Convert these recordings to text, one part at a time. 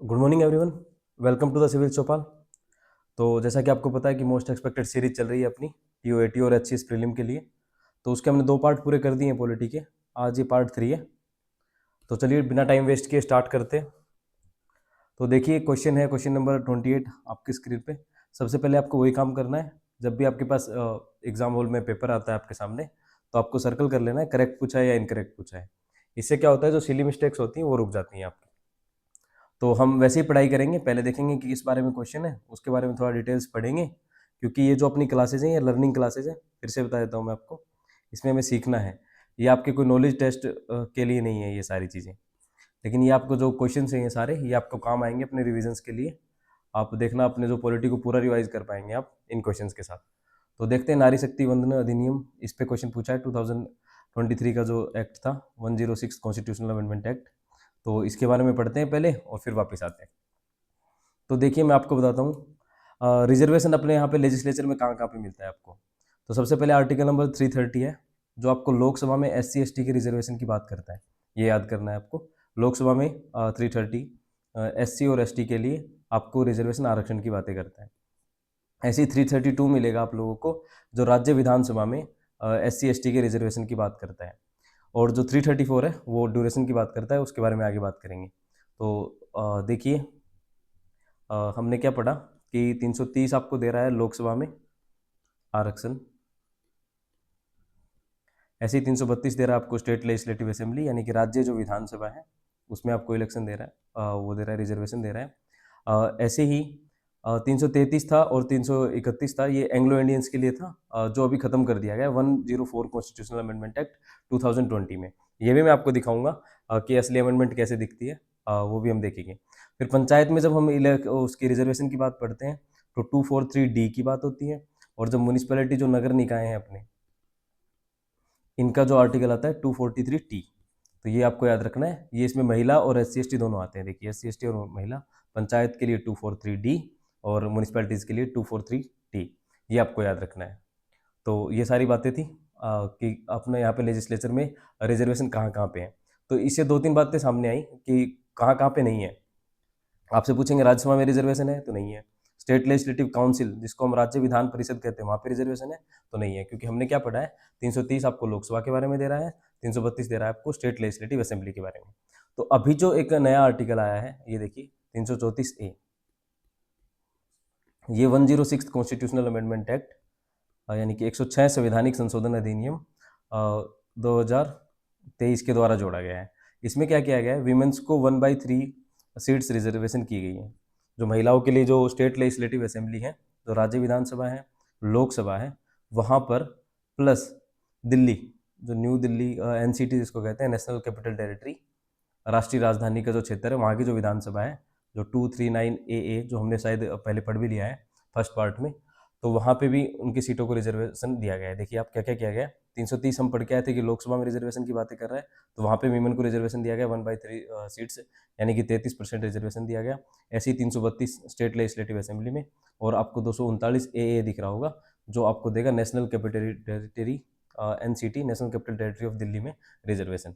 Good morning everyone. Welcome to the civil Chaupal. तो जैसा कि आपको पता है कि मोस्ट एक्सपेक्टेड सीरीज चल रही है अपनी टीओएटी और एचसीएस प्रीलिम के लिए। तो उसके हमने 2 पार्ट पूरे कर दिए हैं पॉलिटी के। आज ये पार्ट 3 है। तो चलिए बिना टाइम वेस्ट किए स्टार्ट करते हैं। तो देखिए क्वेश्चन है, क्वेश्चन नंबर 28 आपकी स्क्रीन पे। सबसे पहले आपको वही काम करना है, जब भी आपके पास एग्जाम हॉल में पेपर आता है आपके सामने, तो आपको सर्कल कर लेना है करेक्ट पूछा है या इनकरेक्ट पूछा है। इससे क्या होता है, जो सिली मिस्टेक्स होती हैं वो रुक जाती हैं आपकी। तो हम वैसे ही पढ़ाई करेंगे, पहले देखेंगे कि किस बारे में क्वेश्चन है, उसके बारे में थोड़ा डिटेल्स पढ़ेंगे, क्योंकि ये जो अपनी क्लासेज हैं ये लर्निंग क्लासेज हैं। फिर से बता देता हूँ मैं आपको, इसमें हमें सीखना है। ये आपके कोई नॉलेज टेस्ट के लिए नहीं है ये सारी चीज़ें, लेकिन ये आपको जो क्वेश्चन हैं ये सारे, ये आपको काम आएंगे अपने रिविजन्स के लिए। आप देखना अपने जो पॉलिटी को पूरा रिवाइज कर पाएंगे आप इन क्वेश्चन के साथ। तो देखते हैं, नारी शक्ति वंदना अधिनियम, इस पे क्वेश्चन पूछा है 2023 का जो एक्ट था, 106 कॉन्स्टिट्यूशनल अमेंडमेंट एक्ट। तो इसके बारे में पढ़ते हैं पहले और फिर वापस आते हैं। तो देखिए मैं आपको बताता हूँ रिजर्वेशन अपने यहाँ पे लेजिस्लेचर में कहाँ कहाँ पे मिलता है आपको। तो सबसे पहले आर्टिकल नंबर 330 है, जो आपको लोकसभा में SC ST के रिजर्वेशन की बात करता है। ये याद करना है आपको। लोकसभा में 330 SC और ST के लिए आपको रिजर्वेशन आरक्षण की बातें करता है। ऐसे ही 332 मिलेगा आप लोगों को, जो राज्य विधानसभा में SC ST के रिजर्वेशन की बात करता है। और जो 334 है वो ड्यूरेशन की बात करता है, उसके बारे में आगे बात करेंगे। तो देखिए हमने क्या पढ़ा कि 330 आपको दे रहा है लोकसभा में आरक्षण। ऐसे ही 332 दे रहा है आपको स्टेट लेजिस्लेटिव असेंबली, यानी कि राज्य जो विधानसभा है उसमें आपको इलेक्शन दे रहा है, वो दे रहा है, रिजर्वेशन दे रहा है। ऐसे ही 333 था और 331 था, ये एंग्लो इंडियंस के लिए था, जो अभी खत्म कर दिया गया 104 कॉन्स्टिट्यूशनल अमेंडमेंट एक्ट 2020 में। ये भी मैं आपको दिखाऊंगा कि असली अमेंडमेंट कैसे दिखती है, वो भी हम देखेंगे। फिर पंचायत में जब हम उसकी रिजर्वेशन की बात पढ़ते हैं तो 243D की बात होती है। और जब म्यूनिसपैलिटी जो नगर निकाय हैं अपने, इनका जो आर्टिकल आता है 243T। तो ये आपको याद रखना है, ये इसमें महिला और SC ST दोनों आते हैं। देखिए SC ST और महिला, पंचायत के लिए 243D और म्यूनिसपैलिटीज़ के लिए 243T, ये आपको याद रखना है। तो ये सारी बातें थी कि अपने यहाँ पे लेजिस्लेचर में रिजर्वेशन कहाँ कहाँ पे है। तो इससे 2-3 बातें सामने आई कि कहाँ कहाँ पे नहीं है। आपसे पूछेंगे राज्यसभा में रिजर्वेशन है तो नहीं है, स्टेट लेजिस्लेटिव काउंसिल जिसको हम राज्य विधान परिषद कहते हैं वहाँ पे रिजर्वेशन है तो नहीं है, क्योंकि हमने क्या पढ़ा है 330 आपको लोकसभा के बारे में दे रहा है, 332 दे रहा है आपको स्टेट लेजिस्लेटिव असेंबली के बारे में। तो अभी जो एक नया आर्टिकल आया है ये देखिए 334A, ये 106 कॉन्स्टिट्यूशनल अमेंडमेंट एक्ट, यानी कि 106 संवैधानिक संशोधन अधिनियम 2023 के द्वारा जोड़ा गया है। इसमें क्या किया गया है, विमेंस को 1/3 सीट्स रिजर्वेशन की गई है। जो महिलाओं के लिए जो स्टेट लेजिस्लेटिव असेंबली है, जो राज्य विधानसभा है, लोकसभा है, वहाँ पर प्लस दिल्ली, जो न्यू दिल्ली NCT जिसको कहते हैं, नेशनल कैपिटल टेरिटरी, राष्ट्रीय राजधानी का जो क्षेत्र है, वहाँ की जो विधानसभा है, जो 239AA, जो हमने शायद पहले पढ़ भी लिया है फर्स्ट पार्ट में, तो वहाँ पे भी उनकी सीटों को रिजर्वेशन दिया गया है। देखिए आप क्या क्या किया गया है, 330 हम पढ़ के आए थे कि लोकसभा में रिजर्वेशन की बातें कर रहा है, तो वहाँ पे वीमेन को रिजर्वेशन दिया गया 1/3 सीट्स, यानी कि 33% रिजर्वेशन दिया गया। ऐसे ही 332 स्टेट लेजिस्लेटिव असेंबली में, और आपको 239AA दिख रहा होगा, जो आपको देगा national capital territory NCT, national capital territory of Delhi में रिजर्वेशन।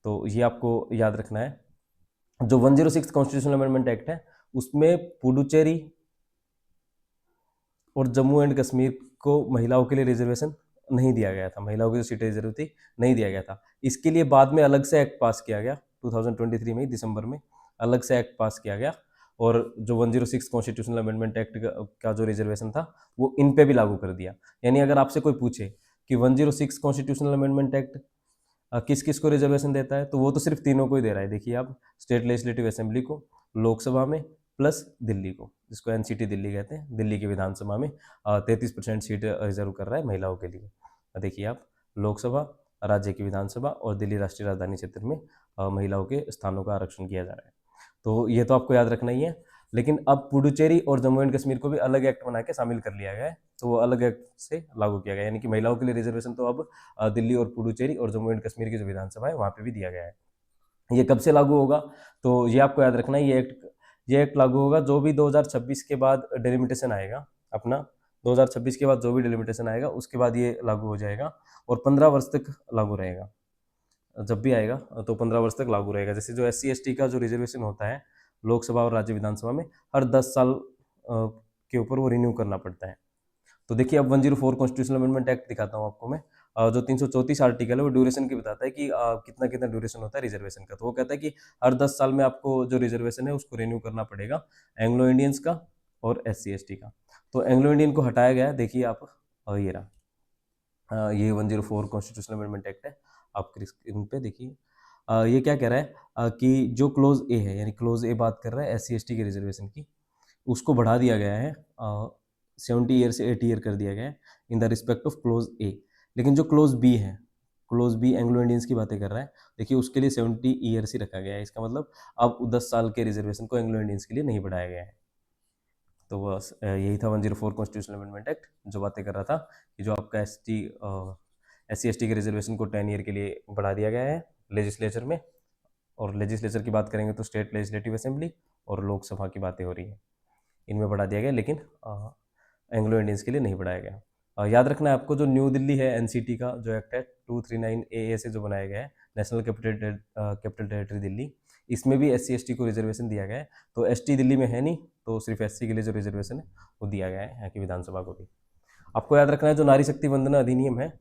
तो ये आपको याद रखना है। जो 106 कॉन्स्टिट्यूशनल अमेंडमेंट एक्ट है, उसमें पुडुचेरी और जम्मू एंड कश्मीर को महिलाओं के लिए रिजर्वेशन नहीं दिया गया था, महिलाओं की जो सीटें रिजर्व थी नहीं दिया गया था। इसके लिए बाद में अलग से एक्ट पास किया गया 2023 में, दिसंबर में अलग से एक्ट पास किया गया, और जो 106 कॉन्स्टिट्यूशनल अमेंडमेंट एक्ट का जो रिजर्वेशन था वो इन पे भी लागू कर दिया। यानी अगर आपसे कोई पूछे कि 106 कॉन्स्टिट्यूशनल अमेंडमेंट एक्ट किस किस को रिजर्वेशन देता है, तो वो तो सिर्फ तीनों को ही दे रहा है। देखिए आप, स्टेट लेजिस्लेटिव असेंबली को, लोकसभा में, प्लस दिल्ली को, जिसको NCT दिल्ली कहते हैं, दिल्ली की विधानसभा में 33% सीट रिजर्व कर रहा है महिलाओं के लिए। देखिए आप, लोकसभा, राज्य की विधानसभा और दिल्ली राष्ट्रीय राजधानी क्षेत्र में महिलाओं के स्थानों का आरक्षण किया जा रहा है। तो ये तो आपको याद रखना ही है। लेकिन अब पुडुचेरी और जम्मू एंड कश्मीर को भी अलग एक्ट बना के शामिल कर लिया गया है, तो वो अलग एक्ट से लागू किया गया, यानी कि महिलाओं के लिए रिजर्वेशन तो अब दिल्ली और पुडुचेरी और जम्मू एंड कश्मीर की जो विधानसभा है वहाँ पे भी दिया गया है। ये कब से लागू होगा, तो ये आपको याद रखना है, ये एक्ट लागू होगा जो भी 2026 के बाद डिलिमिटेशन आएगा अपना, 2026 के बाद जो भी डिलिमिटेशन आएगा उसके बाद ये लागू हो जाएगा, और 15 वर्ष तक लागू रहेगा। जब भी आएगा तो 15 वर्ष तक लागू रहेगा। जैसे जो SC ST का जो रिजर्वेशन होता है लोकसभा और राज्य विधानसभा में हर 10 साल के ऊपर वो रिन्यू करना पड़ता है। तो देखिए अब 104 कॉन्स्टिट्यूशनल अमेंडमेंट एक्ट दिखाता हूँ आपको मैं। जो 334 आर्टिकल है वो ड्यूरेशन की बताता है कि कितना कितना ड्यूरेशन होता है रिजर्वेशन का। तो वो कहता है कि हर 10 साल में आपको जो रिजर्वेशन है उसको रिन्यू करना पड़ेगा, एंग्लो इंडियंस का और SC ST का। तो एंग्लो इंडियन को हटाया गया है, देखिए आप, ये रहा, ये 104 कॉन्स्टिट्यूशनल अमेंडमेंट एक्ट है। आप स्क्रीन पे देखिए, ये क्या कह रहा है कि जो क्लोज ए है, यानी क्लोज ए बात कर रहा है SC ST के रिजर्वेशन की, उसको बढ़ा दिया गया है, 70 ईयर से 80 ईयर कर दिया गया है in the respect of clause A. लेकिन जो क्लोज बी है, क्लोज बी एंग्लो इंडियंस की बातें कर रहा है, देखिए उसके लिए 70 ईयर ही रखा गया है। इसका मतलब अब 10 साल के रिजर्वेशन को एंग्लो इंडियंस के लिए नहीं बढ़ाया गया है। तो बस यही था 104 कॉन्स्टिट्यूशनल अमेंडमेंट एक्ट, जो बातें कर रहा था कि जो आपका SC ST के रिजर्वेशन को 10 ईयर के लिए बढ़ा दिया गया है लेजिस्लेचर में। और लेजिस्लेचर की बात करेंगे तो स्टेट लेजिस्लेटिव असेंबली और लोकसभा की बातें हो रही है, इनमें बढ़ा दिया गया, लेकिन एंग्लो इंडियंस के लिए नहीं बढ़ाया गया। याद रखना है आपको, जो न्यू दिल्ली है NCT का जो एक्ट है 239 AA से जो बनाया गया है, नेशनल कैपिटल टेरिटरी दिल्ली, इसमें भी SC ST को रिजर्वेशन दिया गया है। तो ST दिल्ली में है नहीं, तो सिर्फ SC के लिए जो रिजर्वेशन है वो दिया गया है यहाँ की विधानसभा को भी। आपको याद रखना है जो नारी शक्ति वंदना अधिनियम है,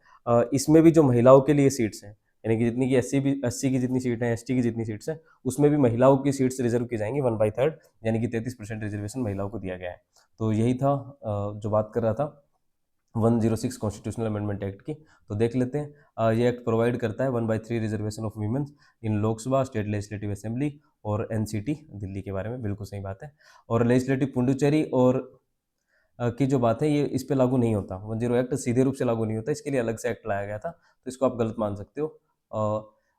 इसमें भी जो महिलाओं के लिए सीट्स हैं, यानी कि जितनी की SC की जितनी सीट है, ST की जितनी सीट्स हैं, उसमें भी महिलाओं की सीट्स रिजर्व की जाएंगी 1/3, यानी कि 33% रिजर्वेशन महिलाओं को दिया गया है। तो यही था जो बात कर रहा था 106 कॉन्स्टिट्यूशनल अमेंडमेंट एक्ट की। तो देख लेते हैं, ये एक्ट प्रोवाइड करता है 1/3 reservation of women in Lok Sabha, state legislative assembly और NCT दिल्ली के बारे में, बिल्कुल सही बात है। और लेजिस्लेटिव पुडुचेरी और की जो बात है, ये इस पे लागू नहीं होता। 10 एक्ट सीधे रूप से लागू नहीं होता, इसके लिए अलग से एक्ट लाया गया था, तो इसको आप गलत मान सकते हो।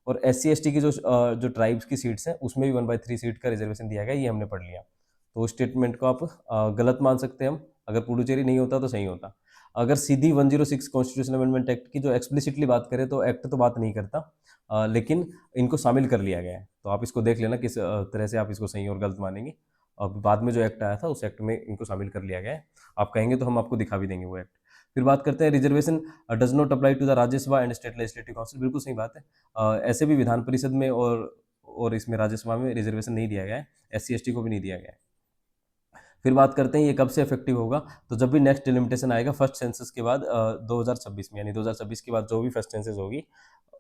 और SC ST की जो ट्राइब्स की सीट्स हैं उसमें भी 1/3 सीट का रिजर्वेशन दिया गया, ये हमने पढ़ लिया। तो स्टेटमेंट को आप गलत मान सकते हैं हम, अगर पुडुचेरी नहीं होता तो सही होता। अगर सीधी 106 कॉन्स्टिट्यूशन अमेंडमेंट एक्ट की जो एक्सप्लिसिटली बात करें तो एक्ट तो बात नहीं करता, लेकिन इनको शामिल कर लिया गया है। तो आप इसको देख लेना किस तरह से आप इसको सही और गलत मानेंगे। अब बाद में जो एक्ट आया था उस एक्ट में इनको शामिल कर लिया गया है। आप कहेंगे तो हम आपको दिखा भी देंगे वो एक्ट। फिर बात करते हैं reservation does not apply to the Rajya Sabha and state legislative council, बिल्कुल सही बात है। ऐसे भी विधान परिषद में और इसमें राज्यसभा में रिजर्वेशन नहीं दिया गया है, SC ST को भी नहीं दिया गया है। फिर बात करते हैं ये कब से इफेक्टिव होगा, तो जब भी नेक्स्ट डिलिमिटेशन आएगा फर्स्ट सेंसस के बाद 2026 में, यानी 2026 के बाद जो भी फर्स्ट सेंसस होगी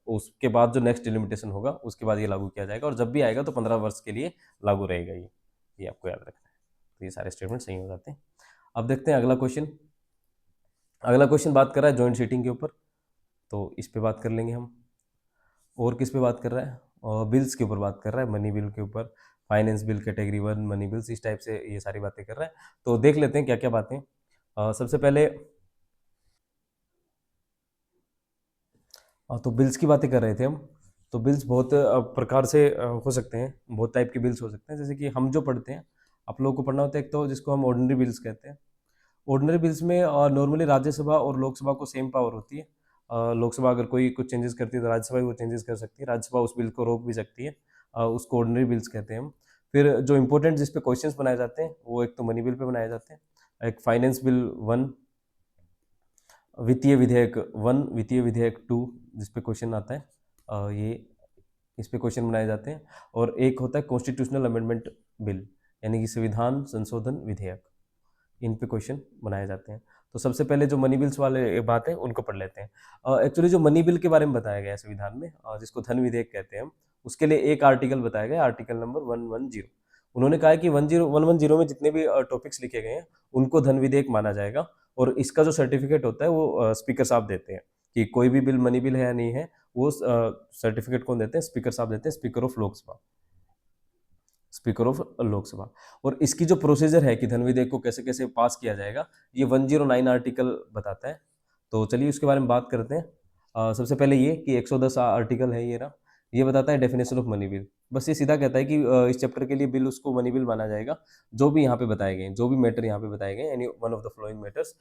उसके बाद जो नेक्स्ट डिलिमिटेशन होगा उसके बाद ये लागू किया जाएगा, और जब भी आएगा तो 15 वर्ष के लिए लागू रहेगा ये आपको याद रखना है। तो ये सारे स्टेटमेंट सही हो जाते हैं। अब देखते हैं अगला क्वेश्चन। अगला क्वेश्चन बात कर रहा है जॉइंट सीटिंग के ऊपर, तो इस पे बात कर लेंगे हम। और किस पे बात कर रहा है, और बिल्स के ऊपर बात कर रहा है, मनी बिल के ऊपर, finance bill category 1 money bills, इस टाइप से ये सारी बातें कर रहा है। तो देख लेते हैं क्या क्या बातें। सबसे पहले तो बिल्स की बातें कर रहे थे हम। तो बिल्स बहुत प्रकार से हो सकते हैं, बहुत टाइप के बिल्स हो सकते हैं। जैसे कि हम जो पढ़ते हैं, आप लोगों को पढ़ना होता है एक तो जिसको हम ऑर्डिनरी बिल्स कहते हैं। ऑर्डिनरी बिल्स में नॉर्मली राज्यसभा और लोकसभा को सेम पावर होती है। लोकसभा अगर कोई कुछ चेंजेस करती है तो राज्यसभा भी वो चेंजेस कर सकती है, राज्यसभा उस बिल को रोक भी सकती है। उसको ऑर्डिनरी बिल्स कहते हैं हम। फिर जो इंपॉर्टेंट जिस पे क्वेश्चंस बनाए जाते हैं वो एक तो मनी बिल पे बनाए जाते हैं, एक फाइनेंस बिल 1, वित्तीय विधेयक 1, वित्तीय विधेयक 2 जिस पे क्वेश्चन आता है, ये इस पे क्वेश्चन बनाए जाते हैं। और एक होता है कॉन्स्टिट्यूशनल अमेंडमेंट बिल, यानी कि संविधान संशोधन विधेयक, इन पे क्वेश्चन बनाए जाते हैं। तो सबसे पहले जो मनी बिल्स वाले बात है उनको पढ़ लेते हैं। एक्चुअली जो मनी बिल के बारे में बताया गया है संविधान में, जिसको धन विधेयक कहते हैं हम, उसके लिए एक आर्टिकल बताया गया, आर्टिकल नंबर 110। उन्होंने कहा है कि 110 में जितने भी टॉपिक्स लिखे गए हैं उनको धन विधेयक माना जाएगा, और इसका जो सर्टिफिकेट होता है वो स्पीकर साहब देते हैं कि कोई भी बिल मनी बिल है या नहीं है। वो सर्टिफिकेट कौन देते हैं? स्पीकर साहब देते हैं, speaker of Lok Sabha, speaker of Lok Sabha. और इसकी जो प्रोसीजर है कि धन विधेयक को कैसे कैसे पास किया जाएगा, ये 109 आर्टिकल बताता है। तो चलिए उसके बारे में बात करते हैं। सबसे पहले ये कि 110 आर्टिकल है ये ना, ये बताता है डेफिनेशन ऑफ मनी बिल। बस ये सीधा कहता है कि इस चैप्टर के लिए बिल उसको मनी बिल माना जाएगा जो भी यहाँ पे बताए गए हैं, जो भी मैटर यहाँ पे बताए गए हैं, यानी one of the flowing matters.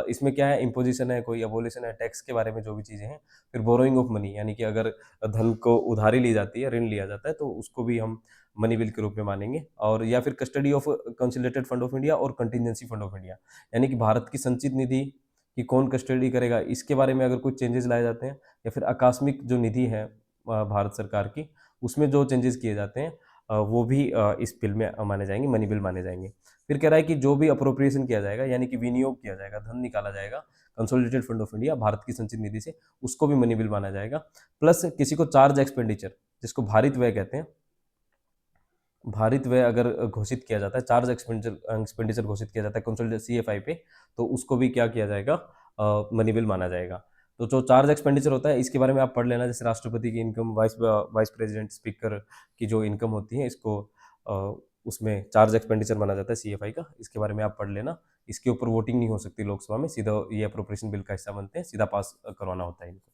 इसमें क्या है, इम्पोजिशन है, कोई अबोलिशन है, टैक्स के बारे में जो भी चीज़ें हैं। फिर बोरोइंग ऑफ मनी, यानी कि अगर धन को उधारी ली जाती है, ऋण लिया जाता है, तो उसको भी हम मनी बिल के रूप में मानेंगे। और या फिर custody of consolidated fund of India और कंटिजेंसी फंड ऑफ इंडिया, यानी कि भारत की संचित निधि की कौन कस्टडी करेगा, इसके बारे में अगर कुछ चेंजेस लाए जाते हैं, या फिर आकस्मिक जो निधि है भारत सरकार की, उसमें जो चेंजेस किए जाते हैं, वो भी इस बिल में माने जाएंगे, मनी बिल माने जाएंगे। फिर कह रहा है कि जो भी अप्रोप्रिएशन किया जाएगा, यानी कि विनियोग किया जाएगा, धन निकाला जाएगा consolidated fund of India, Bharat की संचित निधि से, उसको भी मनी बिल माना जाएगा। प्लस किसी को चार्ज एक्सपेंडिचर, जिसको भारित व्यय कहते हैं, भारित व्यय अगर घोषित किया जाता है, चार्ज एक्सपेंडिचर एक्सपेंडिचर घोषित किया जाता है कंसोलिडेटेड सीएफआई पे, तो उसको भी क्या किया जाएगा, मनी बिल माना जाएगा। तो जो चार्ज एक्सपेंडिचर होता है, इसके बारे में आप पढ़ लेना, जैसे राष्ट्रपति की इनकम, वाइस प्रेसिडेंट, स्पीकर की जो इनकम होती है, इसको उसमें चार्ज एक्सपेंडिचर माना जाता है सीएफआई का, इसके बारे में आप पढ़ लेना। इसके ऊपर वोटिंग नहीं हो सकती लोकसभा में, सीधा ये अप्रोप्रिएशन बिल का हिस्सा बनते हैं, सीधा पास करवाना होता है इनको।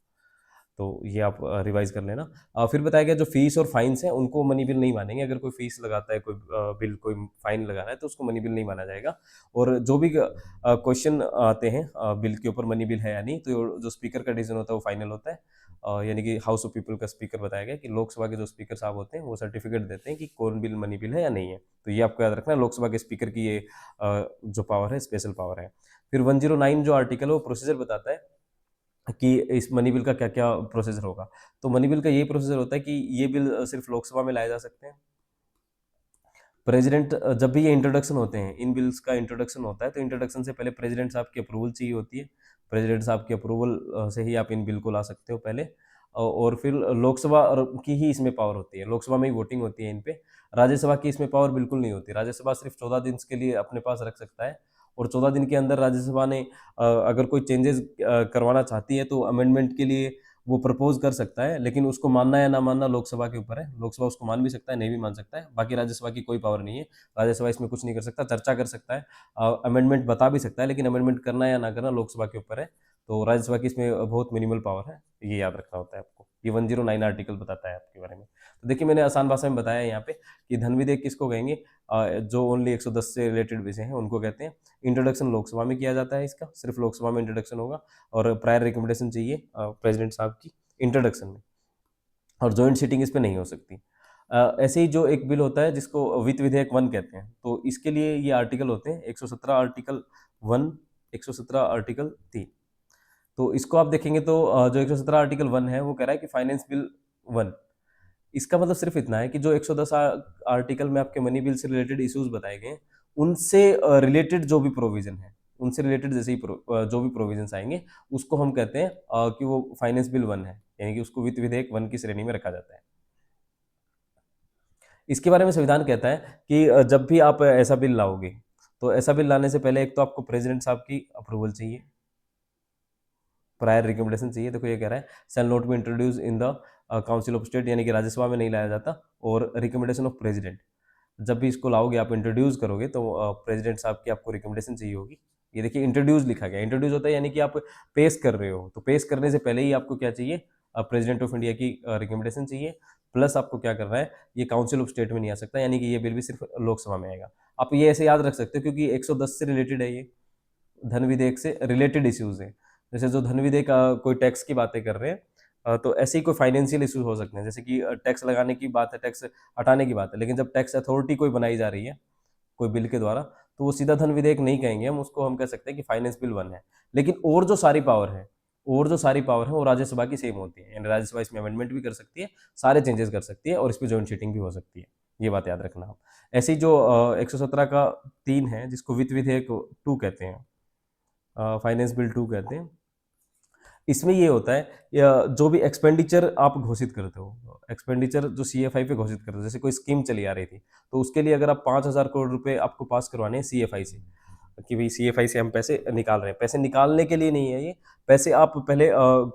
तो ये आप रिवाइज कर लेना। फिर बताया गया जो फीस और फाइन्स हैं उनको मनी बिल नहीं मानेंगे। अगर कोई फीस लगाता है, कोई बिल, कोई फाइन लगा रहा है, तो उसको मनी बिल नहीं माना जाएगा। और जो भी क्वेश्चन आते हैं बिल के ऊपर मनी बिल है या नहीं, तो जो स्पीकर का डिसीजन होता है वो फाइनल होता है। यानी कि हाउस ऑफ पीपल का स्पीकर बताया गया कि लोकसभा के जो स्पीकर साहब होते हैं वो सर्टिफिकेट देते हैं कि कौन बिल मनी बिल है या नहीं है। तो ये आपको याद रखना है, लोकसभा के स्पीकर की ये जो पावर है, स्पेशल पावर है। फिर 109 जो आर्टिकल है वो प्रोसीजर बताता है कि इस मनी बिल का क्या क्या प्रोसीजर होगा। तो मनी बिल का यही प्रोसीजर होता है कि ये बिल सिर्फ लोकसभा में लाए जा सकते हैं। प्रेसिडेंट, जब भी ये इंट्रोडक्शन होते हैं, इन बिल्स का इंट्रोडक्शन होता है, तो इंट्रोडक्शन से पहले प्रेसिडेंट साहब की अप्रूवल चाहिए होती है। प्रेसिडेंट साहब की अप्रूवल से ही आप इन बिल को ला सकते हो पहले। और फिर लोकसभा की ही इसमें पावर होती है, लोकसभा में ही वोटिंग होती है इन पे। राज्यसभा की इसमें पावर बिल्कुल नहीं होती। राज्यसभा सिर्फ 14 दिन के लिए अपने पास रख सकता है, और 14 दिन के अंदर राज्यसभा ने अगर कोई चेंजेस करवाना चाहती है तो अमेंडमेंट के लिए वो प्रपोज कर सकता है, लेकिन उसको मानना या ना मानना लोकसभा के ऊपर है। लोकसभा उसको मान भी सकता है, नहीं भी मान सकता है। बाकी राज्यसभा की कोई पावर नहीं है। राज्यसभा इसमें कुछ नहीं कर सकता, चर्चा कर सकता है, अमेंडमेंट बता भी सकता है, लेकिन अमेंडमेंट करना या ना करना लोकसभा के ऊपर है। तो राज्यसभा की इसमें बहुत मिनिमल पावर है, ये याद रखना होता है आपको। ये 109 आर्टिकल बताता है आपके बारे में। तो देखिए, मैंने आसान भाषा में बताया यहाँ पे कि धन विधेयक किसको कहेंगे, जो ओनली 110 से रिलेटेड विषय हैं उनको कहते हैं। इंट्रोडक्शन लोकसभा में किया जाता है, इसका सिर्फ लोकसभा में इंट्रोडक्शन होगा, और प्रायर रिकमेंडेशन चाहिए प्रेसिडेंट साहब की इंट्रोडक्शन में, और जॉइंट सीटिंग इस पे नहीं हो सकती। ऐसे ही जो एक बिल होता है जिसको वित्त विधेयक 1 कहते हैं, तो इसके लिए ये आर्टिकल होते हैं 117 आर्टिकल 1, 117 आर्टिकल 3। तो इसको आप देखेंगे तो जो 117 आर्टिकल 1 है वो कह रहा है कि फाइनेंस बिल 1, इसका मतलब सिर्फ इतना है कि जो 110 आर्टिकल में आपके मनी बिल से रिलेटेड इश्यूज बताए गए हैं, उनसे रिलेटेड जो भी प्रोविजन है, उनसे रिलेटेड जैसे ही जो भी प्रोविजंस आएंगे, उसको हम कहते हैं कि वो फाइनेंस बिल 1 है, यानी कि उसको वित्त विधेयक 1 की श्रेणी में रखा जाता है। इसके बारे में संविधान कहता है कि जब भी आप ऐसा बिल लाओगे, तो ऐसा बिल लाने से पहले एक तो आपको प्रेसिडेंट साहब की अप्रूवल चाहिए, प्रायर रिकमेंडेशन चाहिए। देखो ये कह रहा है shall not be introduce in the council of state, यानी कि राज्यसभा में नहीं लाया जाता। और रिकमेंडेशन ऑफ प्रेसिडेंट, जब भी इसको लाओगे, आप इंट्रोड्यूस करोगे, तो प्रेसिडेंट साहब की आपको रिकमेंडेशन चाहिए होगी। ये देखिए इंट्रोड्यूस लिखा गया, इंट्रोड्यूस होता है यानी कि आप पेश कर रहे हो, तो पेश करने से पहले ही आपको क्या चाहिए, प्रेसिडेंट ऑफ इंडिया की रिकमेंडेशन चाहिए। प्लस आपको क्या करना है, ये काउंसिल ऑफ स्टेट में नहीं आ सकता, यानी कि ये बिल भी सिर्फ लोकसभा में आएगा। आप ये ऐसे याद रख सकते हो क्योंकि 110 से रिलेटेड है, ये धन विधेयक से रिलेटेड इश्यूज है। जैसे जो धन विधेयक कोई टैक्स की बातें कर रहे हैं, तो ऐसे ही कोई फाइनेंशियल इश्यूज हो सकते हैं, जैसे कि टैक्स लगाने की बात है, टैक्स हटाने की बात है, लेकिन जब टैक्स अथॉरिटी कोई बनाई जा रही है कोई बिल के द्वारा, तो वो सीधा धन विधेयक नहीं कहेंगे हम उसको, हम कह सकते हैं कि फाइनेंस बिल 1 है। लेकिन और जो सारी पावर है, और जो सारी पावर है वो राज्यसभा की सेम होती है, यानी राज्यसभा इसमें अमेंडमेंट भी कर सकती है, सारे चेंजेस कर सकती है, और इस पर जॉइंट सीटिंग भी हो सकती है। ये बात याद रखना आप। ऐसे ही जो 117 का 3 है, जिसको वित्त विधेयक 2 कहते हैं, फाइनेंस बिल 2 कहते हैं, इसमें ये होता है जो भी एक्सपेंडिचर आप घोषित करते हो, एक्सपेंडिचर जो सीएफआई पे घोषित करते हो, जैसे कोई स्कीम चली आ रही थी, तो उसके लिए अगर आप 5,000 करोड़ रुपए आपको पास करवाने हैं सीएफआई से, कि भाई सीएफआई से हम पैसे निकाल रहे हैं, पैसे निकालने के लिए नहीं है ये, पैसे आप पहले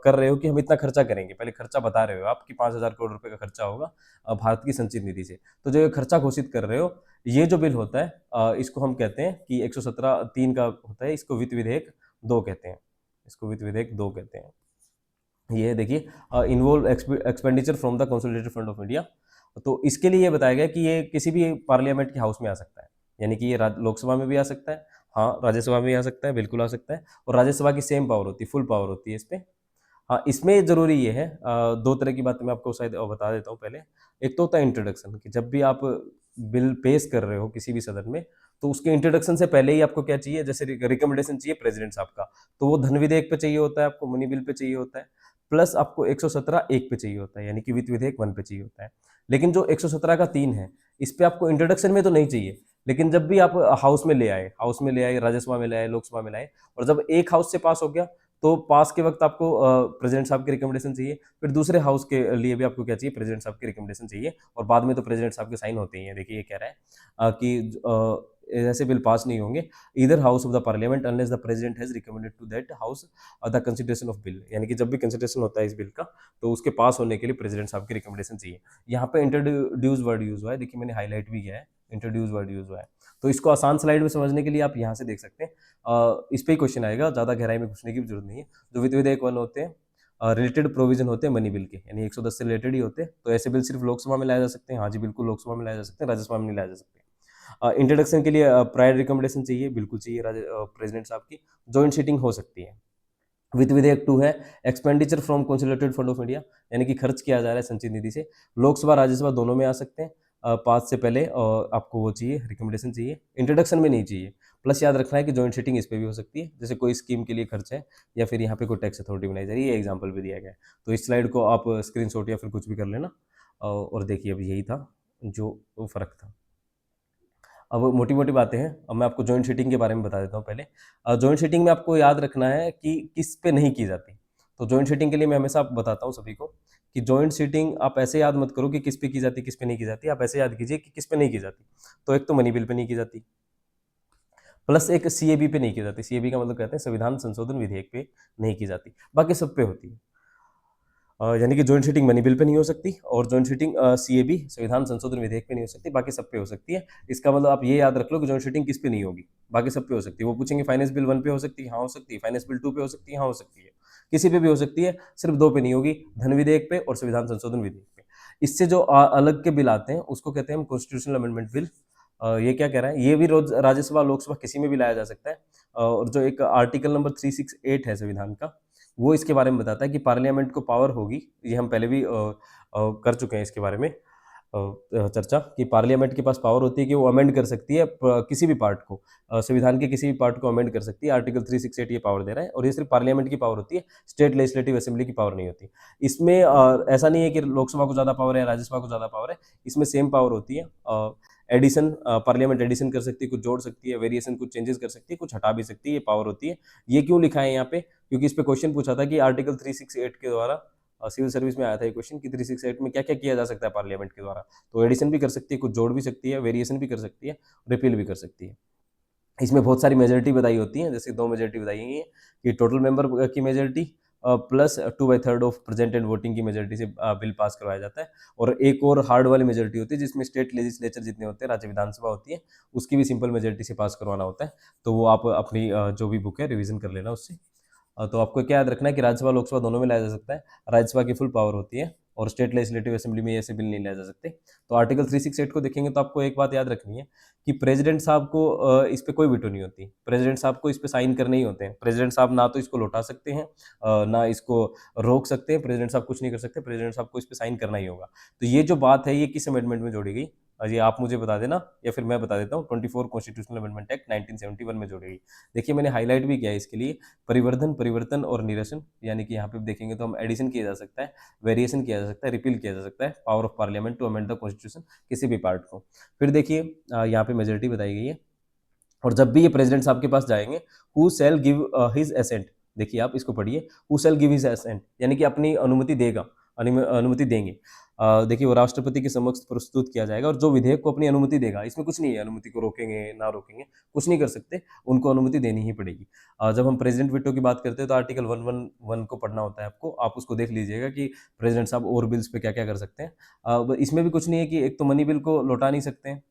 कर रहे हो कि हम इतना खर्चा करेंगे, पहले खर्चा बता रहे हो आप कि 5,000 करोड़ रुपए का खर्चा होगा भारत की संचित निधि से। तो जो ये खर्चा घोषित कर रहे हो, ये जो बिल होता है, इसको हम कहते हैं कि 117(3) का होता है, इसको वित्त विधेयक 2 कहते हैं, इसको वित्त विधेयक 2 कहते हैं। ये देखिए involve expenditure from the consolidated fund of India. तो इसके लिए ये बताया गया कि ये किसी भी पार्लियामेंट के हाउस में आ सकता है, यानी कि ये लोकसभा में भी आ सकता है, हाँ राज्यसभा में भी आ सकता है, बिल्कुल आ सकता है। और राज्यसभा की सेम पावर होती है, फुल पावर होती है इस पे। हाँ, इसमें जरूरी ये है, दो तरह की बातें मैं आपको शायद बता देता हूँ पहले। एक तो होता है इंट्रोडक्शन, कि जब भी आप बिल पेश कर रहे हो किसी भी सदन में, तो उसके इंट्रोडक्शन से पहले ही आपको क्या चाहिए, जैसे रिकमेंडेशन चाहिए प्रेसिडेंट साहब का, तो वो धन विधेयक पे चाहिए होता है, आपको मनी बिल पे चाहिए होता है, प्लस आपको 117 1 पे चाहिए होता है, यानी कि वित्त विधेयक 1 पे चाहिए होता है। लेकिन जो 117 का 3 है, इस पे आपको इंट्रोडक्शन में तो नहीं चाहिए, लेकिन जब भी आप हाउस में ले आए, राज्यसभा में ले आए, लोकसभा में लाए, और जब एक हाउस से पास हो गया, तो पास के वक्त आपको प्रेसिडेंट साहब की रिकमेंडेशन चाहिए, फिर दूसरे हाउस के लिए भी आपको क्या चाहिए, प्रेसिडेंट साहब की रिकमेंडेशन चाहिए, और बाद में तो प्रेसिडेंट साहब के साइन होते ही हैं। देखिए ये कह रहा है कि ऐसे बिल पास नहीं होंगे इधर house of the parliament unless the president has recommended to that house the consideration of bill, यानी कि जब भी कंसिडरेशन होता है इस बिल का, तो उसके पास होने के लिए प्रेसिडेंट साहब की रिकमेंडेशन चाहिए। यहाँ पे इंट्रोड्यूस वर्ड यूज हुआ है, देखिए मैंने हाईलाइट भी किया है, इंट्रोड्यूस वर्ड यूज हुआ है। तो इसको आसान स्लाइड में समझने के लिए आप यहाँ से देख सकते हैं, इस पे ही क्वेश्चन आएगा, ज्यादा गहराई में घुसने की भी जरूरत नहीं है। जो वित्त विधेयक 1 होते हैं, रिलेटेड प्रोविजन होते हैं मनी बिल के, यानी 110 से रिलेटेड ही होते हैं, तो ऐसे बिल सिर्फ लोकसभा में लाए जा सकते हैं। हाँ जी बिल्कुल, लोकसभा में लाए जा सकते हैं, राज्यसभा में नहीं लाए जा सकते। इंट्रोडक्शन के लिए प्रायर रिकमेंडेशन चाहिए, बिल्कुल चाहिए प्रेसिडेंट साहब की। जॉइंट सीटिंग हो सकती है। वित्त विधेयक 2 है, expenditure from consolidated fund of India, यानी कि खर्च किया जा रहा है संचित निधि से, लोकसभा राज्यसभा दोनों में आ सकते हैं। पास से पहले आपको वो चाहिए, रिकमेंडेशन चाहिए, इंट्रोडक्शन में नहीं चाहिए। प्लस याद रखना है कि जॉइंट सीटिंग इस पे भी हो सकती है, जैसे कोई स्कीम के लिए खर्च है, या फिर यहाँ पे कोई टैक्स अथॉरिटी बनाई जा रही है, ये एग्जाम्पल भी दिया गया है। तो इस स्लाइड को आप स्क्रीनशॉट या फिर कुछ भी कर लेना, और देखिए अब यही था जो फर्क था। अब मोटी मोटी बातें हैं, अब मैं आपको जॉइंट सीटिंग के बारे में बता देता हूँ पहले। जॉइंट सीटिंग में आपको याद रखना है कि किस पे नहीं की जाती। तो जॉइंट सीटिंग के लिए मैं हमेशा बताता हूँ सभी को कि जॉइंट सीटिंग आप ऐसे याद मत करो कि किस पे की जाती, किस पे नहीं की जाती, आप ऐसे याद कीजिए कि किस पे नहीं की जाती। तो एक तो मनी बिल पे नहीं की जाती, प्लस एक सीएबी पे नहीं की जाती। सीएबी का मतलब कहते हैं संविधान संशोधन विधेयक पे नहीं की जाती, बाकी सब पे होती है। यानी कि joint seating money bill pay नहीं हो सकती, और जॉइंट सीटिंग सीएबी संविधान संशोधन विधेयक पे नहीं हो सकती, बाकी सब पे हो सकती है। इसका मतलब आप ये याद रख लो कि जॉइंट सीटिंग किस पे नहीं होगी, बाकी सब पे हो सकती है। वो पूछेंगे फाइनेंस बिल 1 पे हो सकती है, हाँ हो सकती है। फाइनेंस बिल 2 पे हो सकती है, हाँ हो सकती है। किसी पे भी हो सकती है, सिर्फ 2 पे नहीं होगी, धन विधेयक पे और संविधान संशोधन विधेयक पे। इससे जो अलग के बिल आते हैं उसको कहते हैं हम कॉन्स्टिट्यूशनल अमेंडमेंट बिल। ये क्या कह रहा है, ये भी रोज राज्यसभा लोकसभा किसी में भी लाया जा सकता है। और जो एक आर्टिकल नंबर 368 है संविधान का, वो इसके बारे में बताता है कि पार्लियामेंट को पावर होगी, ये हम पहले भी कर चुके हैं इसके बारे में चर्चा, कि पार्लियामेंट के पास पावर होती है कि वो अमेंड कर सकती है किसी भी पार्ट को, संविधान के किसी भी पार्ट को अमेंड कर सकती है। आर्टिकल 368 ये पावर दे रहा है, और ये सिर्फ पार्लियामेंट की पावर होती है, स्टेट लेजिस्लेटिव असेंबली की पावर नहीं होती। इसमें ऐसा नहीं है कि लोकसभा को ज़्यादा पावर है, राज्यसभा को ज़्यादा पावर है, इसमें सेम पावर होती है। एडिशन, पार्लियामेंट एडिशन कर सकती है, कुछ जोड़ सकती है, वेरिएशन कुछ चेंजेस कर सकती है, कुछ हटा भी सकती है, ये पावर होती है। ये क्यों लिखा है यहाँ पे, क्योंकि इस पे क्वेश्चन पूछा था कि आर्टिकल 368 के द्वारा, सिविल सर्विस में आया था ये क्वेश्चन कि 368 में क्या क्या किया जा सकता है पार्लियामेंट के द्वारा। तो एडिशन भी कर सकती है, कुछ जोड़ भी सकती है, वेरिएशन भी कर सकती है, रिपील भी कर सकती है। इसमें बहुत सारी मेजोरिटी बताई होती है, जैसे 2 मेजोरिटी बताई गई है कि टोटल मेंबर की majority plus 2/3 of present and voting की मेजोरिटी से बिल पास करवाया जाता है। और एक और हार्ड वाली मेजोरिटी होती है जिसमें स्टेट लेजिस्लेचर जितने होते हैं, राज्य विधानसभा होती है, उसकी भी सिंपल मेजोरिटी से पास करवाना होता है। तो वो आप अपनी जो भी बुक है रिवीजन कर लेना उससे। तो आपको क्या याद रखना है कि राज्यसभा लोकसभा दोनों में लाया जा सकता है, राज्यसभा की फुल पावर होती है, और स्टेट लेजिस्लेटिव असेंबली में ऐसे बिल नहीं लाए जा सकते। तो आर्टिकल 368 को देखेंगे तो आपको एक बात याद रखनी है कि प्रेसिडेंट साहब को इस पे कोई वीटो नहीं होती, प्रेसिडेंट साहब को इस पे साइन करने ही होते हैं। प्रेसिडेंट साहब ना तो इसको लौटा सकते हैं, ना इसको रोक सकते हैं, प्रेसिडेंट साहब कुछ नहीं कर सकते, प्रेसिडेंट साहब को इस पे साइन करना ही होगा। तो ये जो बात है ये किस अमेंडमेंट में जोड़ी गई, ये आप मुझे बता देना या फिर मैं बता देता हूँ। 24 कॉन्स्टिट्यूशनल अमेंडमेंट एक्ट 1971 में जोड़ी गई। देखिए मैंने हाईलाइट भी किया है इसके लिए, परिवर्धन, परिवर्तन और निरसन, यानी कि यहाँ पे देखेंगे तो हम एडिशन किया जा सकता है, वेरिएशन किया जा सकता है, रिपील किया जा सकता है, power of parliament to amend the constitution, किसी भी पार्ट को। फिर देखिए यहाँ पे मेजोरिटी बताई गई है, और जब भी ये प्रेसिडेंट साहब के पास जाएंगे, who shall give his assent, देखिए आप इसको पढ़िए, who shall give his assent, यानी कि अपनी अनुमति देगा, अनुमति देंगे। देखिए वो राष्ट्रपति के समक्ष प्रस्तुत किया जाएगा, और जो विधेयक को अपनी अनुमति देगा, इसमें कुछ नहीं है अनुमति को रोकेंगे ना रोकेंगे, कुछ नहीं कर सकते, उनको अनुमति देनी ही पड़ेगी। जब हम प्रेसिडेंट वीटो की बात करते हैं तो आर्टिकल 111 को पढ़ना होता है आपको, आप उसको देख लीजिएगा कि प्रेसिडेंट साहब और बिल्स पे क्या क्या कर सकते हैं। इसमें भी कुछ नहीं है कि एक तो मनी बिल को लौटा नहीं सकते हैं,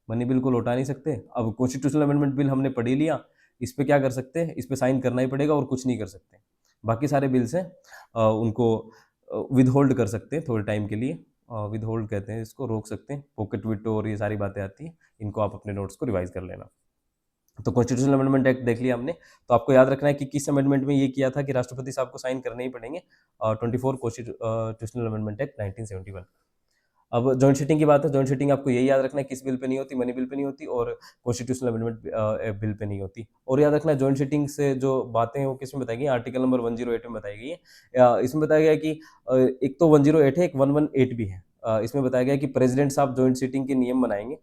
मनी बिल को लौटा नहीं सकते। अब कॉन्स्टिट्यूशनल अमेंडमेंट बिल हमने पढ़ ही लिया, इस पे क्या कर सकते हैं, इस पे साइन करना ही पड़ेगा और कुछ नहीं कर सकते। बाकी सारे बिल्स हैं उनको विद होल्ड कर सकते हैं थोड़े टाइम के लिए, विद होल्ड कहते हैं इसको, रोक सकते हैं, पॉकेट विटो और ये सारी बातें आती हैं, इनको आप अपने नोट्स को रिवाइज कर लेना। तो कॉन्स्टिट्यूशनल अमेंडमेंट एक्ट देख लिया हमने, तो आपको याद रखना है कि किस अमेंडमेंट में ये किया था कि राष्ट्रपति साहब को साइन करने ही पड़ेंगे, 24 कॉन्स्टिट्यूशनल अमेंडमेंट एक्ट 1971। अब जॉइंट सीटिंग की बात है, जॉइंट सीटिंग आपको यही याद रखना है किस बिल पे नहीं होती, मनी बिल पे नहीं होती और कॉन्स्टिट्यूशनल अमेंडमेंट बिल पे नहीं होती। और याद रखना जॉइंट सीटिंग से जो बातें हैं वो किसमें बताई गई, आर्टिकल नंबर 108 में बताई गई है। इसमें बताया गया है कि एक तो 108 है, एक 118 भी है। इसमें बताया गया है कि प्रेसिडेंट साहब जॉइंट सीटिंग के नियम बनाएंगे,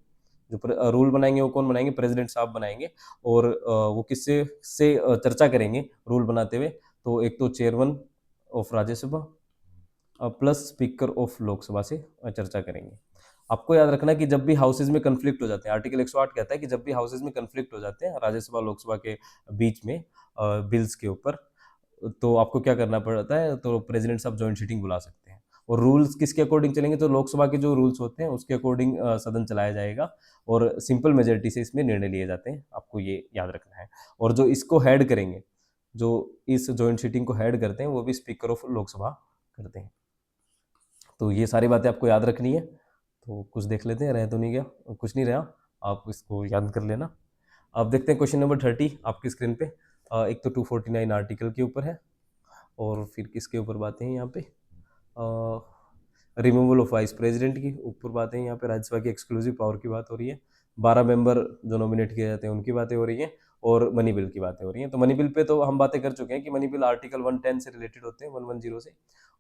जो रूल बनाएंगे वो कौन बनाएंगे, प्रेसिडेंट साहब बनाएंगे। और वो किससे से चर्चा करेंगे रूल बनाते हुए, तो एक तो chairman of Rajya Sabha plus speaker of Lok Sabha से चर्चा करेंगे। आपको याद रखना है कि जब भी हाउसेज में कन्फ्लिक्ट हो जाते हैं, आर्टिकल 108 कहता है कि जब भी हाउसेज में कन्फ्लिक्ट हो जाते हैं राज्यसभा लोकसभा के बीच में बिल्स के ऊपर, तो आपको क्या करना पड़ता है, तो प्रेसिडेंट साहब जॉइंट सीटिंग बुला सकते हैं। और रूल्स किसके अकॉर्डिंग चलेंगे, तो लोकसभा के जो रूल्स होते हैं उसके अकॉर्डिंग सदन चलाया जाएगा और सिंपल मेजोरिटी से इसमें निर्णय लिए जाते हैं, आपको ये याद रखना है। और जो इसको हेड करेंगे, जो इस जॉइंट सीटिंग को हेड करते हैं, वो भी स्पीकर ऑफ लोकसभा करते हैं। तो ये सारी बातें आपको याद रखनी है। तो कुछ देख लेते हैं, रह तो नहीं गया, कुछ नहीं रहा, आप इसको याद कर लेना। अब देखते हैं क्वेश्चन नंबर 30 आपकी स्क्रीन पे। एक तो 249 आर्टिकल के ऊपर है और फिर किसके ऊपर बातें हैं यहाँ पे, रिमूवल ऑफ वाइस प्रेसिडेंट की ऊपर बातें हैं यहाँ पे, राज्यसभा की एक्सक्लूसिव पावर की बात हो रही है, 12 मेंबर जो नॉमिनेट किए जाते हैं उनकी बातें हो रही हैं और मनी बिल की बातें हो रही हैं। तो मनी बिल पे तो हम बातें कर चुके हैं कि मनी बिल आर्टिकल 110 से रिलेटेड होते हैं, 110 से।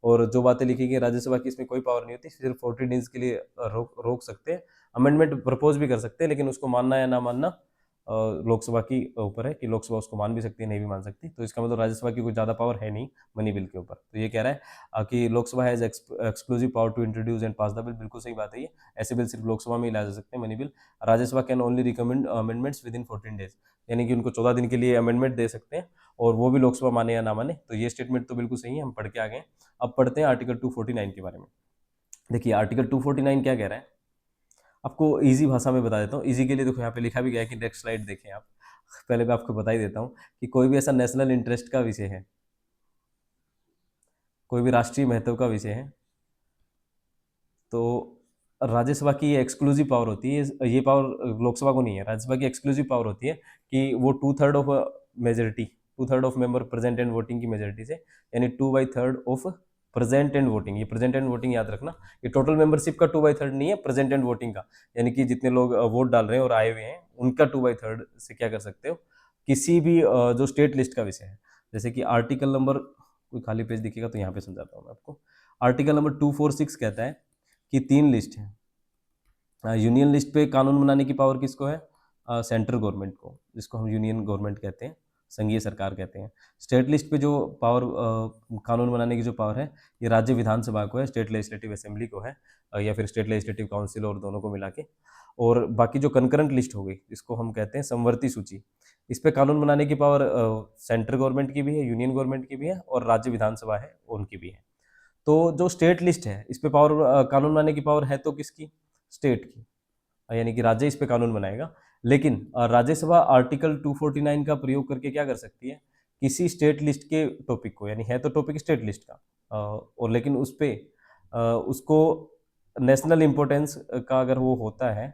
और जो बातें लिखी गई राज्यसभा की, इसमें कोई पावर नहीं होती, सिर्फ 40 डेज के लिए रोक सकते हैं, अमेंडमेंट प्रपोज भी कर सकते हैं, लेकिन उसको मानना या ना मानना लोकसभा की ऊपर है कि लोकसभा उसको मान भी सकती है, नहीं भी मान सकती। तो इसका मतलब राज्यसभा की कोई ज़्यादा पावर है नहीं मनी बिल के ऊपर। तो ये कह रहा है कि Lok Sabha has exclusive power to introduce and pass the bill, बिल्कुल सही बात है ये। ऐसे बिल सिर्फ लोकसभा में ही लाए जा सकते हैं, money bill. Rajya Sabha can only recommend amendments with in 14 days, यानी कि उनको 14 दिन के लिए अमेंडमेंट दे सकते हैं, और वो भी लोकसभा माने या ना माने। तो ये स्टेटमेंट तो बिल्कुल सही है, हम पढ़ के आ गए। अब पढ़ते हैं आर्टिकल 249 के बारे में। देखिए आर्टिकल 249 क्या कह रहा है, आपको इजी भाषा में बता देता हूँ। इजी के लिए देखो यहाँ पे लिखा भी गया है कि नेक्स्ट स्लाइड देखें आप। पहले मैं आपको बता ही देता हूँ कि कोई भी ऐसा नेशनल इंटरेस्ट का विषय है, कोई भी राष्ट्रीय महत्व का विषय है, तो राज्यसभा की ये एक्सक्लूसिव पावर होती है, ये पावर लोकसभा को नहीं है। राज्यसभा की एक्सक्लूसिव पावर होती है कि वो 2/3 of majority, 2/3 of member present and voting की मेजोरिटी से, यानी 2/3 ऑफ प्रेजेंट एंड वोटिंग। ये प्रेजेंट एंड वोटिंग याद रखना, ये टोटल मेंबरशिप का 2/3 नहीं है, प्रेजेंट एंड वोटिंग का, यानी कि जितने लोग वोट डाल रहे हैं और आए हुए हैं उनका 2/3 से क्या कर सकते हो, किसी भी जो स्टेट लिस्ट का विषय है। जैसे कि आर्टिकल नंबर, कोई खाली पेज दिखेगा तो यहाँ पे समझाता हूँ मैं आपको। आर्टिकल नंबर 246 कहता है कि 3 लिस्ट है। यूनियन लिस्ट पे कानून बनाने की पावर किसको है, सेंट्रल गवर्नमेंट को, जिसको हम यूनियन गवर्नमेंट कहते हैं, संघीय सरकार कहते हैं। स्टेट लिस्ट पे जो पावर, कानून बनाने की जो पावर है, ये राज्य विधानसभा को है, स्टेट लेजिस्लेटिव असेंबली को है, या फिर स्टेट लेजिस्लेटिव काउंसिल, और दोनों को मिला के। और बाकी जो कंकरेंट लिस्ट हो गई, जिसको हम कहते हैं समवर्ती सूची, इस पे कानून बनाने की पावर सेंट्रल गवर्नमेंट की भी है, यूनियन गवर्नमेंट की भी है, और राज्य विधानसभा है उनकी भी है। तो जो स्टेट लिस्ट है, इस पे पावर, कानून बनाने की पावर है तो किसकी, स्टेट की, यानी कि राज्य इस पे कानून बनाएगा। लेकिन राज्यसभा आर्टिकल 249 का प्रयोग करके क्या कर सकती है, किसी स्टेट लिस्ट के टॉपिक को, यानी है तो टॉपिक स्टेट लिस्ट का, और लेकिन उस पे उसको नेशनल इम्पोर्टेंस का अगर वो होता है,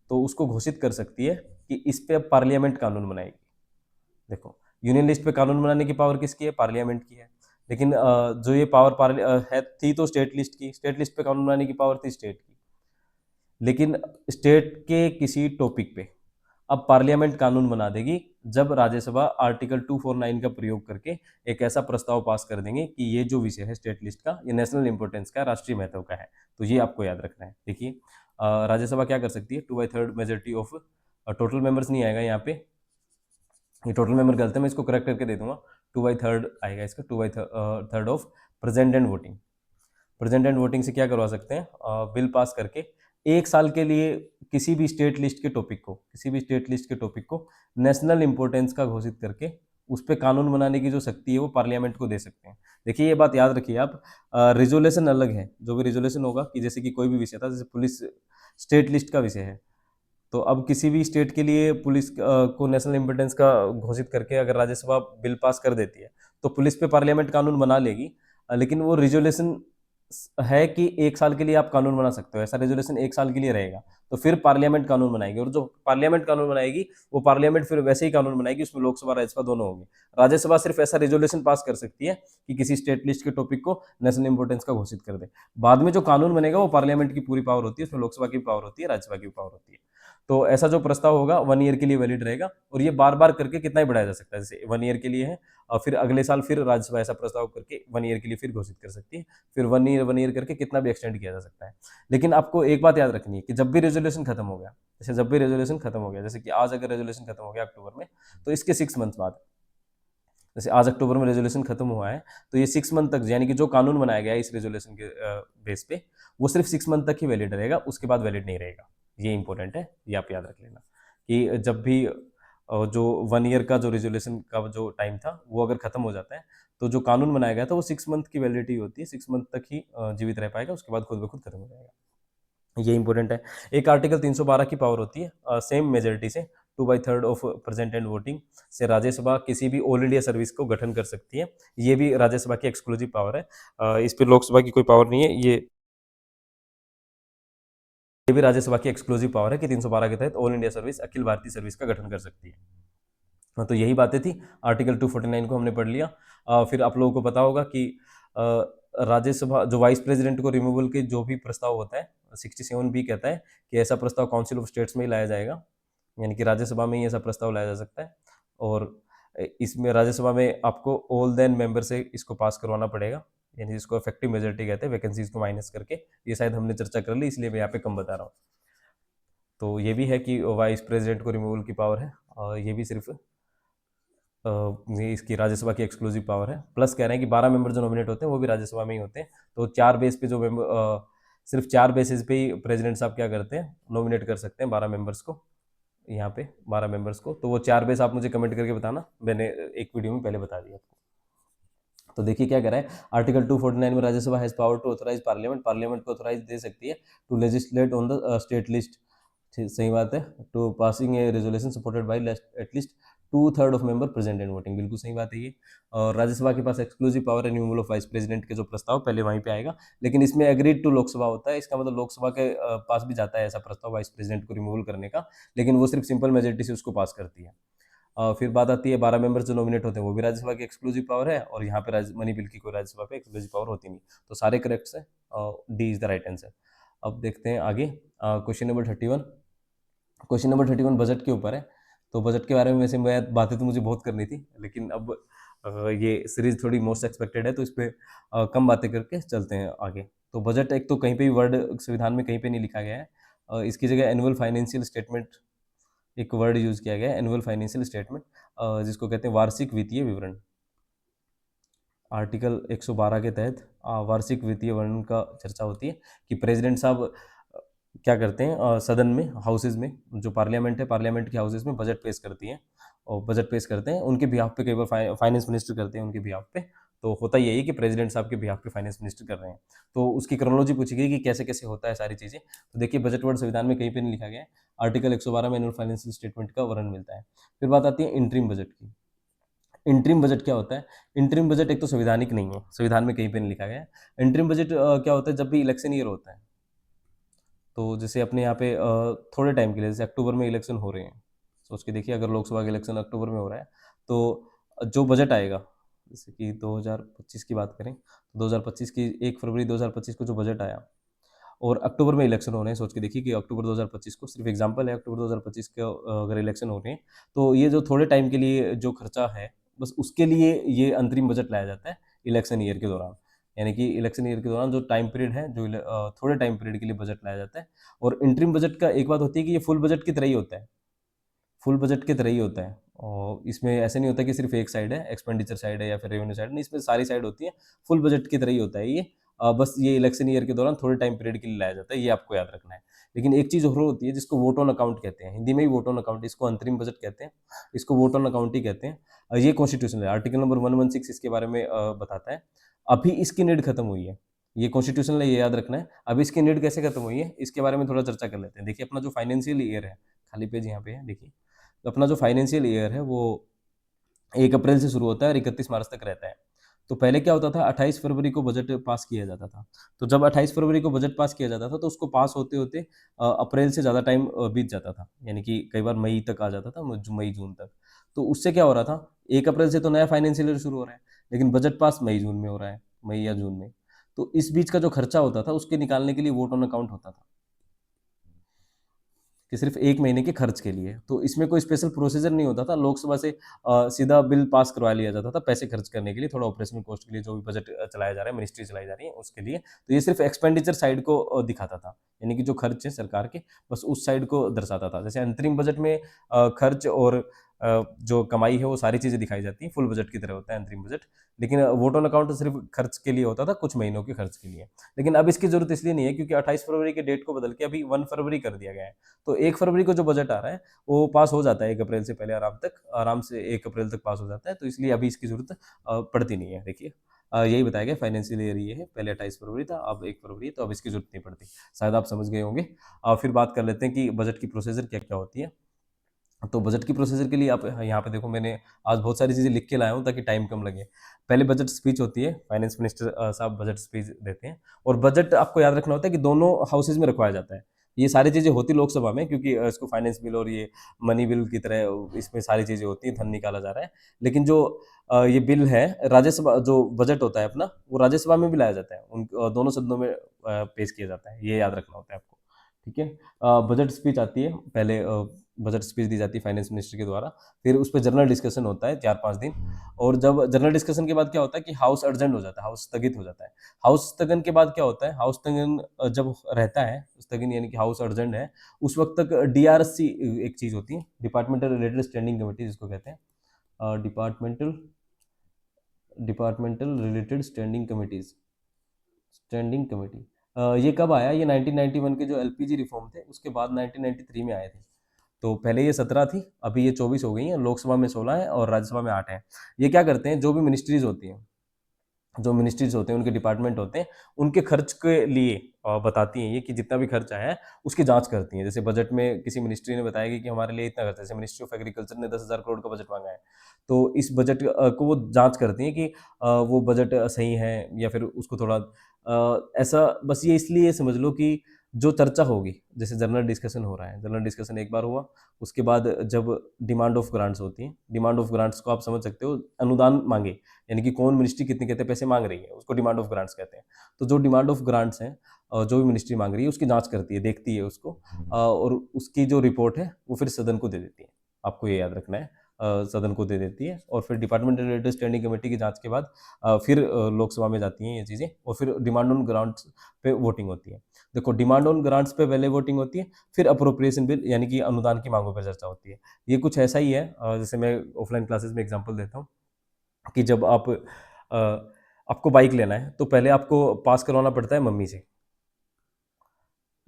तो उसको घोषित कर सकती है कि इस पे अब पार्लियामेंट कानून बनाएगी। देखो, यूनियन लिस्ट पे कानून बनाने की पावर किसकी है, पार्लियामेंट की है। लेकिन जो ये पावर है, थी तो स्टेट लिस्ट की, स्टेट लिस्ट पे कानून बनाने की पावर थी स्टेट की। लेकिन स्टेट के किसी टॉपिक पे अब पार्लियामेंट कानून बना देगी, जब राज्यसभा आर्टिकल 249 का प्रयोग करके एक ऐसा प्रस्ताव पास कर देंगे कि ये जो विषय है स्टेट लिस्ट का, ये नेशनल इंपॉर्टेंस का, राष्ट्रीय महत्व का है। तो ये आपको याद रखना है। देखिए राज्यसभा क्या कर सकती है, 2/3 मेजोरिटी ऑफ, टोटल मेंबर्स नहीं आएगा यहाँ पे, ये टोटल मेंबर गलत है, मैं इसको करेक्ट करके दे दूंगा, 2/3 आएगा इसका, 2/3 of present and voting. Present and voting से क्या करवा सकते हैं, बिल पास करके 1 साल के लिए किसी भी स्टेट लिस्ट के टॉपिक को, किसी भी स्टेट लिस्ट के टॉपिक को नेशनल इंपॉर्टेंस का घोषित करके उस पर कानून बनाने की जो शक्ति है वो पार्लियामेंट को दे सकते हैं। देखिए ये बात याद रखिए आप, रिजोल्यूशन अलग है, जो भी रिजोल्यूशन होगा, कि जैसे कि कोई भी विषय था, जैसे पुलिस स्टेट लिस्ट का विषय है, तो अब किसी भी स्टेट के लिए पुलिस को नेशनल इंपॉर्टेंस का घोषित करके अगर राज्यसभा बिल पास कर देती है, तो पुलिस पे पार्लियामेंट कानून बना लेगी। लेकिन वो रिजोल्यूशन है कि 1 साल के लिए आप कानून बना सकते हो, ऐसा रेजोल्यूशन 1 साल के लिए रहेगा। तो फिर पार्लियामेंट कानून बनाएगी, और जो पार्लियामेंट कानून बनाएगी वो पार्लियामेंट फिर वैसे ही कानून बनाएगी, उसमें लोकसभा राज्यसभा दोनों होंगे। राज्यसभा सिर्फ ऐसा रेजोल्यूशन पास कर सकती है कि किसी स्टेट लिस्ट के टॉपिक को नेशनल इंपॉर्टेंस का घोषित कर दे। बाद में जो कानून बनेगा वो पार्लियामेंट की पूरी पावर होती है, उसमें लोकसभा की पावर होती है, राज्यसभा की पावर होती है। तो ऐसा जो प्रस्ताव होगा 1 ईयर के लिए वैलिड रहेगा, और ये बार बार करके कितना ही बढ़ाया जा सकता है, जैसे 1 ईयर के लिए है और फिर अगले साल फिर राज्यसभा ऐसा प्रस्ताव करके 1 ईयर के लिए फिर घोषित कर सकती है, फिर 1 ईयर करके कितना भी एक्सटेंड किया जा सकता है। लेकिन आपको एक बात याद रखनी है कि जब भी रेजोल्यूशन खत्म हो गया, जैसे कि आज अगर रेजोल्यूशन खत्म हो गया अक्टूबर में, तो इसके 6 मंथ बाद, जैसे आज अक्टूबर में रेजोल्यूशन खत्म हुआ है, तो ये 6 मंथ तक, यानी कि जो कानून बनाया गया है इस रेजोल्यूशन के बेस पे, वो सिर्फ 6 मंथ तक ही वैलिड रहेगा, उसके बाद वैलिड नहीं रहेगा। ये इंपॉर्टेंट है, ये आप याद रख लेना कि जब भी जो 1 ईयर का जो रेजोल्यूशन का जो टाइम था वो अगर खत्म हो जाता है, तो जो कानून बनाया गया था वो 6 मंथ की वैलिडिटी होती है, 6 मंथ तक ही जीवित रह पाएगा, उसके बाद खुद ब खुद खत्म हो जाएगा। ये इंपॉर्टेंट है। एक आर्टिकल 312 की पावर होती है सेम मेजोरिटी से 2/3 ऑफ प्रेजेंट एंड वोटिंग से राज्यसभा किसी भी ऑल इंडिया सर्विस को गठन कर सकती है। ये भी राज्यसभा की एक्सक्लूसिव पावर है, इस पर लोकसभा की कोई पावर नहीं है। ये भी राज्यसभा की एक्सक्लूसिव पावर है कि 312 के तहत all India service, Akhil Bharatiya service का गठन कर सकती है। हाँ, तो यही बातें थी। आर्टिकल 249 को हमने पढ़ लिया। फिर आप लोगों को पता होगा कि राज्यसभा जो वाइस प्रेसिडेंट को रिमूवल के जो भी प्रस्ताव होता है, 67 बी कहता है कि ऐसा प्रस्ताव काउंसिल ऑफ स्टेट्स में ही लाया जाएगा, यानी कि राज्यसभा में ही ऐसा प्रस्ताव लाया जा सकता है। और इसमें राज्यसभा में आपको ऑल देन मेंबर से इसको पास करवाना पड़ेगा, यानी जिसको इफेक्टिव मेजोरिटी कहते हैं, वैकेंसीज को माइनस करके। ये शायद हमने चर्चा कर ली, इसलिए मैं यहाँ पे कम बता रहा हूँ। तो ये भी है कि वाइस प्रेसिडेंट को रिमूवल की पावर है, और ये भी सिर्फ ये इसकी राज्यसभा की एक्सक्लूसिव पावर है। प्लस कह रहे हैं कि 12 मेंबर जो नॉमिनेट होते हैं वो भी राज्यसभा में ही होते हैं। तो 4 बेस पे जो मेंबर, सिर्फ 4 बेसिस पे ही प्रेसिडेंट साहब क्या करते हैं, नॉमिनेट कर सकते हैं 12 मेंबर्स को, यहाँ पे 12 मेंबर्स को। तो वो 4 बेस आप मुझे कमेंट करके बताना, मैंने एक वीडियो में पहले बता दिया आपको। तो देखिए क्या कह रहा है आर्टिकल 249 में, Rajya Sabha has power to authorise parliament, parliament को ऑथराइज दे सकती है to legislate on the state list. सही बात है। To passing a resolution supported by at least 2/3 of member present and voting, बिल्कुल सही बात है ये। और राज्यसभा के पास एक्सक्लूसिव पावर है रिमूवल ऑफ वाइस प्रेसिडेंट के जो प्रस्ताव पहले वहीं पे आएगा, लेकिन इसमें एग्रीड टू लोकसभा होता है। इसका मतलब लोकसभा के पास भी जाता है ऐसा प्रस्ताव वाइस प्रेसिडेंट को रिमूवल करने का, लेकिन वो सिर्फ सिंपल मेजोरिटी से उसको पास करती है। फिर बात आती है 12 मेंबर जो नॉमिनेट होते हैं वो भी राज्यसभा की एक्सक्लूसिव पावर है, और यहाँ पे मनी बिल की कोई राज्यसभा पे एक्सक्लूसिव पावर होती नहीं। तो सारे करेक्ट है, D is the right answer. अब देखते हैं आगे, question number 31। Question number 31 budget के ऊपर है। तो बजट के बारे में वैसे बातें तो मुझे बहुत करनी थी, लेकिन अब ये सीरीज थोड़ी मोस्ट एक्सपेक्टेड है, तो इस पर कम बातें करके चलते हैं आगे। तो बजट एक तो कहीं पे भी वर्ड संविधान में कहीं पे नहीं लिखा गया है, इसकी जगह एनुअल फाइनेंशियल स्टेटमेंट एक वर्ड यूज किया गया है, एनुअल फाइनेंशियल स्टेटमेंट, जिसको कहते हैं वार्षिक वित्तीय विवरण। आर्टिकल 112 के तहत वार्षिक वित्तीय विवरण का चर्चा होती है कि प्रेसिडेंट साहब क्या करते हैं, सदन में, हाउसेज में, जो पार्लियामेंट है, पार्लियामेंट के हाउसेज में बजट पेश करती हैं, और बजट पेश करते हैं उनके बिहाफ पे, कई बार फाइनेंस मिनिस्टर करते हैं उनके बिहाफ पे। तो होता यही है कि प्रेसिडेंट साहब के बिहाफ पे फाइनेंस मिनिस्टर कर रहे हैं। तो उसकी क्रोनोलॉजी पूछी गई कि कैसे कैसे होता है सारी चीज़ें। तो देखिए बजट वर्ड संविधान में कहीं पे नहीं लिखा गया है। आर्टिकल 112 में एनुअल फाइनेंशियल स्टेटमेंट का वर्णन मिलता है। फिर बात आती है इंटरिम बजट की। इंटरिम बजट क्या होता है? इंटरिम बजट एक तो संवैधानिक नहीं है, संविधान में कहीं पे नहीं लिखा गया है। इंटरिम बजट क्या होता है, जब भी इलेक्शन ईयर होता है, तो जैसे अपने यहाँ पे थोड़े टाइम के लिए, जैसे अक्टूबर में इलेक्शन हो रहे हैं, सोच के देखिए अगर लोकसभा का इलेक्शन अक्टूबर में हो रहा है, तो जो बजट आएगा, जैसे कि 2025 की बात करें, तो 2025 की 1 फरवरी 2025 को जो बजट आया, और अक्टूबर में इलेक्शन हो रहे हैं, सोच के देखिए कि अक्टूबर 2025 को, सिर्फ एग्जांपल है, अक्टूबर 2025 के अगर इलेक्शन हो रहे हैं, तो ये जो थोड़े टाइम के लिए जो खर्चा है, बस उसके लिए ये अंतरिम बजट लाया जाता है इलेक्शन ईयर के दौरान। यानी कि इलेक्शन ईयर के दौरान जो टाइम पीरियड है, जो थोड़े टाइम पीरियड के लिए बजट लाया जाता है। और इंटरिम बजट का एक बात होती है कि ये फुल बजट की तरह ही होता है, फुल बजट की तरह ही होता है, और इसमें ऐसे नहीं होता कि सिर्फ एक साइड है, एक्सपेंडिचर साइड है या फिर रेवेन्यू साइड, नहीं, इसमें सारी साइड होती है, फुल बजट की तरह ही होता है ये। बस ये इलेक्शन ईयर के दौरान थोड़े टाइम पीरियड के लिए लाया जाता है, ये आपको याद रखना है। लेकिन एक चीज़ और होती है जिसको वोट ऑन अकाउंट कहते हैं, हिंदी में ही वोट ऑन अकाउंट, इसको अंतरिम बजट कहते हैं, इसको वोट ऑन अकाउंट ही कहते हैं। ये कॉन्स्टिट्यूशन है, आर्टिकल नंबर 116 इसके बारे में बताता है। अभी इसकी नीड खत्म हुई है, ये कॉन्स्टिट्यूशन है, ये याद रखना है। अभी इसकी नीड कैसे खत्म हुई है, इसके बारे में थोड़ा चर्चा कर लेते हैं। देखिए अपना जो फाइनेंशियल ईयर है, खाली पेज यहाँ पे है, देखिए, तो अपना जो फाइनेंशियल ईयर है वो 1 अप्रैल से शुरू होता है और 31 मार्च तक रहता है। तो पहले क्या होता था, 28 फरवरी को बजट पास किया जाता था। तो जब 28 फरवरी को बजट पास किया जाता था, तो उसको पास होते-होते अप्रैल से ज़्यादा टाइम बीत जाता था। यानी कि कई बार मई तक आ जाता था, मई, जून तक। तो उससे क्या हो रहा था, 1 अप्रैल से तो नया फाइनेंशियल ईयर शुरू हो रहा है, लेकिन बजट पास मई, जून में हो रहा है, मई या जून में। तो इस बीच का जो खर्चा होता था, उसके निकालने के लिए वोट ऑन अकाउंट होता था। कि सिर्फ 1 महीने के खर्च के लिए। तो इसमें कोई स्पेशल प्रोसीजर नहीं होता था, लोकसभा से सीधा बिल पास करवा लिया जाता था पैसे खर्च करने के लिए, थोड़ा ऑपरेशनल कॉस्ट के लिए, जो भी बजट चलाया जा रहा है, मिनिस्ट्री चलाई जा रही है, उसके लिए। तो ये सिर्फ एक्सपेंडिचर साइड को दिखाता था, यानी कि जो खर्च है सरकार के, बस उस साइड को दर्शाता था। जैसे अंतरिम बजट में खर्च और जो कमाई है, वो सारी चीज़ें दिखाई जाती हैं, फुल बजट की तरह होता है अंतरिम बजट। लेकिन वोट ऑन अकाउंट सिर्फ खर्च के लिए होता था, कुछ महीनों के खर्च के लिए। लेकिन अब इसकी ज़रूरत इसलिए नहीं है, क्योंकि 28 फरवरी के डेट को बदल के अभी 1 फरवरी कर दिया गया है। तो 1 फरवरी को जो बजट आ रहा है, वो पास हो जाता है 1 अप्रैल से पहले, आराम से 1 अप्रैल तक पास हो जाता है, तो इसलिए अभी इसकी ज़रूरत पड़ती नहीं है। देखिए यही बताया गया, फाइनेंशियल ईयर ये है, पहले 28 फरवरी था, अब 1 फरवरी है, तो अब इसकी ज़रूरत नहीं पड़ती। शायद आप समझ गए होंगे। फिर बात कर लेते हैं कि बजट की प्रोसीजर क्या-क्या होती है। तो बजट की प्रोसीजर के लिए आप यहाँ पे देखो, मैंने आज बहुत सारी चीज़ें लिख के लाया हूँ ताकि टाइम कम लगे। पहले बजट स्पीच होती है, फाइनेंस मिनिस्टर साहब बजट स्पीच देते हैं, और बजट आपको याद रखना होता है कि दोनों हाउसेज़ में रखवाया जाता है। ये सारी चीज़ें होती लोकसभा में, क्योंकि इसको फाइनेंस बिल और ये मनी बिल की तरह इसमें सारी चीज़ें होती हैं, धन निकाला जा रहा है। लेकिन जो ये बिल है, राज्यसभा जो बजट होता है अपना, वो राज्यसभा में भी लाया जाता है। दोनों सदनों में पेश किया जाता है, ये याद रखना होता है आपको। ठीक है? बजट स्पीच आती है, पहले बजट स्पीच दी जाती है फाइनेंस मिनिस्टर के द्वारा, फिर उस पे जनरल डिस्कशन होता है 4-5 दिन, और जब जनरल डिस्कशन के बाद क्या होता है कि हाउस अर्जेंट हो जाता है, हाउस स्थगित हो जाता है। हाउस स्थगन के बाद क्या होता है, हाउस स्थगन जब रहता है, स्थगन यानी कि हाउस अर्जेंट है, उस वक़्त तक डीआरएससी एक चीज़ होती है, डिपार्टमेंटल रिलेटेड स्टैंडिंग कमिटी जिसको कहते हैं, departmental departmental related standing committee. ये कब आया? ये 1991 के जो एलपीजी रिफॉर्म थे, उसके बाद 1993 में आए थे। तो पहले ये 17 थी, अभी ये 24 हो गई हैं, लोकसभा में 16 है और राज्यसभा में 8 है। ये क्या करते हैं, जो भी मिनिस्ट्रीज़ होती हैं, उनके डिपार्टमेंट होते हैं, उनके खर्च के लिए बताती हैं ये कि जितना भी खर्च आया है, उसकी जाँच करती हैं। जैसे बजट में किसी मिनिस्ट्री ने बताया कि हमारे लिए इतना खर्च है, जैसे मिनिस्ट्री ऑफ एग्रीकल्चर ने 10,000 करोड़ का बजट माँगा है, तो इस बजट को वो जाँच करती हैं कि वो बजट सही है या फिर उसको थोड़ा ऐसा, बस ये इसलिए समझ लो कि जो चर्चा होगी, जैसे जनरल डिस्कशन हो रहा है, जनरल डिस्कशन एक बार हुआ, उसके बाद जब डिमांड ऑफ ग्रांट्स होती हैं, डिमांड ऑफ ग्रांट्स को आप समझ सकते हो, अनुदान माँगे, यानी कि कौन मिनिस्ट्री कितने कहते हैं पैसे माँग रही है, उसको डिमांड ऑफ ग्रांट्स कहते हैं। तो जो डिमांड ऑफ ग्रांट्स हैं, जो भी मिनिस्ट्री माँग रही है, उसकी जाँच करती है, देखती है उसको, और उसकी जो रिपोर्ट है, वो फिर सदन को दे देती है। आपको ये याद रखना है, सदन को दे देती है, और फिर डिपार्टमेंटल रिलेटेड स्टैंडिंग कमेटी की जाँच के बाद फिर लोकसभा में जाती हैं ये चीज़ें, और फिर डिमांड ऑन ग्रांट्स पे वोटिंग होती है। देखो, डिमांड ऑन ग्रांट्स पे पहले वोटिंग होती है, फिर अप्रोप्रिएशन बिल यानी कि अनुदान की माँगों पे चर्चा होती है। ये कुछ ऐसा ही है, जैसे मैं ऑफलाइन क्लासेस में एग्ज़ाम्पल देता हूँ कि जब आपको बाइक लेना है, तो पहले आपको पास करवाना पड़ता है मम्मी से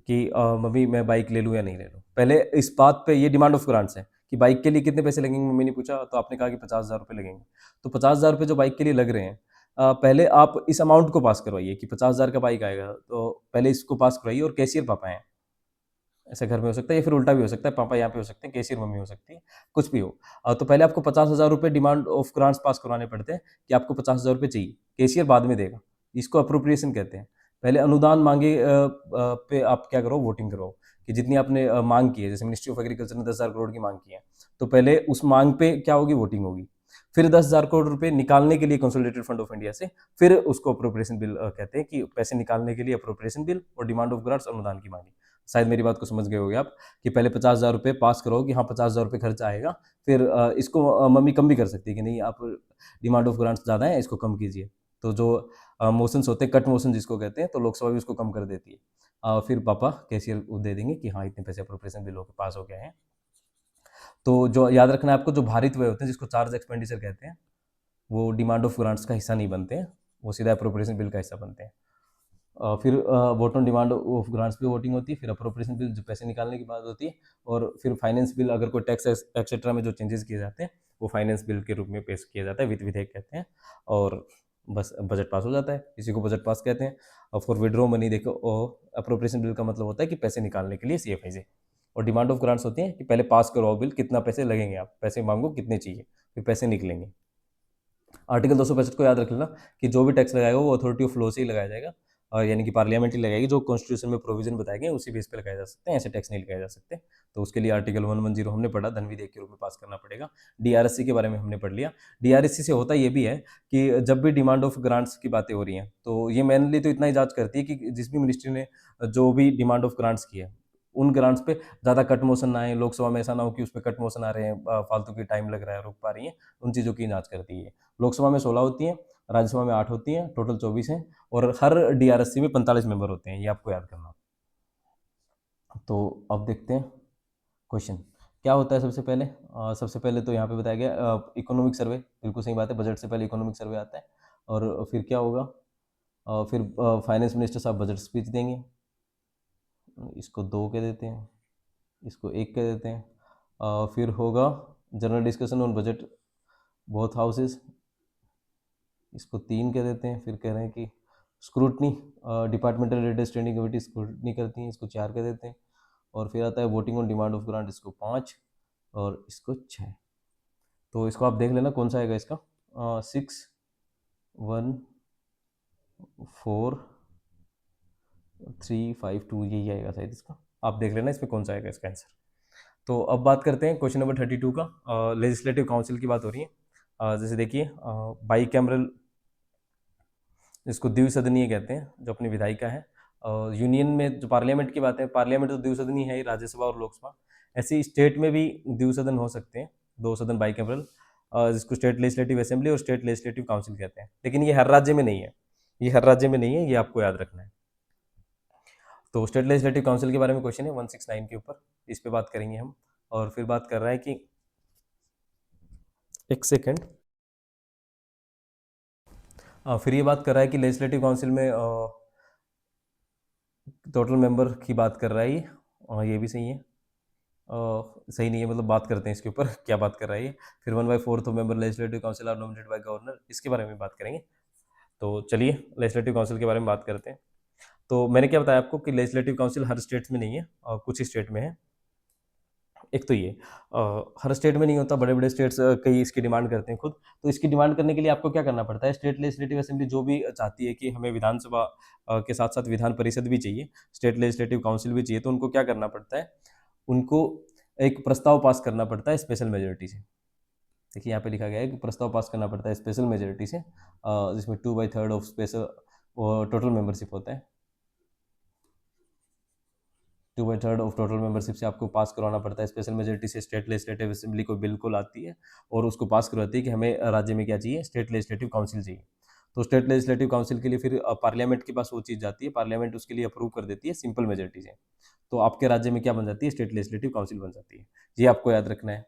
कि मम्मी मैं बाइक ले लूँ या नहीं ले लूँ। पहले इस बात पे ये डिमांड ऑफ ग्रांट्स है कि बाइक के लिए कितने पैसे लगेंगे, मम्मी ने पूछा, तो आपने कहा कि 50,000 रुपए लगेंगे। तो 50,000 रुपए जो बाइक के लिए लग रहे हैं, पहले आप इस अमाउंट को पास करवाइए कि 50,000 का बाइक आएगा, तो पहले इसको पास करवाइए, और कैशियर पापा हैं। ऐसे घर में हो सकता है, या फिर उल्टा भी हो सकता है, पापा यहाँ पे हो सकते हैं, कैशियर मम्मी हो सकती है, कुछ भी हो। तो पहले आपको 50,000 रुपए डिमांड ऑफ ग्रांट्स पास करवाने पड़ते हैं कि आपको 50,000 रुपए चाहिए, कैशियर बाद में देगा। इसको अप्रोप्रिएशन कहते हैं। पहले अनुदान माँगे पे आप क्या करो, वोटिंग करो कि जितनी आपने माँग की है, जैसे मिनिस्ट्री ऑफ एग्रीकल्चर ने 10,000 करोड़ की माँग की है, तो पहले उस माँग पे क्या होगी, वोटिंग होगी। फिर 10,000 करोड़ रुपए निकालने के लिए कंसोलिडेटेड फंड ऑफ इंडिया से, फिर उसको अप्रोप्रिएशन बिल कहते हैं कि पैसे निकालने के लिए अप्रोप्रिएशन बिल, और डिमांड ऑफ ग्रांट्स अनुदान की माँगी। शायद मेरी बात को समझ गए होंगे आप कि पहले 50,000 रुपए पास करो कि हाँ 50,000 रुपए खर्च आएगा, फिर इसको मम्मी कम भी कर सकती है कि नहीं, आप डिमांड ऑफ ग्रांट्स ज़्यादा है, इसको कम कीजिए। तो जो मोशंस होते हैं, कट मोशन जिसको कहते हैं, तो लोकसभा भी उसको कम कर देती है। फिर पापा कैशियर को दे देंगे कि हाँ इतने पैसे अप्रोप्रिएशन बिल होके पास हो गए हैं। तो जो याद रखना है आपको, जो भारित व्यय होते हैं, जिसको चार्ज एक्सपेंडिचर कहते हैं, वो डिमांड ऑफ ग्रांट्स का हिस्सा नहीं बनते हैं, वो सीधा अप्रोप्रिएशन बिल का हिस्सा बनते हैं। फिर vote on demand of grants पे वोटिंग होती है, फिर अप्रोप्रिएशन बिल जो पैसे निकालने की बात होती है, और फिर फाइनेंस बिल, अगर कोई टैक्स एक्सेट्रा में जो चेंजेस किए जाते हैं, वो फाइनेंस बिल के रूप में पेश किया जाता है, वित्त विधेयक कहते हैं, और बस बजट पास हो जाता है, इसी को बजट पास कहते हैं। और फॉर विड्रॉ मनी देखो, अप्रोप्रिएशन बिल का मतलब होता है कि पैसे निकालने के लिए सीएफआई से, और डिमांड ऑफ ग्रांट्स होती है कि पहले पास करो बिल, कितना पैसे लगेंगे, आप पैसे मांगो कितने चाहिए, फिर पैसे निकलेंगे। आर्टिकल 265 को याद रख लेना कि जो भी टैक्स लगाएगा वो अथॉरिटी ऑफ लॉ से ही लगाया जाएगा, और यानी कि पार्लियामेंट ही लगाएगी, जो कॉन्स्टिट्यूशन में प्रोविजन बताए गए उसी बेस पे लगाए जा सकते हैं, ऐसे टैक्स नहीं लगाए जा सकते। तो उसके लिए आर्टिकल 110 हमने पढ़ा, धन विधेयक के रूप में पास करना पड़ेगा। डीआरएससी के बारे में हमने पढ़ लिया। डीआरएससी से होता ये भी है कि जब भी डिमांड ऑफ ग्रांट्स की बातें हो रही हैं तो ये मेनली तो इतना ही जांच करती है कि जिस भी मिनिस्ट्री ने जो भी डिमांड ऑफ ग्रांट्स की है उन ग्रांट्स पे ज़्यादा कट मोशन ना आए, लोकसभा में ऐसा ना हो कि उस पर कट मोशन आ रहे हैं, फालतू की टाइम लग रहा है, रुक पा रही है, उन चीज़ों की जांच करती है। लोकसभा में 16 होती हैं, राज्यसभा में 8 होती हैं, टोटल 24 हैं, और हर डीआरएससी में 45 मेंबर होते हैं, ये आपको याद करना। तो अब देखते हैं क्वेश्चन क्या होता है। सबसे पहले तो यहाँ पे बताया गया इकोनॉमिक सर्वे, बिल्कुल सही बात है, बजट से पहले इकोनॉमिक सर्वे आता है। और फिर क्या होगा, फिर फाइनेंस मिनिस्टर साहब बजट स्पीच देंगे, इसको 2 कह देते हैं, इसको 1 कह देते हैं। फिर होगा general discussion on budget both houses, इसको 3 कह देते हैं। फिर कह रहे हैं कि scrutiny, departmental related standing committee scrutiny करती हैं, इसको 4 कह देते हैं। और फिर आता है voting on demand of grant, इसको 5, और इसको 6। तो इसको आप देख लेना कौन सा आएगा इसका, 6, 1, 4, 3, 5, 2, यही आएगा शायद इसका। आप देख लेना इसमें कौन सा आएगा इसका आंसर। तो अब बात करते हैं क्वेश्चन नंबर 32 का। लेजिस्लेटिव काउंसिल की बात हो रही है। जैसे देखिए, बाई कैमरल, इसको द्विसदनीय कहते हैं, जो अपनी विधायिका है। यूनियन में जो पार्लियामेंट की बात है, पार्लियामेंट तो द्विसदनीय है ही, राज्यसभा और लोकसभा। ऐसे ही स्टेट में भी द्विसदन हो सकते हैं, 2 सदन बाई कैमरल, जिसको स्टेट लेजिस्लेटिव असेंबली और स्टेट लेजिस्लेटिव काउंसिल कहते हैं। लेकिन ये हर राज्य में नहीं है, ये हर राज्य में नहीं है, ये आपको याद रखना है। तो स्टेट लेजिस्लेटिव काउंसिल के बारे में क्वेश्चन है 169 के ऊपर, इस पे बात करेंगे हम। और फिर बात कर रहा है कि एक सेकेंड, फिर ये बात कर रहा है कि लेजिस्लेटिव काउंसिल में टोटल मेंबर की बात कर रहा है ये, और ये भी सही है, सही नहीं है, मतलब बात करते हैं इसके ऊपर क्या बात कर रहा है ये। फिर 1/4 member legislative council are nominated by governor, इसके बारे में बात करेंगे। तो चलिए लेजिस्लेटिव काउंसिल के बारे में बात करते हैं। तो मैंने क्या बताया आपको कि लेजिस्लेटिव काउंसिल हर स्टेट में नहीं है, और कुछ ही स्टेट में है। एक तो ये हर स्टेट में नहीं होता, बड़े बड़े स्टेट्स कई इसकी डिमांड करते हैं खुद। तो इसकी डिमांड करने के लिए आपको क्या करना पड़ता है, स्टेट लेजिस्लेटिव असेंबली जो भी चाहती है कि हमें विधानसभा के साथ साथ विधान परिषद भी चाहिए, स्टेट लेजिस्लेटिव काउंसिल भी चाहिए, तो उनको क्या करना पड़ता है, उनको एक प्रस्ताव पास करना पड़ता है स्पेशल मेजोरिटी से। देखिए यहाँ पे लिखा गया है कि प्रस्ताव पास करना पड़ता है स्पेशल मेजोरिटी से, जिसमें 2/3 ऑफ स्पेशल टोटल मेंबरशिप होता है। 2/3 ऑफ टोटल मेंबरशिप से आपको पास करवाना पड़ता है स्पेशल मेजोरिटी से। स्टेट लेजिस्लेटिव असेंबली को बिल्कुल आती है और उसको पास करवाती है कि हमें राज्य में क्या चाहिए, स्टेट लेजिस्लेटिव काउंसिल चाहिए। तो स्टेट लेजिस्लेटिव काउंसिल के लिए फिर पार्लियामेंट के पास वो चीज़ जाती है, पार्लियामेंट उसके लिए अप्रूव कर देती है सिंपल मेजोरिटी से। तो आपके राज्य में क्या बन जाती है, स्टेट लेजिस्लेटिव काउंसिल बन जाती है। ये आपको याद रखना है।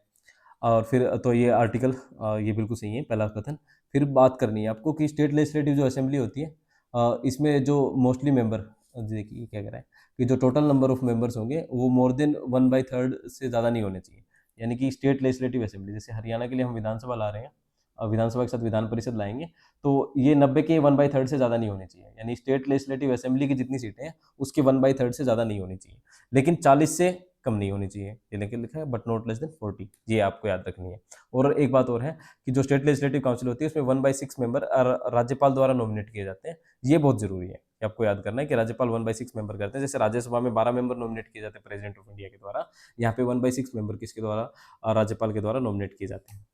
और फिर तो ये आर्टिकल ये बिल्कुल सही है, पहला कथन। फिर बात करनी है आपको कि स्टेट लेजिस्लेटिव जो असेंबली होती है, इसमें जो मोस्टली मेंबर, देखिए क्या कह रहा है कि जो टोटल नंबर ऑफ मेंबर्स होंगे वो मोर देन 1/3 से ज़्यादा नहीं होने चाहिए। यानी कि स्टेट लेजिस्लेटिव असेंबली, जैसे हरियाणा के लिए हम विधानसभा ला रहे हैं, विधानसभा के साथ विधान परिषद लाएंगे, तो ये 90 के 1/3 से ज़्यादा नहीं होने चाहिए। यानी स्टेट लेजिस्लेटिव असेंबली की जितनी सीटें हैं उसकी 1/3 से ज़्यादा नहीं होनी चाहिए, लेकिन 40 से कम नहीं होनी चाहिए। ये लेके लिखा है बट नॉट लेस देन 40, ये आपको याद रखनी है। और एक बात और है कि जो स्टेट लेजिस्लेटिव काउंसिल होती है उसमें 1/6 मेंबर राज्यपाल द्वारा नॉमिनेट किए जाते हैं। ये बहुत जरूरी है, ये आपको याद करना है कि राज्यपाल 1/6 मेंबर करते हैं। जैसे राज्यसभा में 12 मेंबर नॉमिनेट किए जाते हैं प्रेसिडेंट ऑफ इंडिया के द्वारा, यहाँ पे 1/6 मेंबर किसके द्वारा, राज्यपाल के द्वारा नॉमिनेट किए जाते हैं।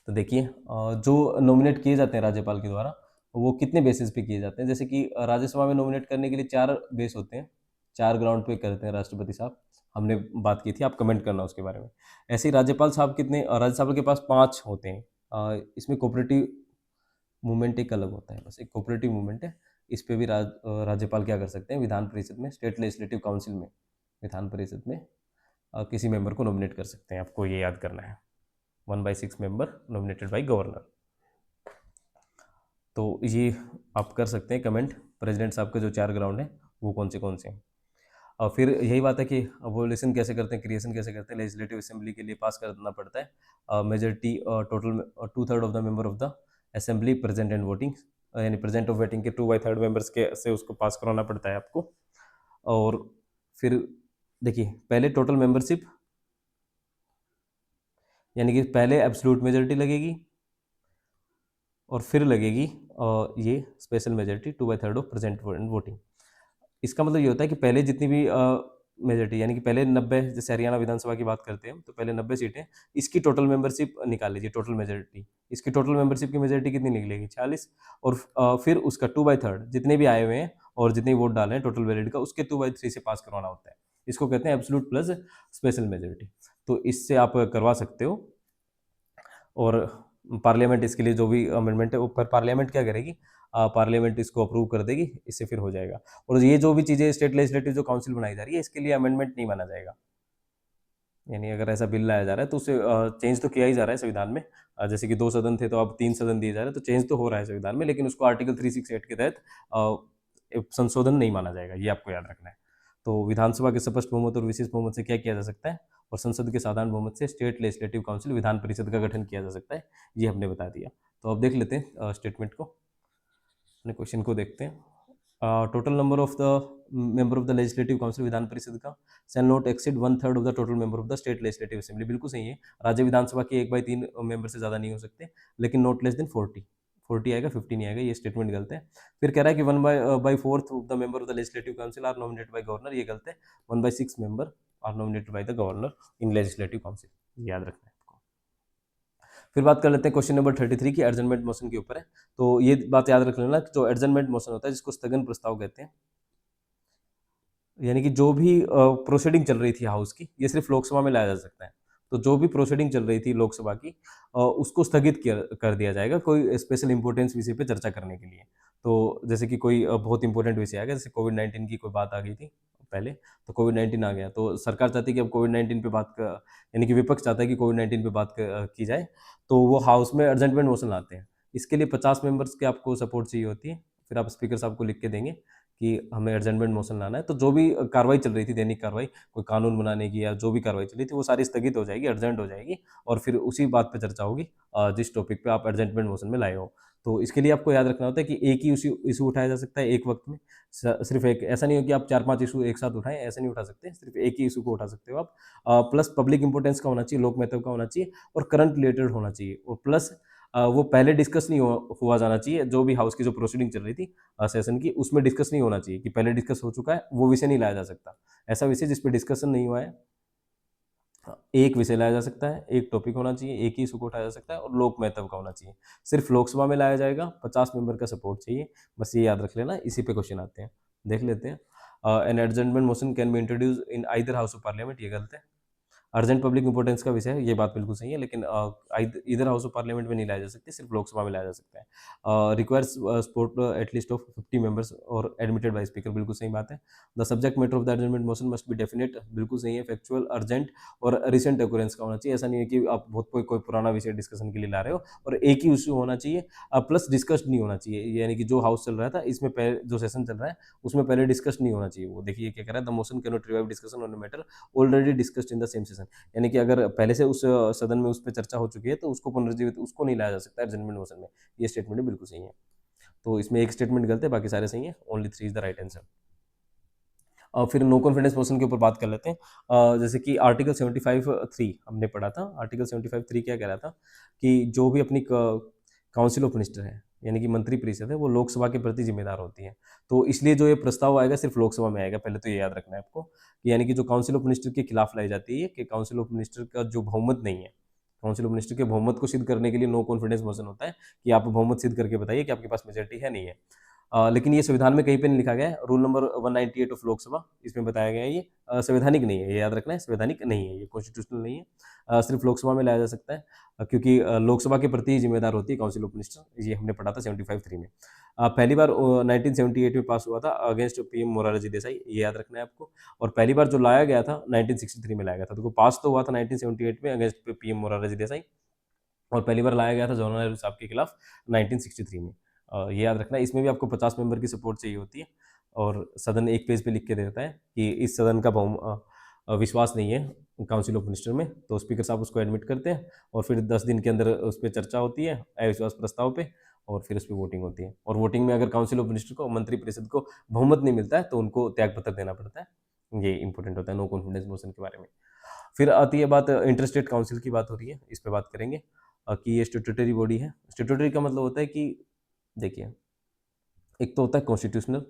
तो देखिए, जो नॉमिनेट किए जाते हैं राज्यपाल के द्वारा वो कितने बेसिस पे किए जाते हैं। जैसे कि राज्यसभा में नॉमिनेट करने के लिए 4 बेस होते हैं, 4 ग्राउंड पे करते हैं राष्ट्रपति साहब, हमने बात की थी, आप कमेंट करना उसके बारे में। ऐसे ही राज्यपाल साहब कितने, राज्यसभा के पास 5 होते हैं। इसमें कोऑपरेटिव मूवमेंट एक अलग होता है, बस एक कोऑपरेटिव मूवमेंट है। इस पे भी राज्यपाल क्या कर सकते हैं, विधान परिषद में, स्टेट लेजिस्लेटिव काउंसिल में, विधान परिषद में किसी मेंबर को नॉमिनेट कर सकते हैं। आपको ये याद करना है, 1/6 मेंबर नॉमिनेटेड बाय गवर्नर। तो ये आप कर सकते हैं कमेंट, प्रेसिडेंट साहब के जो 4 ग्राउंड हैं वो कौन से हैं। और फिर यही बात है कि अबोलिशन कैसे करते हैं, क्रिएशन कैसे करते हैं। लेजिस्लेटिव असेंबली के लिए पास करना पड़ता है majority, total 2/3 of the member of the assembly present and voting, यानी प्रेजेंट और वोटिंग के 2/3 मेंबर्स के से उसको पास करवाना पड़ता है आपको। और फिर देखिए, पहले टोटल मेंबरशिप, यानी कि पहले एब्सोल्यूट मेजोरिटी लगेगी, और फिर लगेगी ये special majority 2/3 of present voting. इसका मतलब ये होता है कि पहले जितनी भी मेजोरिटी, यानी कि पहले 90, जैसे हरियाणा विधानसभा की बात करते हैं तो पहले 90 सीटें, इसकी टोटल मेंबरशिप निकाल लीजिए, टोटल मेजोरिटी, इसकी टोटल मेंबरशिप की मेजोरिटी कितनी निकलेगी, 40। और फिर उसका 2/3 जितने भी आए हुए हैं और जितने वोट डाले हैं टोटल वैलिड का, उसके 2/3 से पास करवाना होता है। इसको कहते हैं एब्सोल्यूट प्लस स्पेशल मेजोरिटी। तो इससे आप करवा सकते हो। और पार्लियामेंट इसके लिए जो भी अमेंडमेंट है, ऊपर पार्लियामेंट क्या करेगी, पार्लियामेंट इसको अप्रूव कर देगी, इससे फिर हो जाएगा। और ये जो भी चीज़ें स्टेट लेजिस्लेटिव जो काउंसिल बनाई जा रही है, इसके लिए अमेंडमेंट नहीं माना जाएगा। यानी अगर ऐसा बिल लाया जा रहा है तो उसे चेंज तो किया ही जा रहा है संविधान में। जैसे कि 2 सदन थे तो अब 3 सदन दिए जा रहे हैं, तो चेंज तो हो रहा है संविधान में, लेकिन उसको आर्टिकल 368 के तहत संशोधन नहीं माना जाएगा, ये आपको याद रखना है। तो विधानसभा के स्पष्ट बहुमत और विशेष बहुमत से क्या किया जा सकता है, और संसद के साधारण बहुमत से state legislative council Vidhan Parishad का गठन किया जा सकता है, ये हमने बता दिया। तो अब देख लेते हैं स्टेटमेंट को, अपने क्वेश्चन को देखते हैं। Total number of the member of the legislative council Vidhan Parishad का shall not exceed 1/3 of the total member of the state legislative assembly, बिल्कुल सही है। राज्य विधानसभा के 1/3 मेंबर से ज़्यादा नहीं हो सकते, लेकिन नॉट लेस देन 40 आएगा, 50 नहीं आएगा, ये स्टेटमेंट गलत है। फिर कह रहा है कि 1/4 of the member of the legislative council are nominated by governor, ये गलत है। 1/6 member are nominated by the governor in legislative council, याद रखना है आपको। फिर बात कर लेते हैं क्वेश्चन नंबर 33 की, एडजर्नमेंट मोशन के ऊपर है। तो ये बात याद रख लेना, जो एडजर्नमेंट मोशन होता है, जिसको स्थगन प्रस्ताव कहते हैं, यानी कि जो भी प्रोसीडिंग चल रही थी हाउस की, ये सिर्फ लोकसभा में लाया जा सकता है। तो जो भी प्रोसीडिंग चल रही थी लोकसभा की, उसको स्थगित कर दिया जाएगा कोई स्पेशल इंपॉर्टेंस विषय पे चर्चा करने के लिए। तो जैसे कि कोई बहुत इंपॉर्टेंट विषय आ गया, जैसे कोविड-19 की कोई बात आ गई थी पहले, तो कोविड-19 आ गया, तो सरकार चाहती है कि अब कोविड-19 पे यानी कि विपक्ष चाहता है कि कोविड-19 पे बात की जाए, तो वो हाउस में अर्जेंटमेंट मोशन लाते हैं। इसके लिए 50 मेंबर्स की आपको सपोर्ट चाहिए होती है। फिर आप स्पीकर साहब को लिख के देंगे कि हमें अर्जेंटमेंट मोशन लाना है। तो जो भी कार्रवाई चल रही थी, दैनिक कार्रवाई, कोई कानून बनाने की या जो भी कार्रवाई चली थी, वो सारी स्थगित हो जाएगी, अर्जेंट हो जाएगी, और फिर उसी बात पे चर्चा होगी जिस टॉपिक पे आप अर्जेंटमेंट मोशन में लाए हो। तो इसके लिए आपको याद रखना होता है कि एक ही इशू उठाया जा सकता है एक वक्त में। सिर्फ एक, ऐसा नहीं हो कि आप 4-5 इशू एक साथ उठाएं, ऐसा नहीं उठा सकते, सिर्फ एक ही इशू को उठा सकते हो आप। प्लस पब्लिक इंपोर्टेंस का होना चाहिए, लोक महत्व का होना चाहिए, और करंट रिलेटेड होना चाहिए, और प्लस वो पहले डिस्कस नहीं हुआ जाना चाहिए। जो भी हाउस की जो प्रोसीडिंग चल रही थी सेशन की, उसमें डिस्कस नहीं होना चाहिए कि पहले डिस्कस हो चुका है, वो विषय नहीं लाया जा सकता। ऐसा विषय जिस पे डिस्कशन नहीं हुआ है, एक विषय लाया जा सकता है, एक टॉपिक होना चाहिए, एक ही इशू को उठाया जा सकता है, और लोक महत्व का होना चाहिए। सिर्फ लोकसभा में लाया जाएगा, 50 मेंबर का सपोर्ट चाहिए, बस ये याद रख लेना। इसी पे क्वेश्चन आते हैं, देख लेते हैं। An adjournment motion can be introduce in either house of parliament, ये गलत है। अर्जेंट पब्लिक इंपोर्टेंस का विषय है, ये बात बिल्कुल सही है, लेकिन इधर हाउस ऑफ पार्लियामेंट में नहीं लाया जा सकती, सिर्फ लोकसभा में लाया जा सकता है। Requires support at least of 50 members और एडमिटेड बाय स्पीकर, बिल्कुल सही बात है। The subject matter of the adjournment motion must be definite, बिल्कुल सही है। फैक्चुअल, अर्जेंट और रिसेंट ओकरेंस का होना चाहिए। ऐसा नहीं है कि आप बहुत कोई पुराना विषय डिस्कशन के लिए ला रहे हो, और एक ही इशू होना चाहिए, प्लस डिस्कस नहीं होना चाहिए। यानी कि जो हाउस चल रहा था, इसमें पहले जो सेशन चल रहा है, उसमें पहले डिस्कस नहीं होना चाहिए। वो देखिए क्या कह रहा है, the motion can not revive discussion on matter already discussed in the same session, यानी कि अगर पहले से उस सदन में उस पर चर्चा हो चुकी है, तो उसको पुनर्जीवित, उसको नहीं लाया जा सकता एडजर्नमेंट मोशन में। ये स्टेटमेंट बिल्कुल सही है। तो इसमें एक स्टेटमेंट गलत है, बाकी सारे सही है, only 3 is the right answer. और फिर नो कॉन्फिडेंस मोशन के ऊपर बात कर लेते हैं। जैसे कि आर्टिकल 75(3) हमने पढ़ा था। आर्टिकल 75(3) क्या कह रहा था कि जो भी अपनी काउंसिल ऑफ मिनिस्टर है, यानी कि मंत्री परिषद है, वो लोकसभा के प्रति जिम्मेदार होती है। तो इसलिए जो ये प्रस्ताव आएगा, सिर्फ लोकसभा में आएगा, पहले तो ये याद रखना है आपको। यानी कि जो काउंसिल ऑफ मिनिस्टर के खिलाफ लाई जाती है, कि काउंसिल ऑफ मिनिस्टर का जो बहुमत नहीं है, काउंसिल ऑफ मिनिस्टर के बहुमत को सिद्ध करने के लिए नो कॉन्फिडेंस मोशन होता है, कि आप बहुमत सिद्ध करके बताइए कि आपके पास मेजोरिटी है, नहीं है। लेकिन ये संविधान में कहीं पे नहीं लिखा गया है। रूल नंबर 198 ऑफ लोकसभा, इसमें बताया गया है ये संवैधानिक नहीं है, ये याद रखना है, संवैधानिक नहीं है, ये कॉन्स्टिट्यूशनल नहीं है। सिर्फ लोकसभा में लाया जा सकता है, क्योंकि लोकसभा के प्रति ही जिम्मेदार होती है काउंसिल ऑफ मिनिस्टर, ये हमने पढ़ा था 75(3) में। पहली बार 1978 में पास हुआ था अगेंस्ट पीएम मोरारजी देसाई, ये याद रखना है आपको। और पहली बार जो लाया गया था 1963 में लाया गया था, तो पास तो हुआ था 1978 में अगेंस्ट पीएम मोरारजी देसाई, और पहली बार लाया गया था जवाहरलाल नेहरू साहब के खिलाफ 1963 में। ये याद रखना है। इसमें भी आपको 50 मेंबर की सपोर्ट चाहिए होती है, और सदन एक पेज पे लिख के देता है कि इस सदन का विश्वास नहीं है काउंसिल ऑफ मिनिस्टर में, तो स्पीकर साहब उसको एडमिट करते हैं, और फिर 10 दिन के अंदर उस पर चर्चा होती है अविश्वास प्रस्ताव पे, और फिर उस पर वोटिंग होती है। और वोटिंग में अगर काउंसिल ऑफ मिनिस्टर को, मंत्रिपरिषद को बहुमत नहीं मिलता है, तो उनको त्यागपत्र देना पड़ता है। ये इंपॉर्टेंट होता है नो कॉन्फिडेंस मोशन के बारे में। फिर आती है बात इंटरस्टेट काउंसिल की, बात हो रही है, इस पर बात करेंगे। कि ये स्टैट्यूटरी बॉडी है। स्टैट्यूटरी का मतलब होता है कि देखिए, एक तो होता है कॉन्स्टिट्यूशनल,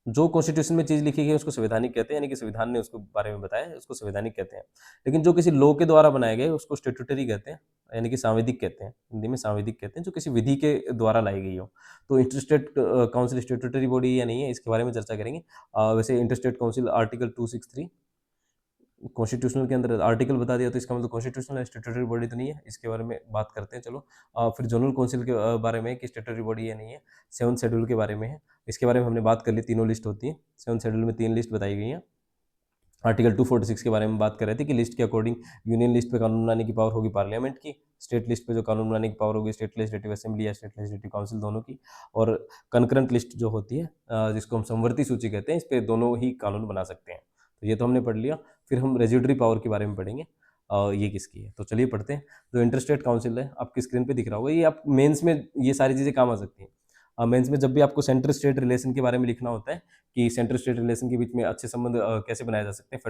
जो कॉन्स्टिट्यूशन में चीज़ लिखी गई है उसको संवैधानिक कहते हैं, यानी कि संविधान ने उसको बारे में बताया है, उसको संवैधानिक कहते हैं। लेकिन जो किसी लॉ के द्वारा बनाए गए उसको स्टैट्यूटरी कहते हैं, यानी कि सांविधिक कहते हैं, हिंदी में सांविधिक कहते हैं, जो किसी विधि के द्वारा लाई गई हो। तो इंटरस्टेट काउंसिल स्टैट्यूटरी बॉडी या नहीं है, इसके बारे में चर्चा करेंगे। वैसे इंटरस्टेट काउंसिल आर्टिकल 263 कॉन्स्टिट्यूशनल के अंदर आर्टिकल बता दिया, तो इसका मतलब कॉन्स्टिट्यूशनल स्टैट्यूटरी बॉडी तो नहीं है। इसके बारे में बात करते हैं, चलो। फिर जनरल काउंसिल के बारे में कि स्टैट्यूटरी बॉडी या नहीं है। 7th शेड्यूल के बारे में है, इसके बारे में हमने बात कर ली। तीनों लिस्ट होती है, 7th शेड्यूल में 3 लिस्ट बताई गई हैं। आर्टिकल 246 के बारे में बात कर रहे थे कि लिस्ट के अकॉर्डिंग यूनियन लिस्ट पे कानून बनाने की पावर होगी पार्लियामेंट की, स्टेट लिस्ट पे जो कानून बनाने की पावर होगी स्टेट लेजिस्लेटिव असेंबली या स्टेट लेजिस्लेटिव काउंसिल, दोनों की। और कंकरेंट लिस्ट जो होती है, जिसको हम समवर्ती सूची कहते हैं, इस पे दोनों ही कानून बना सकते हैं। तो ये तो हमने पढ़ लिया। फिर हम रेजिडरी पावर के बारे में पढ़ेंगे, ये किसकी है, तो चलिए पढ़ते हैं। जो इंटरस्टेट काउंसिल है, आपकी स्क्रीन पे दिख रहा होगा, ये आप मेंस में ये सारी चीज़ें काम आ सकती हैं। मेंस में जब भी आपको सेंटर स्टेट रिलेशन के बारे में लिखना होता है कि सेंट्रल स्टेट रिलेशन के बीच में अच्छे संबंध कैसे बनाए जा सकते हैं,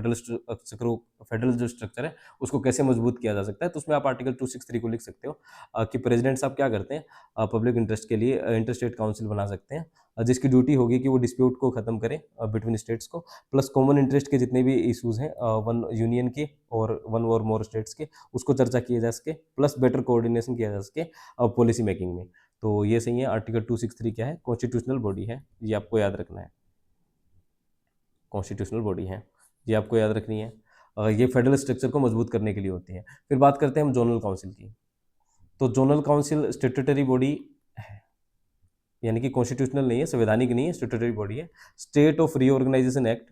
फेडरल जो स्ट्रक्चर है उसको कैसे मजबूत किया जा सकता है, तो उसमें आप आर्टिकल 263 को लिख सकते हो कि प्रेसिडेंट साहब क्या करते हैं, पब्लिक इंटरेस्ट के लिए इंटर स्टेट काउंसिल बना सकते हैं, जिसकी ड्यूटी होगी कि वो डिस्प्यूट को खत्म करें बिटवीन स्टेट्स को, प्लस कॉमन इंटरेस्ट के जितने भी इश्यूज हैं वन यूनियन के और वन और मोर स्टेट्स के, उसको चर्चा किया जा सके, प्लस बेटर कोऑर्डिनेशन किया जा सके पॉलिसी मेकिंग में। तो ये सही है। आर्टिकल 263 क्या है, कॉन्स्टिट्यूशनल बॉडी है, ये आपको याद रखना है। कॉन्स्टिट्यूशनल बॉडी है, ये आपको याद रखनी है। ये फेडरल स्ट्रक्चर को मजबूत करने के लिए होती है। फिर बात करते हैं हम जोनल काउंसिल की। तो जोनल काउंसिल स्टैट्यूटरी बॉडी है, यानी कि कॉन्स्टिट्यूशनल नहीं है, संवैधानिक नहीं है, स्टैट्यूटरी बॉडी है। स्टेट ऑफ रीऑर्गेनाइजेशन एक्ट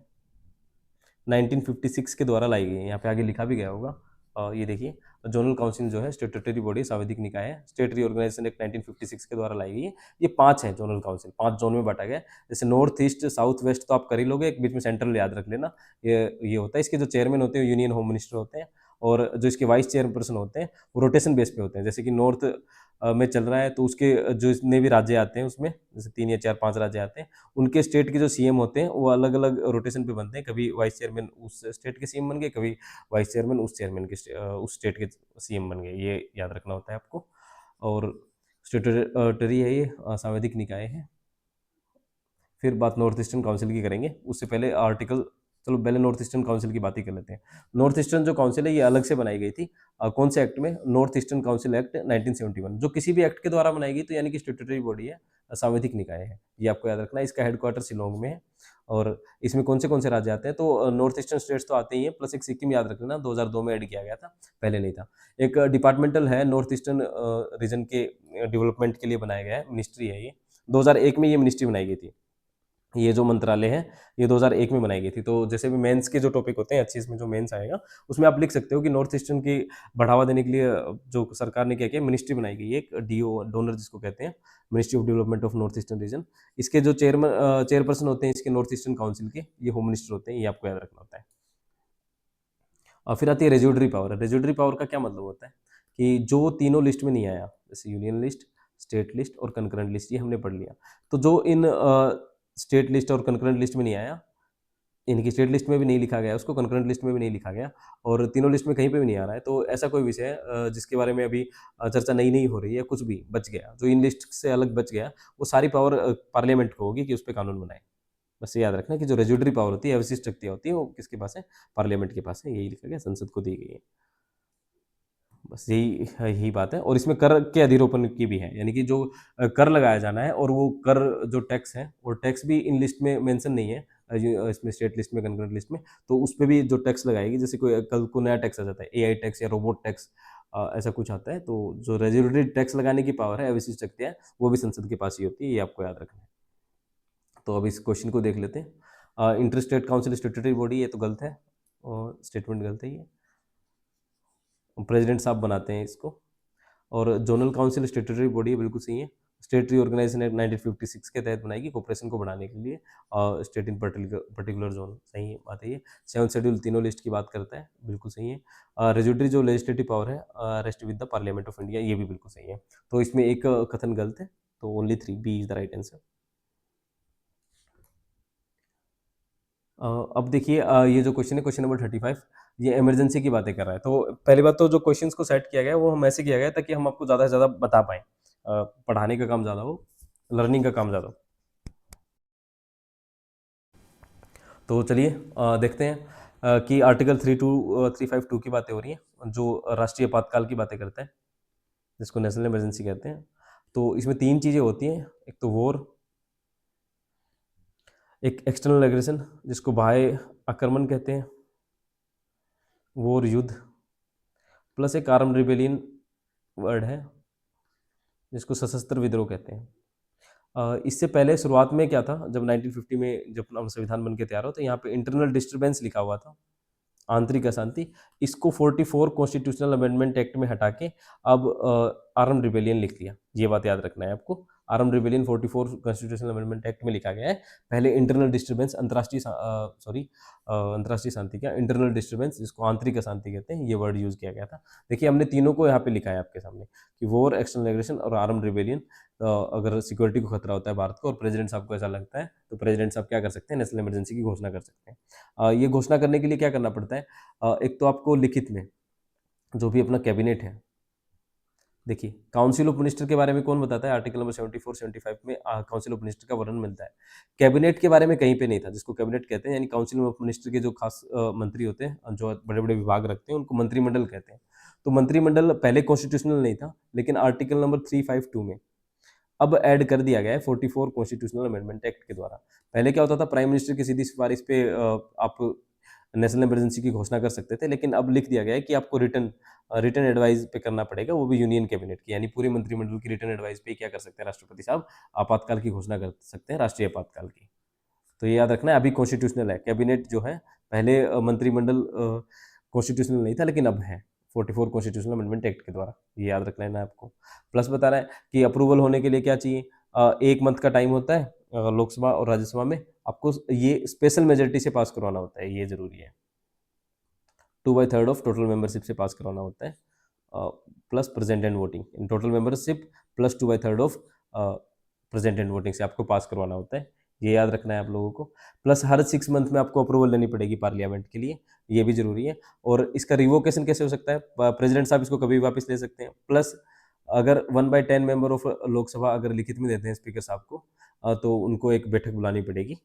1956 के द्वारा लाई गई है, यहाँ पे आगे लिखा भी गया होगा। ये देखिए, जोनल काउंसिल जो है स्टैट्यूटरी बॉडी, सांविधिक निकाय है, स्टेट रीऑर्गेनाइजेशन एक्ट 1956 के द्वारा लाई गई है। ये 5 है जोनल काउंसिल, 5 जोन में बांटा गया है। जैसे नॉर्थ ईस्ट, साउथ वेस्ट तो आप कर ही लोगे, एक बीच में सेंट्रल याद रख लेना। ये होता है, इसके जो चेयरमैन होते हैं यूनियन होम मिनिस्टर होते हैं, और जो इसके वाइस चेयरपर्सन होते हैं वो रोटेशन बेस पे होते हैं। जैसे कि नॉर्थ में चल रहा है तो उसके जो जितने भी राज्य आते हैं उसमें, जैसे 3 या 4 5 राज्य आते हैं, उनके स्टेट के जो सीएम होते हैं वो अलग अलग रोटेशन पे बनते हैं। कभी वाइस चेयरमैन उस स्टेट के सीएम बन गए, कभी वाइस चेयरमैन उस चेयरमैन के उस स्टेट के सीएम बन गए, ये याद रखना होता है आपको। और स्टेटरी है ये, सांविधिक निकाय है। फिर बात नॉर्थ ईस्टर्न काउंसिल की करेंगे, उससे पहले आर्टिकल, चलो पहले नॉर्थ ईस्टर्न काउंसिल की बात ही कर लेते हैं। नॉर्थ ईस्टर्न जो काउंसिल है ये अलग से बनाई गई थी। कौन से एक्ट में, नॉर्थ ईस्टर्न काउंसिल एक्ट 1971, जो किसी भी एक्ट के द्वारा बनाई गई, तो यानी कि स्टैट्यूटरी बॉडी है, सांविधिक निकाय है, ये आपको याद रखना है। इसका हेडक्वार्टर शिलोंग में है। और इसमें कौन से राज्य आते हैं, तो नॉर्थ ईस्टर्न स्टेट्स तो आते ही हैं, प्लस एक सिक्किम याद रख लेना, 2002 में ऐड किया गया था, पहले नहीं था। एक डिपार्टमेंटल है नॉर्थ ईस्टर्न रीजन के डेवलपमेंट के लिए बनाया गया है, मिनिस्ट्री है ये। 2001 में ये मिनिस्ट्री बनाई गई थी। ये जो मंत्रालय है ये 2001 में बनाई गई थी। तो जैसे भी मेंस के जो टॉपिक होते हैं, 25 में जो मेंस आएगा उसमें आप लिख सकते हो कि नॉर्थ ईस्टर्न की बढ़ावा देने के लिए जो सरकार ने क्या किया, मिनिस्ट्री बनाई गई है, एक डीओ, डोनर जिसको कहते हैं, ministry of development of north eastern region. इसके जो चेयरपर्सन होते हैं इसके नॉर्थ ईस्टर्न काउंसिल के, ये होम मिनिस्टर होते हैं, ये आपको याद रखना होता है। और फिर आती है रेज्यूडरी पावर। रेज्यूडरी पावर का क्या मतलब होता है कि जो तीनों लिस्ट में नहीं आया, जैसे यूनियन लिस्ट, स्टेट लिस्ट और कंकरेंट लिस्ट, ये हमने पढ़ लिया। तो जो इन स्टेट लिस्ट और कंकरेंट लिस्ट में नहीं आया, इनकी स्टेट लिस्ट में भी नहीं लिखा गया, उसको कंकरेंट लिस्ट में भी नहीं लिखा गया, और तीनों लिस्ट में कहीं पे भी नहीं आ रहा है, तो ऐसा कोई विषय है जिसके बारे में अभी चर्चा नहीं हो रही है, कुछ भी बच गया, जो इन लिस्ट से अलग बच गया, वो सारी पावर पार्लियामेंट को होगी कि उस पर कानून बनाए। बस ये याद रखना कि जो रेज्यूडरी पावर होती है, अवशिष्ट शक्तियाँ होती है, वो किसके पास है, पार्लियामेंट के पास है, यही लिखा गया, संसद को दी गई है। बस यही यही बात है। और इसमें कर के अधिरोपण की भी है, यानी कि जो कर लगाया जाना है, और वो कर जो टैक्स है, और टैक्स भी इन लिस्ट में मेंशन नहीं है, इसमें स्टेट लिस्ट में, कंकरेंट लिस्ट में, तो उस पर भी जो टैक्स लगाएगी, जैसे कोई कल को नया टैक्स आ जाता है, एआई टैक्स या रोबोट टैक्स, ऐसा कुछ आता है, तो जो रेज्यूडरी टैक्स लगाने की पावर है, अविशिष्ट शक्तियाँ, वो भी संसद के पास ही होती है, ये आपको याद रखना है। तो अब इस क्वेश्चन को देख लेते हैं। Inter state council statutory body, ये तो गलत है, और स्टेटमेंट गलत है, ये प्रेसिडेंट साहब बनाते हैं इसको। और जोनल काउंसिल स्टेटरी बॉडी बिल्कुल सही है, स्टेट रीऑर्गेनाइजेशन एक्ट 1956 के तहत बनाएगी, कोऑपरेशन को बढ़ाने के लिए, स्टेट इन पर्टिकुलर जोन, सही बात है ये। 7th शेड्यूल तीनों लिस्ट की बात करता है, बिल्कुल सही है। रेज्यूडरी जो लेजिस्लेटिव पावर है, rest with the parliament of India, ये भी बिल्कुल सही है। तो इसमें एक कथन गलत है, तो only 3, B is the right answer. अब देखिए, ये जो क्वेश्चन है, क्वेश्चन नंबर 35, ये इमरजेंसी की बातें कर रहा है। तो पहली बात तो जो क्वेश्चंस को सेट किया गया है वो हम ऐसे किया गया है ताकि हम आपको ज़्यादा से ज़्यादा बता पाएँ। पढ़ाने का काम ज़्यादा हो, लर्निंग का काम ज़्यादा हो। तो चलिए देखते हैं कि आर्टिकल 352 की बातें हो रही हैं, जो राष्ट्रीय आपातकाल की बातें करता है, जिसको नेशनल इमरजेंसी कहते हैं। तो इसमें 3 चीज़ें होती हैं, एक तो वॉर, एक एक्सटर्नल एग्रेशन जिसको बाह्य आक्रमण कहते हैं, वॉर युद्ध, प्लस एक आर्म्ड रिबेलियन वर्ड है जिसको सशस्त्र विद्रोह कहते हैं। इससे पहले शुरुआत में क्या था, जब 1950 में जब अपना संविधान बन के तैयार हो, तो यहाँ पे इंटरनल डिस्टर्बेंस लिखा हुआ था, आंतरिक अशांति। इसको 44 कॉन्स्टिट्यूशनल अमेंडमेंट एक्ट में हटा के अब आर्म्ड रिबेलियन लिख दिया। ये बात याद रखना है आपको। Armed rebellion 44 constitutional amendment act में लिखा गया है। पहले इंटरनल डिस्टर्बेंस, अंतर्राष्ट्रीय शांति, क्या इंटरनल डिस्टर्बेंस, जिसको आंतरिक अशांति कहते हैं, ये वर्ड यूज किया गया था। देखिए, हमने तीनों को यहाँ पे लिखा है आपके सामने कि वॉर, एक्सटर्नल एग्रेशन और आर्म्ड रिबेलियन। अगर सिक्योरिटी को खतरा होता है भारत को और प्रेसिडेंट साहब को ऐसा लगता है, तो प्रेसिडेंट साहब क्या कर सकते हैं, नेशनल इमरजेंसी की घोषणा कर सकते हैं। ये घोषणा करने के लिए क्या करना पड़ता है, एक तो आपको लिखित में जो भी अपना कैबिनेट है, देखिए काउंसिल ऑफ मिनिस्टर के बारे में कौन बताता है, आर्टिकल नंबर 74 75 में काउंसिल ऑफ मिनिस्टर का वर्णन मिलता है। कैबिनेट के बारे में कहीं पे नहीं था, जिसको कैबिनेट कहते हैं, यानी काउंसिल ऑफ मिनिस्टर के जो खास मंत्री होते हैं, जो बड़े बड़े विभाग रखते हैं, उनको मंत्रिमंडल कहते हैं। तो मंत्रिमंडल पहले कॉन्स्टिट्यूशनल नहीं था, लेकिन आर्टिकल नंबर 352 में अब ऐड कर दिया गया है 44 कॉन्स्टिट्यूशनल अमेंडमेंट एक्ट के द्वारा। पहले क्या होता था, प्राइम मिनिस्टर की सीधी सिफारिश पे आप नेशनल इमरजेंसी की घोषणा कर सकते थे, लेकिन अब लिख दिया गया है कि आपको रिटर्न एडवाइस पे करना पड़ेगा, वो भी यूनियन कैबिनेट की, यानी पूरे मंत्रिमंडल की रिटर्न एडवाइस पे क्या कर सकते हैं राष्ट्रपति साहब, आपातकाल की घोषणा कर सकते हैं, राष्ट्रीय आपातकाल की। तो ये याद रखना है, अभी कॉन्स्टिट्यूशनल है कैबिनेट जो है, पहले मंत्रिमंडल कॉन्स्टिट्यूशनल नहीं था, लेकिन अब है 44 कॉन्स्टिट्यूशनल अमेंडमेंट एक्ट के द्वारा। ये याद रख लेना है आपको। प्लस बता रहा है कि अप्रूवल होने के लिए क्या चाहिए, 1 मंथ का टाइम होता है लोकसभा और राज्यसभा में, आपको ये स्पेशल मेजोरिटी से पास करवाना होता है, ये जरूरी है। 2/3 ऑफ टोटल मेंबरशिप से पास करवाना होता है, plus present and voting, in total membership plus 2/3 of present and voting से आपको पास करवाना होता है। ये याद रखना है आप लोगों को। प्लस हर 6 मंथ में आपको अप्रूवल लेनी पड़ेगी पार्लियामेंट के लिए, ये भी जरूरी है। और इसका रिवोकेशन कैसे हो सकता है, प्रेसिडेंट साहब इसको कभी भी वापस ले सकते हैं। प्लस अगर 1/10 मेंबर ऑफ लोकसभा अगर लिखित में देते हैं स्पीकर साहब को, तो उनको एक बैठक बुलानी पड़ेगी,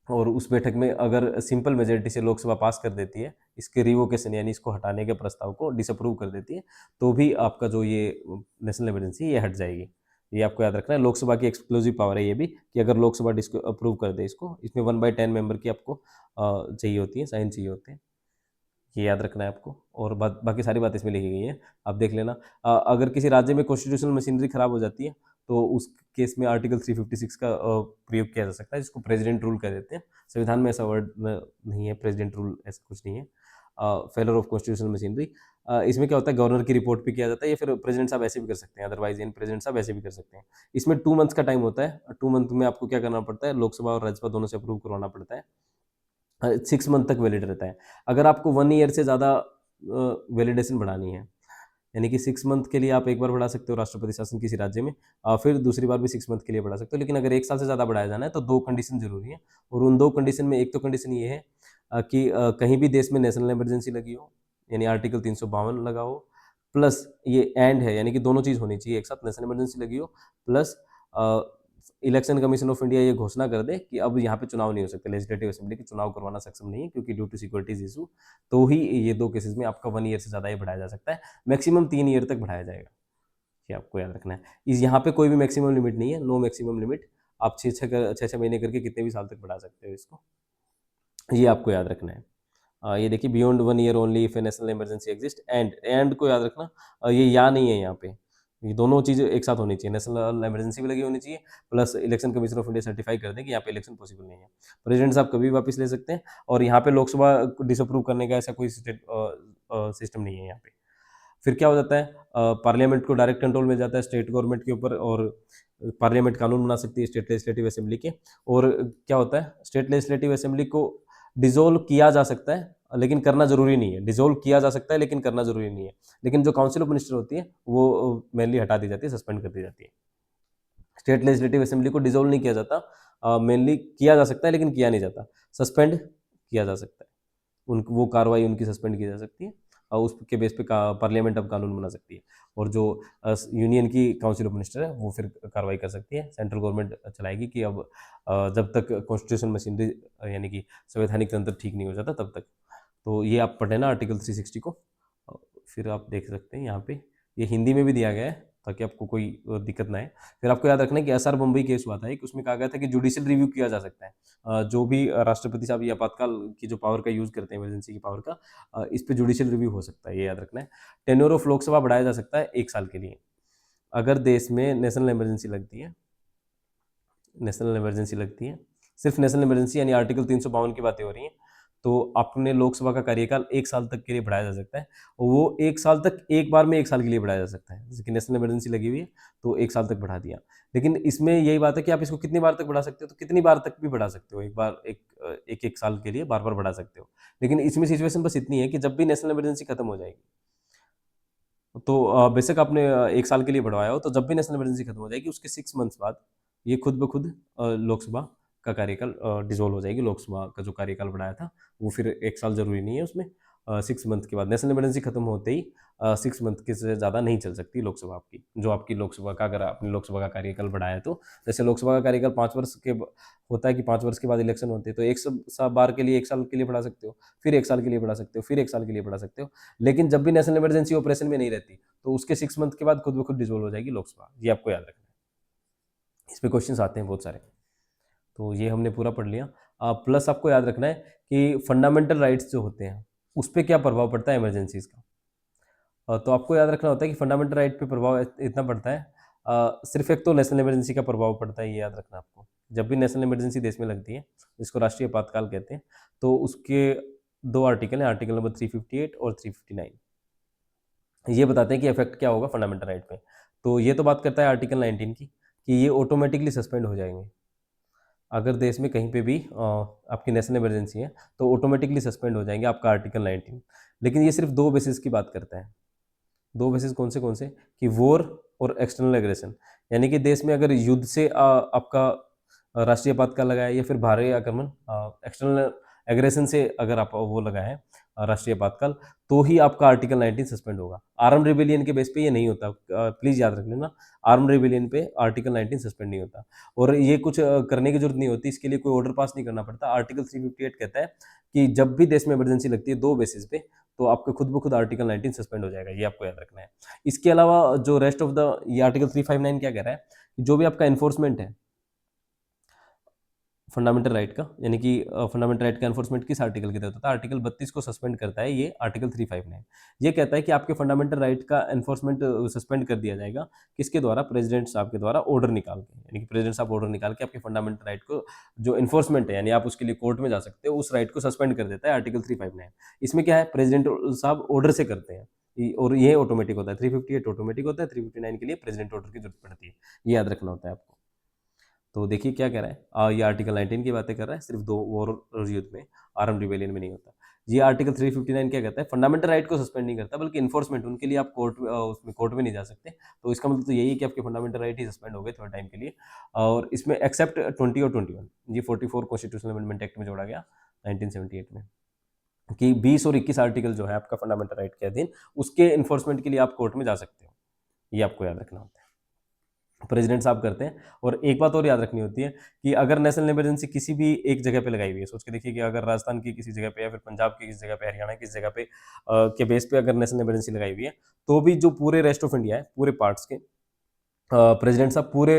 और उस बैठक में अगर सिंपल मेजोरिटी से लोकसभा पास कर देती है इसके रिवोकेशन, यानी इसको हटाने के प्रस्ताव को डिसअप्रूव कर देती है, तो भी आपका जो ये नेशनल इमरजेंसी ये हट जाएगी। ये आपको याद रखना है, लोकसभा की एक्सक्लूसिव पावर है ये भी, कि अगर लोकसभा अप्रूव कर दे इसको, इसमें 1/10 मेंबर की आपको चाहिए होती है, साइन चाहिए होते हैं। ये याद रखना है आपको। और बाकी सारी बातें इसमें लिखी गई हैं, आप देख लेना। अगर किसी राज्य में कॉन्स्टिट्यूशनल मशीनरी खराब हो जाती है, तो उस केस में आर्टिकल 356 का प्रयोग किया जा सकता है, जिसको प्रेसिडेंट रूल कह देते हैं। संविधान में ऐसा वर्ड नहीं है, प्रेसिडेंट रूल ऐसा कुछ नहीं है। फेलर ऑफ कॉन्स्टिट्यूशनल मशीनरी, इसमें क्या होता है, गवर्नर की रिपोर्ट पे किया जाता है, या फिर प्रेसिडेंट साहब ऐसे भी कर सकते हैं, अदरवाइज इन प्रेसिडेंट साहब ऐसे भी कर सकते हैं। इसमें 2 मंथ्स का टाइम होता है, 2 मंथ में आपको क्या करना पड़ता है, लोकसभा और राज्यसभा दोनों से अप्रूव करवाना पड़ता है। 6 मंथ तक वैलिड रहता है। अगर आपको 1 ईयर से ज़्यादा वैलिडेशन बढ़ानी है, यानी कि 6 मंथ के लिए आप एक बार बढ़ा सकते हो राष्ट्रपति शासन किसी राज्य में, फिर दूसरी बार भी 6 मंथ के लिए बढ़ा सकते हो, लेकिन अगर 1 साल से ज़्यादा बढ़ाया जाना है तो 2 कंडीशन जरूरी है। और उन 2 कंडीशन में एक तो कंडीशन ये है कि कहीं भी देश में नेशनल इमरजेंसी लगी हो, यानी आर्टिकल 352 लगा हो, प्लस ये एंड है, यानी कि दोनों चीज़ होनी चाहिए एक साथ, नेशनल इमरजेंसी लगी हो, plus election commission of India ये घोषणा कर दे कि अब यहाँ पे चुनाव नहीं हो सकते, लेजिस्लेटिव असेंबली के चुनाव करवाना सक्षम नहीं है क्योंकि ड्यू टू सिक्योरिटीज इशू, तो ही ये 2 केसेस में आपका 1 ईयर से ज़्यादा ही बढ़ाया जा सकता है। मैक्सिमम 3 ईयर तक बढ़ाया जाएगा, ये आपको याद रखना है। इस यहाँ पे कोई भी मैक्सिमम लिमिट नहीं है, नो मैक्सिमम लिमिट। आप 6-6 महीने करके कितने भी साल तक बढ़ा सकते हो इसको, ये आपको याद रखना है। ये देखिए, beyond 1 year only if A national emergency exist, and को याद रखना, ये या नहीं है यहाँ पे, ये दोनों चीज़ें एक साथ होनी चाहिए, नेशनल इमरजेंसी भी लगी होनी चाहिए, plus election commission of India certify कर दें कि यहाँ पे इलेक्शन पॉसिबल नहीं है। प्रेसिडेंट साहब कभी भी वापस ले सकते हैं, और यहाँ पे लोकसभा को डिसअप्रूव करने का ऐसा कोई सिस्टम नहीं है यहाँ पे। फिर क्या हो जाता है, पार्लियामेंट को डायरेक्ट कंट्रोल मिल जाता है स्टेट गवर्नमेंट के ऊपर, और पार्लियामेंट कानून बना सकती है स्टेट लेजिस्लेटिव असेंबली के। और क्या होता है, स्टेट लेजिस्लेटिव असेंबली को डिसॉल्व किया जा सकता है, लेकिन करना जरूरी नहीं है। डिसॉल्व किया जा सकता है लेकिन करना जरूरी नहीं है। लेकिन जो काउंसिल ऑफ मिनिस्टर होती है वो मेनली हटा दी जाती है, सस्पेंड कर दी जाती है। स्टेट लेजिस्लेटिव असेंबली को डिसॉल्व नहीं किया जाता, मेनली किया जा सकता है, लेकिन किया नहीं जाता, सस्पेंड किया जा सकता है, उन वो कार्रवाई उनकी सस्पेंड की जा सकती है और उसके बेस पे पार्लियामेंट अब कानून बना सकती है, और जो यूनियन की काउंसिल ऑफ मिनिस्टर है वो फिर कार्रवाई कर सकती है, सेंट्रल गवर्नमेंट चलाएगी कि अब जब तक कॉन्स्टिट्यूशन मशीनरी यानी कि संवैधानिक तंत्र ठीक नहीं हो जाता तब तक। तो ये आप पढ़े ना आर्टिकल 360 को, फिर आप देख सकते हैं यहाँ पे, ये हिंदी में भी दिया गया है ताकि आपको कोई दिक्कत ना आए। फिर आपको याद रखना है कि एसआर बम्बई केस हुआ था एक, उसमें कहा गया था कि जुडिशियल रिव्यू किया जा सकता है, जो भी राष्ट्रपति साहब ये आपातकाल की जो पावर का यूज करते हैं, इमरजेंसी की पावर का, इस पे जुडिशियल रिव्यू हो सकता है, ये याद रखना है। टेन्योर ऑफ लोकसभा बढ़ाया जा सकता है 1 साल के लिए, अगर देश में नेशनल इमरजेंसी लगती है, नेशनल इमरजेंसी लगती है, सिर्फ नेशनल इमरजेंसी यानी आर्टिकल 352 की बातें हो रही हैं, तो अपने लोकसभा का कार्यकाल 1 साल तक के लिए बढ़ाया जा सकता है, और वो 1 साल तक एक बार में 1 साल के लिए बढ़ाया जा सकता है, जैसे कि नेशनल इमरजेंसी लगी हुई है तो 1 साल तक बढ़ा दिया। लेकिन इसमें यही बात है कि आप इसको कितनी बार तक बढ़ा सकते हो, तो कितनी बार तक भी बढ़ा सकते हो, एक बार एक साल के लिए बार बार बढ़ा सकते हो। लेकिन इसमें सिचुएशन बस इतनी है कि जब भी नेशनल इमरजेंसी खत्म हो जाएगी, तो बेशक आपने 1 साल के लिए बढ़वाया हो, तो जब भी नेशनल इमरजेंसी खत्म हो जाएगी उसके 6 मंथ्स बाद ये खुद ब खुद लोकसभा का कार्यकाल डिसॉल्व हो जाएगी। लोकसभा का जो कार्यकाल बढ़ाया था वो फिर 1 साल जरूरी नहीं है उसमें, 6 मंथ के बाद नेशनल इमरजेंसी खत्म होते ही 6 मंथ के से ज़्यादा नहीं चल सकती लोकसभा आपकी, जो आपकी लोकसभा का, अगर आपने लोकसभा का कार्यकाल बढ़ाया तो, जैसे लोकसभा का कार्यकाल 5 वर्ष के होता है कि 5 वर्ष के बाद इलेक्शन होते हैं, तो एक बार के लिए 1 साल के लिए बढ़ा सकते हो, फिर 1 साल के लिए बढ़ा सकते हो, फिर 1 साल के लिए बढ़ा सकते हो। लेकिन जब भी नेशनल इमरजेंसी ऑपरेशन में नहीं रहती तो उसके 6 मंथ के बाद खुद ब खुद डिसॉल्व हो जाएगी लोकसभा, ये आपको याद रखना है। इस पे क्वेश्चन आते हैं बहुत सारे, तो ये हमने पूरा पढ़ लिया। प्लस आपको याद रखना है कि फंडामेंटल राइट्स जो होते हैं उस पर क्या प्रभाव पड़ता है इमरजेंसीज का। तो आपको याद रखना होता है कि फंडामेंटल राइट पे प्रभाव इतना पड़ता है, सिर्फ एक तो नेशनल इमरजेंसी का प्रभाव पड़ता है, ये याद रखना आपको। जब भी नेशनल इमरजेंसी देश में लगती है, जिसको राष्ट्रीय आपातकाल कहते हैं, तो उसके 2 आर्टिकल हैं, आर्टिकल नंबर 358 और 359, ये बताते हैं कि इफेक्ट क्या होगा फंडामेंटल राइट पे। तो ये तो बात करता है आर्टिकल 19 की, कि ये ऑटोमेटिकली सस्पेंड हो जाएंगे अगर देश में कहीं पे भी आपकी नेशनल इमरजेंसी है, तो ऑटोमेटिकली सस्पेंड हो जाएंगे आपका आर्टिकल 19। लेकिन ये सिर्फ 2 बेसिस की बात करता है। 2 बेसिस कौन से कि वॉर और एक्सटर्नल एग्रेशन, यानी कि देश में अगर युद्ध से आपका राष्ट्रीय आपातकाल लगाया, या फिर बाहरी आक्रमण, एक्सटर्नल एग्रेशन से अगर आप वो लगाए हैं राष्ट्रीय आपातकाल, तो ही आपका आर्टिकल 19 सस्पेंड होगा। आर्म रिबेलियन के बेस पे ये नहीं होता, प्लीज याद रख लेना, आर्म रिबेलियन पे आर्टिकल 19 सस्पेंड नहीं होता, और ये कुछ करने की जरूरत नहीं होती, इसके लिए कोई ऑर्डर पास नहीं करना पड़ता। आर्टिकल 358 कहता है कि जब भी देश में इमरजेंसी लगती है 2 बेसिस पे, तो आपके खुद ब खुद आर्टिकल 19 सस्पेंड हो जाएगा, ये आपको याद रखना है। इसके अलावा जो रेस्ट ऑफ द, ये आर्टिकल 359 क्या कह रहा है, जो भी आपका एनफोर्समेंट है फंडामेंटल राइट का, यानी कि फंडामेंटल राइट का एनफोर्समेंट किस आर्टिकल के तहत होता है, आर्टिकल 32 को सस्पेंड करता है ये आर्टिकल 359। ये कहता है कि आपके फंडामेंटल राइट का एनफोर्समेंट सस्पेंड कर दिया जाएगा, किसके द्वारा, प्रेसिडेंट साहब के द्वारा ऑर्डर निकाल के, यानी कि प्रेसिडेंट साहब ऑर्डर निकाल के आपके फंडामेंटल राइट को, जो एनफोर्समेंट है, यानी आप उसके लिए कोर्ट में जा सकते हो, उस राइट को सस्पेंड कर देता है आर्टिकल 359। इसमें क्या है, प्रेसिडेंट साहब ऑर्डर से करते हैं, और ये ऑटोमेटिक होता है। 358 ऑटोमेटिक होता है, 359 के लिए प्रेसिडेंट ऑर्डर की जरूरत पड़ती है, ये याद रखना होता है आपको। तो देखिए क्या कह रहा है, ये आर्टिकल 19 की बातें कर रहा है, सिर्फ 2 वॉर और युद्ध में, आर्म रिबेलियन में नहीं होता। ये आर्टिकल 359 क्या कहता है, फंडामेंटल राइट को सस्पेंड नहीं करता, बल्कि इन्फोर्समेंट, उनके लिए आप कोर्ट में, उसमें कोर्ट में नहीं जा सकते। तो इसका मतलब तो यही है कि आपके फंडामेंटल राइट ही सस्पेंड हो गए थोड़े टाइम के लिए। और इसमें एक्सेप्ट 20 और 21, ये 44 कॉन्स्टिट्यूशनल अमेंडमेंट एक्ट में जोड़ा गया 1978 में, कि 20 और 21 आर्टिकल जो है आपका फंडामेंटल राइट के अधीन, उसके इन्फोर्समेंट के लिए आप कोर्ट में जा सकते हो, ये आपको याद रखना होता है, प्रेसिडेंट साहब करते हैं। और एक बात और याद रखनी होती है कि अगर नेशनल इमरजेंसी किसी भी एक जगह पे लगाई हुई है, सोच के देखिए कि अगर राजस्थान की किसी जगह पे, या फिर पंजाब की किसी जगह पे, हरियाणा की किसी जगह पे के बेस पे अगर नेशनल इमरजेंसी लगाई हुई है, तो भी जो पूरे रेस्ट ऑफ इंडिया है, पूरे पार्ट्स के प्रेसिडेंट साहब पूरे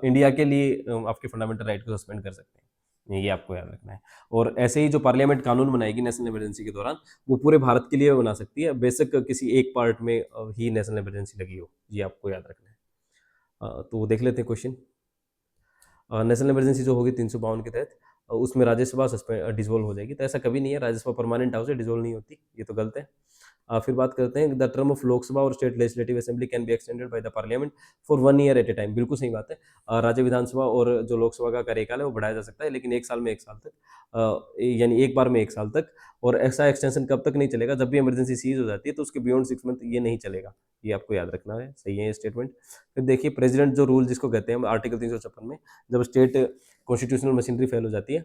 इंडिया के लिए आपके फंडामेंटल राइट को सस्पेंड कर सकते हैं, ये आपको याद रखना है। और ऐसे ही जो पार्लियामेंट कानून बनाएगी नेशनल इमरजेंसी के दौरान, वो पूरे भारत के लिए बना सकती है, बेशक किसी एक पार्ट में ही नेशनल इमरजेंसी लगी हो, ये आपको याद रखना है। तो देख लेते हैं क्वेश्चन। नेशनल इमरजेंसी जो होगी 352 के तहत, उसमें राज्यसभा डिसॉल्व हो जाएगी, तो ऐसा कभी नहीं है, राज्यसभा परमानेंट हाउस है, डिसॉल्व नहीं होती, ये तो गलत है। फिर बात करते हैं, द टर्म ऑफ लोकसभा और state legislative assembly can be extended by the parliament for 1 year at a time. बिल्कुल सही बात है। राज्य विधानसभा और जो लोकसभा का कार्यकाल है वो बढ़ाया जा सकता है, लेकिन 1 साल में 1 साल तक, यानी एक बार में 1 साल तक। और ऐसा एक्सटेंशन कब तक नहीं चलेगा? जब भी इमरजेंसी सीज हो जाती है तो उसके बियॉन्ड 6 मंथ ये नहीं चलेगा। ये आपको याद रखना है। सही है ये स्टेटमेंट। फिर देखिए, प्रेसिडेंट जो रूल जिसको कहते हैं आर्टिकल 356 में, जब स्टेट कॉन्स्टिट्यूशनल मशीनरी फेल हो जाती है,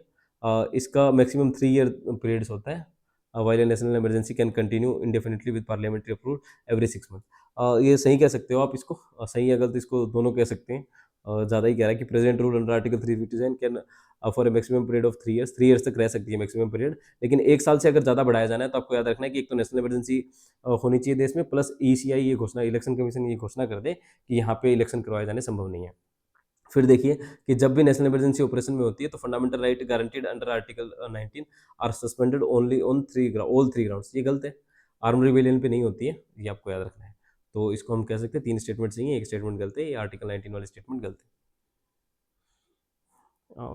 इसका मैक्सिमम 3 ईयर पीरियड्स होता है। While national emergency can continue इंडेफिनिटली with parliamentary approval every 6 month. ये सही कह सकते हो आप इसको, सही या गलत इसको दोनों कह सकते हैं। ज़्यादा ही कह रहा है कि president rule under article 357 can for a maximum period of 3 years, 3 years तक रह सकती है मैक्सिमम पीरियड। लेकिन 1 साल से अगर ज़्यादा बढ़ाया जाना है तो आपको याद रखना है कि एक तो नेशनल इमरजेंसी होनी चाहिए देश में, प्लस ईसीआई ये घोषणा, इलेक्शन कमीशन ये घोषणा कर दे कि यहाँ पे इलेक्शन करवाए जाने संभव नहीं है। फिर देखिए कि जब भी नेशनल इमरजेंसी ऑपरेशन में होती है तो fundamental right guaranteed under article 19 are suspended only on all 3 grounds. ये गलत है, आर्म रिवेलियन पे नहीं होती है, ये आपको याद रखना है। तो इसको हम कह सकते हैं 3 स्टेटमेंट सही है, 1 स्टेटमेंट गलत है, ये आर्टिकल 19 वाली स्टेटमेंट गलत है।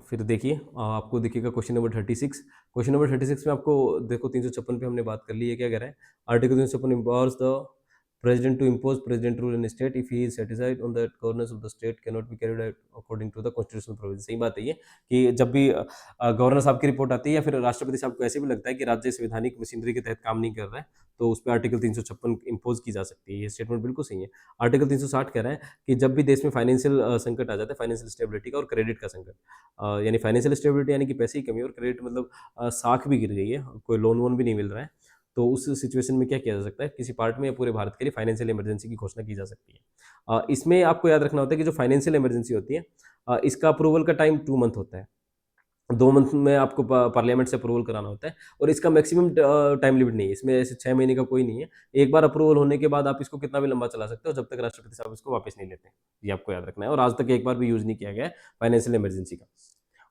फिर देखिए, आपको दिखेगा क्वेश्चन नंबर 36। क्वेश्चन नंबर 36 में आपको देखो 356 पे हमने बात कर ली है, क्या कह रहा है? Article 356 empowers the president to impose president rule in state if he is satisfied on that governance of the state can not be carried out according to the constitutional provision. सही बात है ये, कि जब भी गवर्नर साहब की report आती है या फिर राष्ट्रपति साहब को ऐसे भी लगता है कि राज्य संवैधानिक मशीनरी के तहत काम नहीं कर रहा है, तो उस पर आर्टिकल 356 इम्पोज की जा सकती है। ये स्टेटमेंट बिल्कुल सही है। आर्टिकल 360 कह रहा है कि जब भी देश में फाइनेंशियल संकट आ जाता है, फाइनेंशियल स्टेबिलिटी का और क्रेडिट का संकट, यानी फाइनेंशियल स्टेबिलिटी यानी कि पैसे की कमी, और क्रेडिट मतलब साख भी गिर गई है, कोई लोन वोन भी नहीं मिल रहा है, तो उस सिचुएशन में क्या किया जा सकता है? किसी पार्ट में या पूरे भारत के लिए फाइनेंशियल इमरजेंसी की घोषणा की जा सकती है। इसमें आपको याद रखना होता है कि जो फाइनेंशियल इमरजेंसी होती है, इसका अप्रूवल का टाइम 2 मंथ होता है। 2 मंथ में आपको पार्लियामेंट से अप्रूवल कराना होता है, और इसका मैक्सिमम टाइम लिमिट नहीं है। इसमें ऐसे 6 महीने का कोई नहीं है। एक बार अप्रूवल होने के बाद आप इसको कितना भी लंबा चला सकते हो, जब तक राष्ट्रपति साहब इसको वापस नहीं लेते। ये आपको याद रखना है, और आज तक एक बार भी यूज़ नहीं किया गया है फाइनेंशियल इमरजेंसी का।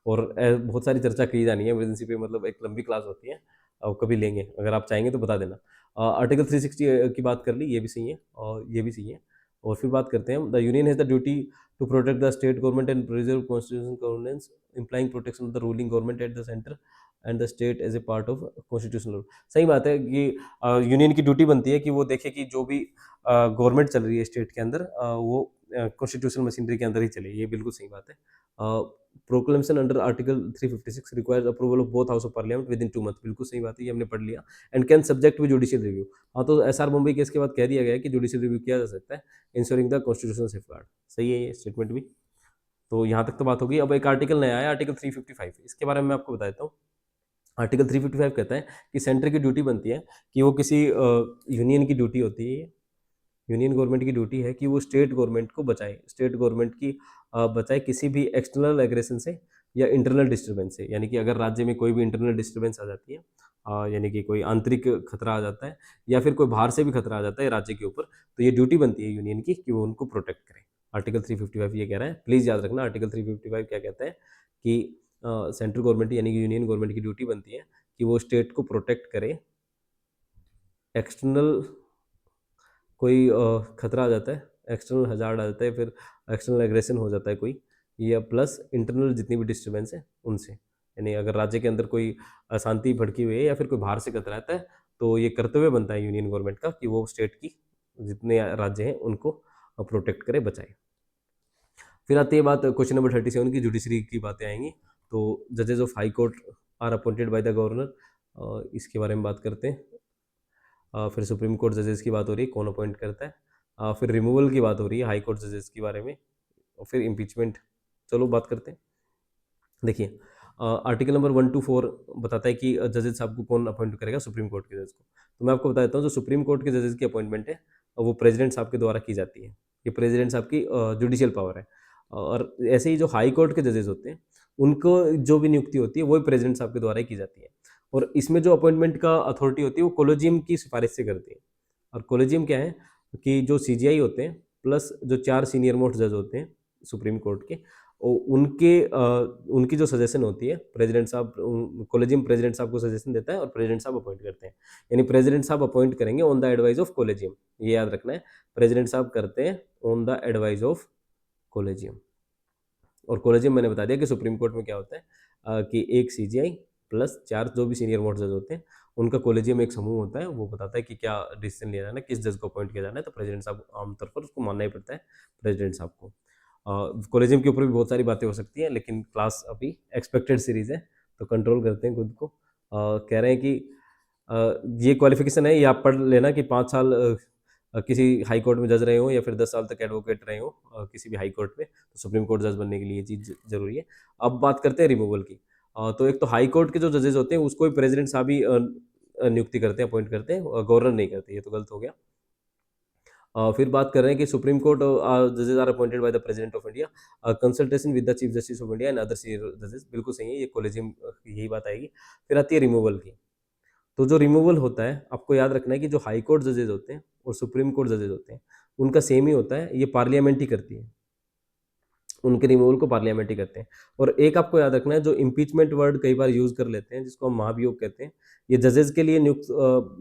और बहुत सारी चर्चा की जानी है इमरजेंसी पे, मतलब एक लंबी क्लास होती है, कभी लेंगे, अगर आप चाहेंगे तो बता देना। आर्टिकल 360 की बात कर ली, ये भी सही है और ये भी सही है। और फिर बात करते हैं, the union has the duty to protect the state government and preserve constitutional governance implying protection of the ruling government at the centre and the state as a part of constitutional rule. सही बात है कि union की duty बनती है कि वो देखे कि जो भी गवर्नमेंट चल रही है स्टेट के अंदर, वो कॉन्स्टिट्यूशनल मशीनरी के अंदर ही चले। ये बिल्कुल सही बात है। Proclamation under article 356 requires approval of both house of parliament with in 2 month. बिल्कुल सही बात है, ये हमने पढ़ लिया। And can subject with judicial review. हाँ, तो एसआर मुंबई केस के बाद कह दिया गया है कि जुडिशियल रिव्यू किया जा सकता है, इंश्योरिंग द कॉन्स्टिट्यूशनल सेफगार्ड। सही है ये स्टेटमेंट भी। तो यहाँ तक तो बात होगी। अब एक आर्टिकल नया है, आर्टिकल 355, इसके बारे में मैं आपको बता देता हूँ। आर्टिकल 355 कहता है कि सेंटर की ड्यूटी बनती है कि वो किसी यूनियन की ड्यूटी होती है, यूनियन गवर्नमेंट की ड्यूटी है कि वो स्टेट गवर्नमेंट को बचाए, स्टेट गवर्नमेंट की बचाए किसी भी एक्सटर्नल एग्रेशन से या इंटरनल डिस्टर्बेंस से। यानी कि अगर राज्य में कोई भी इंटरनल डिस्टर्बेंस आ जाती है, यानी कि कोई आंतरिक खतरा आ जाता है या फिर कोई बाहर से भी खतरा आ जाता है राज्य के ऊपर, तो ये ड्यूटी बनती है यूनियन की कि वो उनको प्रोटेक्ट करे। आर्टिकल 355 ये कह रहा है, प्लीज़ याद रखना। आर्टिकल 355 क्या कहता है कि सेंट्रल गवर्नमेंट यानी कि यूनियन गवर्नमेंट की ड्यूटी बनती है कि वो स्टेट को प्रोटेक्ट करे, एक्सटर्नल कोई खतरा आ जाता है, एक्सटर्नल हज़ार्ड आ जाता है, फिर एक्सटर्नल एग्रेशन हो जाता है कोई, या प्लस इंटरनल जितनी भी डिस्टर्बेंस है उनसे। यानी अगर राज्य के अंदर कोई अशांति भड़की हुई है या फिर कोई बाहर से खतरा आता है, तो ये कर्तव्य बनता है यूनियन गवर्नमेंट का कि वो स्टेट की जितने राज्य हैं उनको प्रोटेक्ट करे, बचाए। फिर आती है बात क्वेश्चन नंबर 37 की, जुडिशरी की बातें आएंगी। तो जजेस of high court are appointed by the governor, इसके बारे में बात करते हैं। फिर सुप्रीम कोर्ट जजेस की बात हो रही है, कौन अपॉइंट करता है। फिर रिमूवल की बात हो रही है हाई कोर्ट जजेस के बारे में, और फिर इम्पीचमेंट। चलो बात करते हैं। देखिए, आर्टिकल नंबर 1 to 4 बताता है कि जजेस साहब को कौन अपॉइंट करेगा, सुप्रीम कोर्ट के जजेस को। तो मैं आपको बता देता हूँ, जो सुप्रीम कोर्ट के जजेस की अपॉइंटमेंट है वो प्रेसिडेंट साहब के द्वारा की जाती है। ये प्रेसिडेंट साहब की जुडिशियल पावर है। और ऐसे ही जो हाई कोर्ट के जजेस होते हैं, उनको जो भी नियुक्ति होती है वो प्रेसिडेंट साहब के द्वारा ही की जाती है। और इसमें जो अपॉइंटमेंट का अथॉरिटी होती है वो कोलेजियम की सिफारिश से करती है। और कोलेजियम क्या है कि जो सीजीआई होते हैं प्लस जो 4 सीनियर मोस्ट जज होते हैं सुप्रीम कोर्ट के, उनकी जो सजेशन होती है, प्रेसिडेंट साहब, कोलेजियम प्रेसिडेंट साहब को सजेशन देता है और प्रेसिडेंट साहब अपॉइंट करते हैं। यानी प्रेसिडेंट साहब अपॉइंट करेंगे on the advice of collegium, ये याद रखना है। प्रेसिडेंट साहब करते हैं on the advice of collegium. और कोलेजियम मैंने बता दिया कि सुप्रीम कोर्ट में क्या होता है, कि एक सीजीआई प्लस 4 जो भी सीनियर मोस्ट जज होते हैं, उनका कॉलेजियम एक समूह होता है, वो बताता है कि क्या डिसीजन लिया जाना है, किस जज को अपॉइंट किया जाना है, तो प्रेसिडेंट साहब आमतौर पर उसको मानना ही पड़ता है प्रेसिडेंट साहब को। कॉलेजियम के ऊपर भी बहुत सारी बातें हो सकती हैं, लेकिन क्लास अभी एक्सपेक्टेड सीरीज है, तो कंट्रोल करते हैं खुद को। कह रहे हैं कि ये क्वालिफिकेशन है, ये आप पढ़ लेना कि 5 साल किसी हाई कोर्ट में जज रहे हो या फिर 10 साल तक एडवोकेट रहे हो किसी भी हाई कोर्ट में, तो सुप्रीम कोर्ट जज बनने के लिए ये चीज़ जरूरी है। अब बात करते हैं रिमूवल की। तो एक तो हाई कोर्ट के जो जजेस होते हैं उसको भी प्रेसिडेंट साहब ही नियुक्ति करते हैं, अपॉइंट करते हैं, गवर्नर नहीं करते, ये तो गलत हो गया। फिर बात कर रहे हैं कि सुप्रीम कोर्ट जजेस are appointed by the president of India, consultation with the chief justice of India and other senior जजेस, बिल्कुल सही है, ये कॉलेजियम यही बात आएगी। फिर आती है रिमूवल की। तो जो रिमूवल होता है, आपको याद रखना है कि जो हाई कोर्ट जजेस होते हैं और सुप्रीम कोर्ट जजेस होते हैं, उनका सेम ही होता है, ये पार्लियामेंट ही करती है, उनके रिमूवल को पार्लियामेंट ही करते हैं। और एक आपको याद रखना है, जो इम्पीचमेंट वर्ड कई बार यूज कर लेते हैं, जिसको हम महाभियोग कहते हैं, ये जजेस के लिए नियुक्त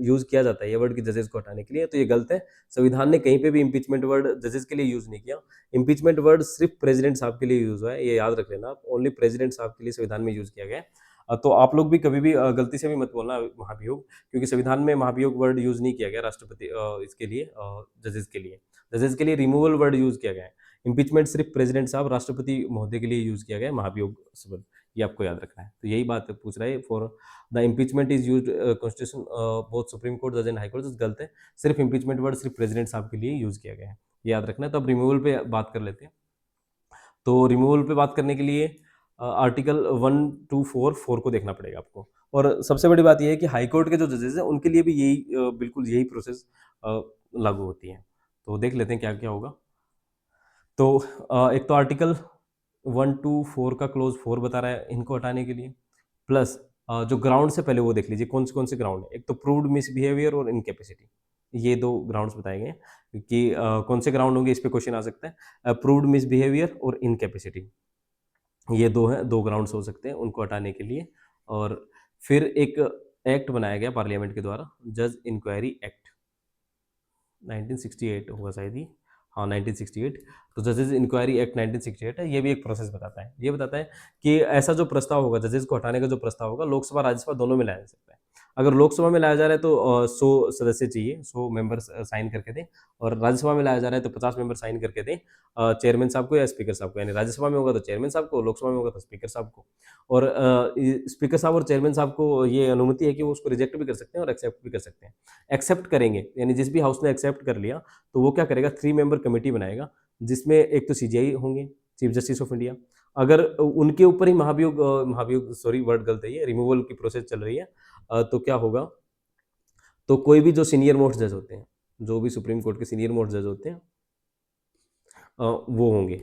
यूज किया जाता है, ये वर्ड की जजेस को हटाने के लिए, तो ये गलत है। संविधान ने कहीं पे भी इम्पीचमेंट वर्ड जजेस के लिए यूज नहीं किया। इम्पीचमेंट वर्ड सिर्फ प्रेसिडेंट साहब के लिए यूज हुआ है, ये याद रख लेना आप, ओनली प्रेसिडेंट साहब के लिए संविधान में यूज किया गया है। तो आप लोग भी कभी भी गलती से भी मत बोलना महाभियोग, क्योंकि संविधान में महाभियोग वर्ड यूज नहीं किया गया राष्ट्रपति इसके लिए, जजेस के लिए। जजेस के लिए रिमूवल वर्ड यूज किया गया है। इम्पीचमेंट सिर्फ प्रेसिडेंट साहब राष्ट्रपति महोदय के लिए यूज किया गया है, महाभियोग शब्द, ये आपको याद रखना है। तो यही बात पूछ रहा है, for the impeachment is use constitution both supreme court जज एंड हाई कोर्ट, गलत है। सिर्फ इम्पीचमेंट वर्ड सिर्फ प्रेसिडेंट साहब के लिए यूज किया गया है, ये याद रखना है। तो अब रिमूवल पे बात कर लेते हैं। तो रिमूवल पे बात करने के लिए आर्टिकल 1244 को देखना पड़ेगा आपको। और सबसे बड़ी बात यह है कि हाई कोर्ट के जो जजेस हैं उनके लिए भी यही बिल्कुल यही प्रोसेस लागू होती है। तो देख लेते हैं क्या क्या होगा। तो एक तो आर्टिकल 124 का क्लोज 4 बता रहा है इनको हटाने के लिए, प्लस जो ग्राउंड से पहले वो देख लीजिए कौन से ग्राउंड है। एक तो प्रूव्ड मिसबिहेवियर और इनकेपेसिटी, ये दो ग्राउंड्स बताए गए हैं कि कौन से ग्राउंड होंगे, इस पे क्वेश्चन आ सकता है। प्रूव्ड मिसबिहेवियर और इनकेपेसिटी, ये दो हैं, दो ग्राउंड्स हो सकते हैं उनको हटाने के लिए। और फिर एक एक्ट बनाया गया पार्लियामेंट के द्वारा, जज इंक्वायरी एक्ट, 1968 होगा शायद ही, हाँ 1968। तो जजेस इंक्वायरी एक्ट 1968 है, ये भी एक प्रोसेस बताता है। ये बताता है कि ऐसा जो प्रस्ताव होगा, जजेस को हटाने का जो प्रस्ताव होगा, लोकसभा राज्यसभा दोनों में लाया जा सकता है। अगर लोकसभा में लाया जा रहा है तो 100 सदस्य चाहिए, 100 मेंबर साइन करके दें, और राज्यसभा में लाया जा रहा है तो 50 मेंबर साइन करके दें, चेयरमैन साहब को या स्पीकर साहब को। यानी राज्यसभा में होगा तो चेयरमैन साहब को, लोकसभा में होगा तो स्पीकर साहब को। और स्पीकर साहब और चेयरमैन साहब को ये अनुमति है कि वो उसको रिजेक्ट भी कर सकते हैं और एक्सेप्ट भी कर सकते हैं। एक्सेप्ट करेंगे यानी जिस भी हाउस ने एक्सेप्ट कर लिया तो वो क्या करेगा, 3 मेंबर कमेटी बनाएगा, जिसमें एक तो सीजीआई होंगे, चीफ जस्टिस ऑफ इंडिया। अगर उनके ऊपर ही महाभियोग सॉरी वर्ड गलत है, ये रिमूवल की प्रोसेस चल रही है, तो क्या होगा, तो कोई भी जो सीनियर मोस्ट जज होते हैं, जो भी सुप्रीम कोर्ट के सीनियर मोस्ट जज होते हैं वो होंगे,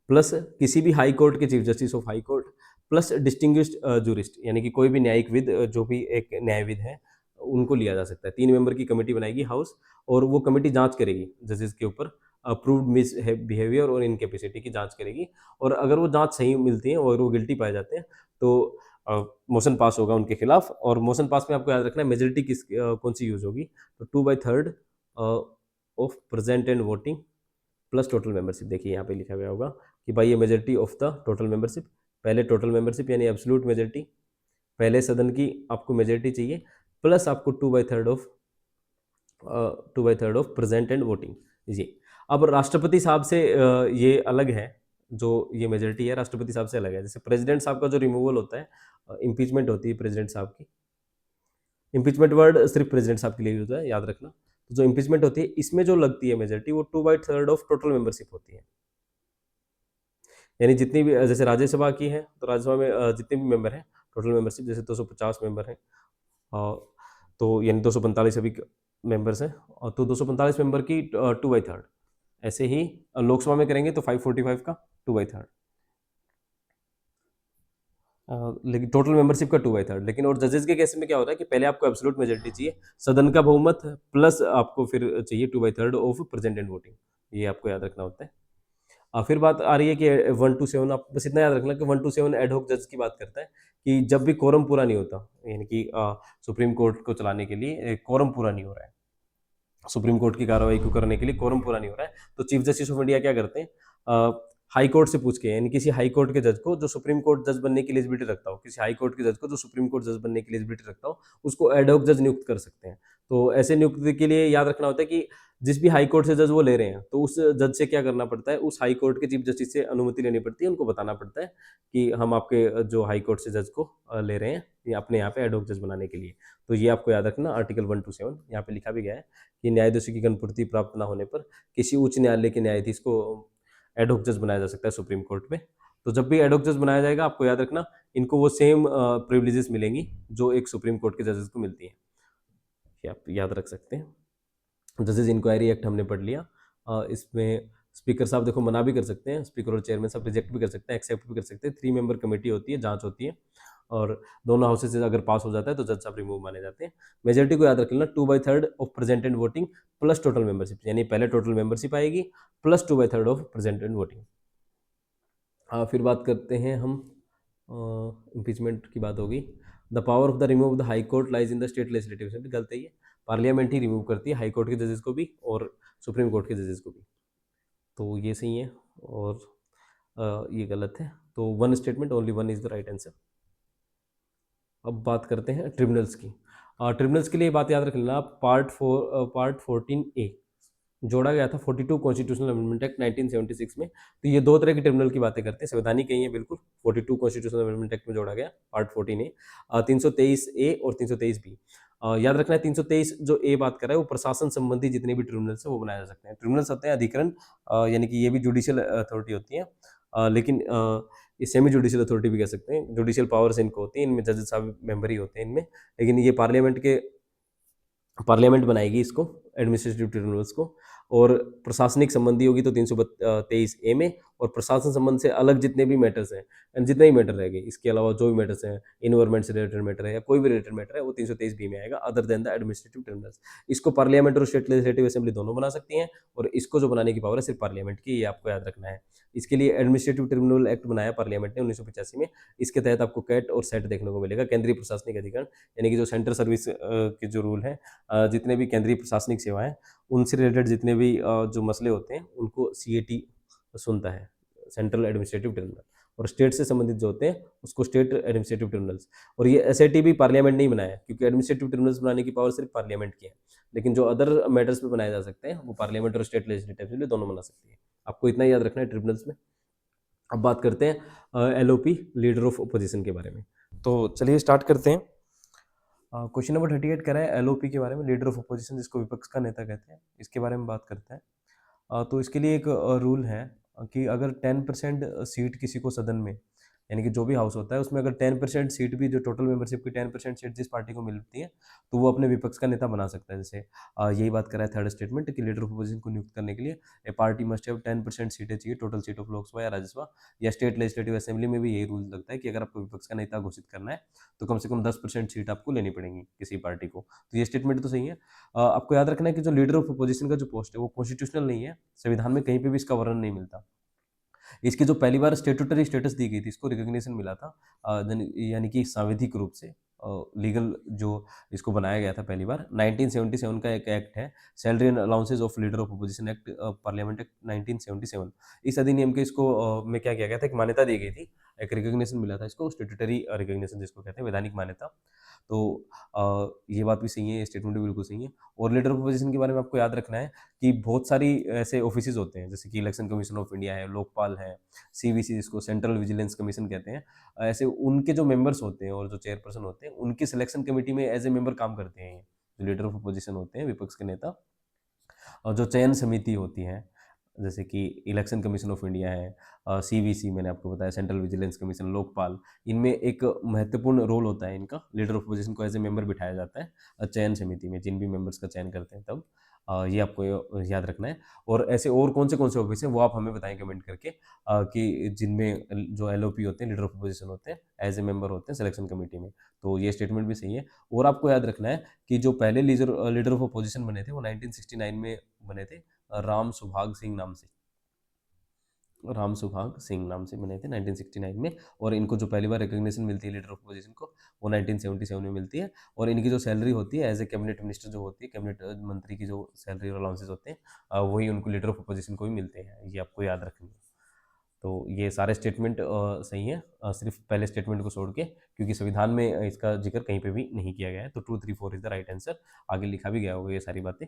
प्लस किसी भी हाई कोर्ट के chief justice of high court, plus distinguished jurist, यानी कि कोई भी न्यायिक विद, जो भी एक न्यायविद है, उनको लिया जा सकता है। 3 मेंबर की कमेटी बनाएगी हाउस, और वो कमेटी जांच करेगी जजेस के ऊपर, अप्रूव्ड मिस बिहेवियर और इनकेपेसिटी की जांच करेगी। और अगर वो जांच सही मिलती है और वो गिल्टी पाए जाते हैं तो मोशन पास होगा उनके खिलाफ। और मोशन पास में आपको याद रखना है मेजोरिटी कौन सी यूज होगी, तो 2/3 of present and voting plus total membership. देखिए यहाँ पे लिखा गया होगा कि भाई ये majority of the total membership, पहले टोटल मेंबरशिप यानी एब्सोल्यूट मेजोरिटी, पहले सदन की आपको मेजोरिटी चाहिए, प्लस आपको 2/3 ऑफ प्रेजेंट एंड वोटिंग। जी, अब राष्ट्रपति साहब से ये अलग है, जो ये मेजोरिटी है राष्ट्रपति साहब से अलग है। जैसे प्रेसिडेंट साहब का जो रिमूवल होता है, इम्पीचमेंट होती है प्रेसिडेंट साहब की, इम्पीचमेंट वर्ड सिर्फ प्रेसिडेंट साहब के लिए यूज है, याद रखना। तो जो इम्पीचमेंट होती है इसमें जो लगती है मेजोरिटी, वो 2/3 ऑफ टोटल मेंबरशिप होती है। यानी जितनी भी जैसे राज्यसभा की है, तो राज्यसभा में जितने भी मेंबर हैं, टोटल मेंबरशिप जैसे 250 मेंबर हैं, तो यानी 245 अभी मेंबर्स हैं, और तो 245 मेंबर की 2/3। ऐसे ही लोकसभा में करेंगे तो 545 का 2/3, लेकिन टोटल मेंबरशिप का 2/3। लेकिन और जजेस के केस में क्या होता है कि पहले आपको एब्सोल्यूट मेजोरिटी चाहिए, सदन का बहुमत, प्लस आपको फिर चाहिए 2/3 ऑफ प्रेजेंट एंड वोटिंग, ये आपको याद रखना होता है। फिर बात आ रही है कि 1 to 7, आप बस इतना याद रखना कि 1 to 7 एडहॉक जज की बात करता है कि जब भी कोरम पूरा नहीं होता, यानी कि सुप्रीम कोर्ट को चलाने के लिए कोरम पूरा नहीं हो रहा है, सुप्रीम कोर्ट की कार्रवाई को करने के लिए कोरम पूरा नहीं हो रहा है, तो चीफ जस्टिस ऑफ इंडिया क्या करते हैं, हाई कोर्ट से पूछ के, यानी किसी हाई कोर्ट के जज को जो सुप्रीम कोर्ट जज बनने की एलिजिबिलिटी रखता हो, किसी हाई कोर्ट के जज को जो सुप्रीम कोर्ट जज बनने की एलिजिबिलिटी रखता हो, उसको एडहॉक जज नियुक्त कर सकते हैं। तो ऐसे नियुक्ति के लिए याद रखना होता है कि जिस भी हाई कोर्ट से जज वो ले रहे हैं, तो उस जज से क्या करना पड़ता है, उस हाई कोर्ट के चीफ जस्टिस से अनुमति लेनी पड़ती है, उनको बताना पड़ता है कि हम आपके जो हाई कोर्ट से जज को ले रहे हैं ये अपने यहाँ पे एडहॉक जज बनाने के लिए। तो ये आपको याद रखना, आर्टिकल 127 यहाँ पे लिखा भी गया है कि न्यायाधीशों की गणपूर्ति प्राप्त न होने पर किसी उच्च न्यायालय के न्यायाधीश को एडहॉक जज बनाया जा सकता है सुप्रीम कोर्ट में। तो जब भी एडहॉक जज बनाया जाएगा, आपको याद रखना इनको वो सेम प्रिविलेजेस मिलेंगी जो एक सुप्रीम कोर्ट के जजेस को मिलती है। ये आप याद रख सकते हैं। जजेस इंक्वायरी एक्ट हमने पढ़ लिया। इसमें स्पीकर साहब देखो मना भी कर सकते हैं, स्पीकर और चेयरमैन साहब रिजेक्ट भी कर सकते हैं, एक्सेप्ट भी कर सकते हैं। 3 मेंबर कमेटी होती है, जांच होती है, और दोनों हाउसेज से अगर पास हो जाता है तो जज साहब रिमूव माने जाते हैं। मेजोरिटी को याद रख लेना, 2/3 of present and voting plus total membership, यानी पहले टोटल मेंबरशिप आएगी plus 2/3 of present and voting. फिर बात करते हैं हम इम्पीचमेंट की बात होगी। The power of the remove of the high court lies in the state legislative assembly, गलत है ये, पार्लियामेंट ही रिमूव करती है हाई कोर्ट के जजेस को भी और सुप्रीम कोर्ट के जजेस को भी। तो ये सही है और ये गलत है। तो one statement, only one is the right answer. अब बात करते हैं ट्रिब्यूनल्स की। ट्रिब्यूनल्स के लिए बात याद रख लेना, पार्ट 14A जोड़ा गया था 42 कॉन्स्टिट्यूशनल अमेंडमेंट एक्ट 1976 में। तो ये दो तरह के ट्रिब्यूनल की बातें करते हैं, संवैधानिक ही है बिल्कुल। 42 कॉन्स्टिट्यूशनल अमेंडमेंट एक्ट में जोड़ा गया पार्ट 14A, 323A और 323B। याद रखना है 323 जो ए बात कर रहा है वो प्रशासन संबंधी जितने भी ट्रिब्यूनल्स हैं वो बनाए जा सकते हैं। ट्रिब्यूनल्स होते हैं अधिकरण, यानी कि ये भी जुडिशियल अथॉरिटी होती है, लेकिन ये सेमी जुडिशियल अथॉरिटी भी कह सकते हैं। जुडिशियल पावर्स इनको होती हैं, इनमें जजेस साहब मेंबर ही होते हैं इनमें, लेकिन ये पार्लियामेंट बनाएगी इसको, एडमिनिस्ट्रेटिव ट्रिब्यूनल्स को। और प्रशासनिक संबंधी होगी तो 323A में, और प्रशासन संबंध से अलग जितने भी मैटर्स हैं, जितने ही मैटर रहेंगे, इसके अलावा जो भी मैटर्स हैं, इन्वायरमेंट से रिलेटेड मैटर है या कोई भी रिलेटेड मैटर है, वो 323B में आएगा, other than the administrative tribunals. इसको पार्लियामेंट और स्टेट लेजिस्लेटिव असेंबली दोनों बना सकती हैं, और इसको जो बनाने की पावर है सिर्फ पार्लियामेंट की, ये आपको याद रखना है। इसके लिए एडमिनिस्ट्रेटिव ट्रिब्यूनल एक्ट बनाया पार्लियामेंट ने 1985 में। इसके तहत आपको कैट और सेट देखने को मिलेगा, केंद्रीय प्रशासनिक अधिकरण, यानी कि जो सेंट्रल सर्विस के जो रूल है, जितने भी केंद्रीय प्रशासनिक सेवाएं, उनसे रिलेटेड जितने भी जो मसले होते हैं उनको CAT सुनता है, सेंट्रल एडमिनिस्ट्रेटिव ट्रिब्यूनल। और स्टेट से संबंधित जो होते हैं उसको स्टेट एडमिनिस्ट्रेटिव ट्रिब्यूनल्स। और ये SAT भी पार्लियामेंट नहीं बनाया, क्योंकि एडमिनिस्ट्रेटिव ट्रिब्यूनल्स बनाने की पावर सिर्फ पार्लियामेंट की है, लेकिन जो अदर मैटर्स पे बनाए जा सकते हैं वो पार्लियामेंट और स्टेट लेजिस्लेटिव असेंबली दोनों बना सकती है। आपको इतना याद रखना है ट्रिब्यूनल्स में। अब बात करते हैं LOP, लीडर ऑफ अपोजिशन के बारे में। तो चलिए स्टार्ट करते हैं। क्वेश्चन नंबर 38 कह रहा है LOP के बारे में, लीडर ऑफ अपोजिशन, जिसको विपक्ष का नेता कहते हैं, इसके बारे में बात करते हैं। तो इसके लिए एक रूल है कि अगर 10% सीट किसी को सदन में, यानी कि जो भी हाउस होता है उसमें अगर 10% सीट भी, जो टोटल मेंबरशिप की 10% सीट जिस पार्टी को मिलती है, तो वो अपने विपक्ष का नेता बना सकता है। जैसे यही बात कर रहा है थर्ड स्टेटमेंट कि लीडर ऑफ अपोजिशन को नियुक्त करने के लिए ए पार्टी मस्ट हैव 10% सीटें चाहिए टोटल सीट ऑफ लोकसभा या राज्यसभा या स्टेट लेजिस्लेटिव असेंबली में भी यही रूल लगता है कि अगर आपको विपक्ष का नेता घोषित करना है तो कम से कम 10% सीट आपको लेनी पड़ेगी किसी पार्टी को। तो ये स्टेटमेंट तो सही है। आपको याद रखना है कि जो लीडर ऑफ अपोजिशन का जो पोस्ट है वो कॉन्स्टिट्यूशनल नहीं है, संविधान में कहीं पे भी इसका वर्णन नहीं मिलता। इसकी जो पहली बार स्टेटूटरी स्टेटस दी गई थी, इसको रिकॉग्निशन मिला था, यानी कि सांविधिक रूप से लीगल जो इसको बनाया गया था पहली बार 1977 का एक एक्ट है, salary and allowances of leader of opposition act, parliament act 1977। इस अधिनियम के इसको में क्या किया गया था, एक मान्यता दी गई थी, एक रिकॉग्निशन मिला था इसको, स्टेटूटरी रिकॉग्निशन जिसको कहते हैं, वैधानिक मान्यता। तो ये बात भी सही है, ये स्टेटमेंट भी बिल्कुल सही है। और लीडर ऑफ अपोजिशन के बारे में आपको याद रखना है कि बहुत सारी ऐसे ऑफिसेज होते हैं, जैसे कि इलेक्शन कमीशन ऑफ इंडिया है, लोकपाल है, CVC जिसको सेंट्रल विजिलेंस कमीशन कहते हैं, ऐसे उनके जो मेंबर्स होते हैं और जो चेयरपर्सन होते हैं उनकी सिलेक्शन कमेटी में एज ए मेंबर काम करते हैं ये जो लीडर ऑफ अपोजिशन होते हैं, विपक्ष के नेता। और जो चयन समिति होती है, जैसे कि इलेक्शन कमीशन ऑफ इंडिया है, CVC मैंने आपको बताया, सेंट्रल विजिलेंस कमीशन, लोकपाल, इनमें एक महत्वपूर्ण रोल होता है इनका। लीडर ऑफ अपोजिशन को एज ए मेंबर बिठाया जाता है चयन समिति में, जिन भी मेंबर्स का चयन करते हैं तब। ये आपको याद रखना है। और ऐसे और कौन से ऑफिस हैं वो आप हमें बताएं कमेंट करके, कि जिनमें जो LOP होते हैं, लीडर ऑफ अपोजिशन होते हैं, एज ए मेंबर होते हैं सिलेक्शन कमेटी में। तो ये स्टेटमेंट भी सही है। और आपको याद रखना है कि जो पहले लीडर ऑफ अपोजिशन बने थे वो 1969 में बने थे, राम सुभाग सिंह नाम से, राम सुभाग सिंह नाम से बने थे 1969 में। और इनको जो पहली बार रिकॉग्निशन मिलती है लीडर ऑफ अपोजिशन को वो 1977 में मिलती है। और इनकी जो सैलरी होती है एज ए कैबिनेट मिनिस्टर जो होती है, कैबिनेट मंत्री की जो सैलरी और अलाउंसेस होते हैं, वही उनको लीडर ऑफ अपोजिशन को भी मिलते हैं, ये आपको याद रखनी है। तो ये सारे स्टेटमेंट सही हैं, सिर्फ पहले स्टेटमेंट को छोड़ के, क्योंकि संविधान में इसका जिक्र कहीं पे भी नहीं किया गया है। तो 2, 3, 4 इज द राइट आंसर। आगे लिखा भी गया होगा ये सारी बातें,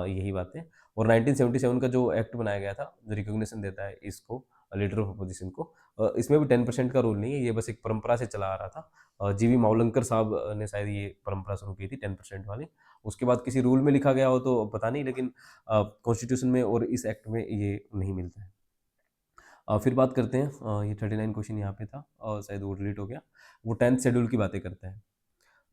यही बातें। और 1977 का जो एक्ट बनाया गया था, जो रिकॉग्निशन देता है इसको, लीडर ऑफ अपोजिशन को, इसमें भी 10% का रूल नहीं है, ये बस एक परंपरा से चला आ रहा था। जीवी मावलंकर साहब ने शायद ये परंपरा शुरू की थी 10% वाली। उसके बाद किसी रूल में लिखा गया हो तो पता नहीं, लेकिन कॉन्स्टिट्यूशन में और इस एक्ट में ये नहीं मिलता है। फिर बात करते हैं, ये 39 क्वेश्चन यहाँ पे था और शायद वो डिलीट हो गया। वो 10th शेड्यूल की बातें करता है,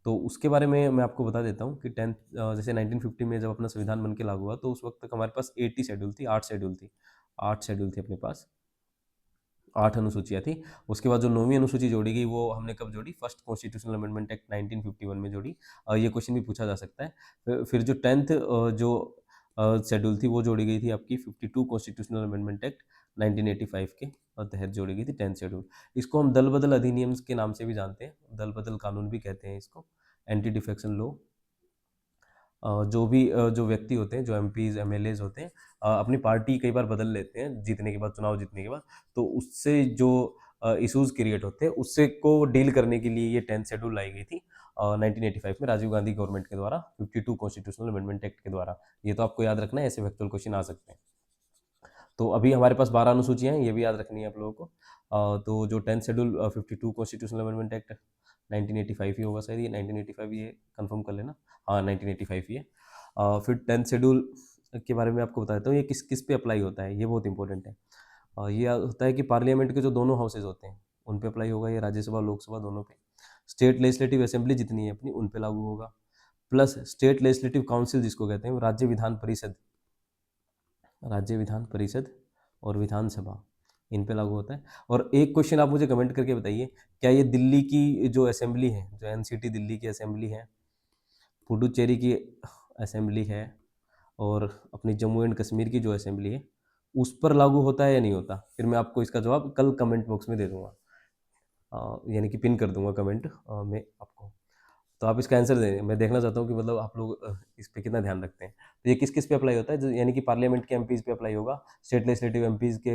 तो उसके बारे में मैं आपको बता देता हूँ कि 10th, जैसे 1950 में जब अपना संविधान बन के लागू हुआ, तो उस वक्त तक हमारे पास 80 शेड्यूल थी, 8 शेड्यूल थी, 8 शेड्यूल थी अपने पास, 8 अनुसूचियाँ थी। उसके बाद जो 9वीं अनुसूची जोड़ी गई वो हमने कब जोड़ी? फर्स्ट कॉन्स्टिट्यूशनल अमेंडमेंट एक्ट 1951 में जोड़ी। ये क्वेश्चन भी पूछा जा सकता है। फिर जो 10th जो शेड्यूल थी वो जोड़ी गई थी आपकी 52 कॉन्स्टिट्यूशनल अमेंडमेंट एक्ट 1985 के तहत जोड़ी गई थी 10th शेड्यूल। इसको हम दल बदल अधिनियम के नाम से भी जानते हैं, दल बदल कानून भी कहते हैं इसको, एंटी डिफेक्शन लॉ। जो भी जो व्यक्ति होते हैं, जो एमपीज एमएलएज होते हैं, अपनी पार्टी कई बार बदल लेते हैं जीतने के बाद, चुनाव जीतने के बाद, तो उससे जो इश्यूज क्रिएट होते हैं उससे को डील करने के लिए ये 10th शेड्यूल लाई गई थी 1985 में राजीव गांधी गवर्नमेंट के द्वारा, 52 कॉन्स्टिट्यूशनल अमेंडमेंट एक्ट के द्वारा। ये तो आपको याद रखना है, ऐसे फैक्चुअल क्वेश्चन आ सकते हैं। तो अभी हमारे पास 12 अनुसूचियाँ हैं, ये भी याद रखनी है आप लोगों को। तो जो 10th schedule 52 constitutional amendment act 1985 ही होगा शायद, ये 1985 ये कंफर्म कर लेना, हाँ 1985 ही है। फिर 10th शेड्यूल के बारे में आपको बताता हूँ, ये किस किस पे अप्लाई होता है, ये बहुत इंपॉर्टेंट है। ये होता है कि पार्लियामेंट के जो दोनों हाउसेज होते हैं उन पे अप्लाई होगा, ये राज्यसभा लोकसभा दोनों पे। स्टेट लेजिस्लेटिव असेंबली जितनी है अपनी, उन पे लागू होगा। प्लस स्टेट लेजिस्लेटिव काउंसिल जिसको कहते हैं, राज्य विधान परिषद, राज्य विधान परिषद और विधानसभा, इन पे लागू होता है। और एक क्वेश्चन आप मुझे कमेंट करके बताइए, क्या ये दिल्ली की जो असेंबली है, जो एनसीटी दिल्ली की असेंबली है, पुडुचेरी की असेंबली है, और अपनी जम्मू एंड कश्मीर की जो असेंबली है, उस पर लागू होता है या नहीं होता? फिर मैं आपको इसका जवाब कल कमेंट बॉक्स में दे दूंगा, यानी कि पिन कर दूंगा कमेंट में आपको। तो आप इसका आंसर दें, मैं देखना चाहता हूँ कि मतलब आप लोग इस पे कितना ध्यान रखते हैं। तो ये किस किस पे अप्लाई होता है? यानी कि पार्लियामेंट के एमपीज पे अप्लाई होगा, स्टेट लेजिस्लेटिव एमपीज के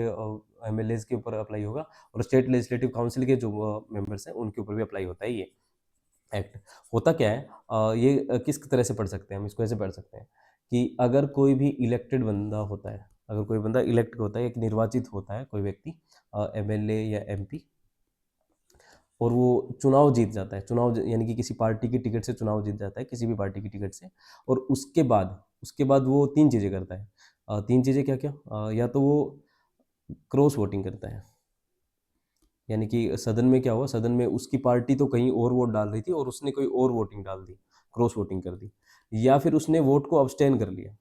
एमएलएज के ऊपर अप्लाई होगा, और स्टेट लेजिस्लेटिव काउंसिल के जो मेंबर्स हैं उनके ऊपर भी अप्लाई होता है ये एक्ट। होता क्या है, ये किस तरह से पढ़ सकते हैं हम इसको? ऐसे पढ़ सकते हैं कि अगर कोई भी इलेक्टेड बंदा होता है, अगर कोई बंदा इलेक्ट होता है, एक निर्वाचित होता है कोई व्यक्ति, एमएलए या एमपी, और वो चुनाव जीत जाता है, चुनाव यानी कि किसी पार्टी की टिकट से चुनाव जीत जाता है, किसी भी पार्टी की टिकट से, और उसके बाद वो 3 चीज़ें करता है। 3 चीज़ें क्या क्या? या तो वो क्रॉस वोटिंग करता है, यानी कि सदन में क्या हुआ, सदन में उसकी पार्टी तो कहीं और वोट डाल रही थी और उसने कोई और वोटिंग डाल दी, क्रॉस वोटिंग कर दी। या फिर उसने वोट को अब्सटेन कर लिया।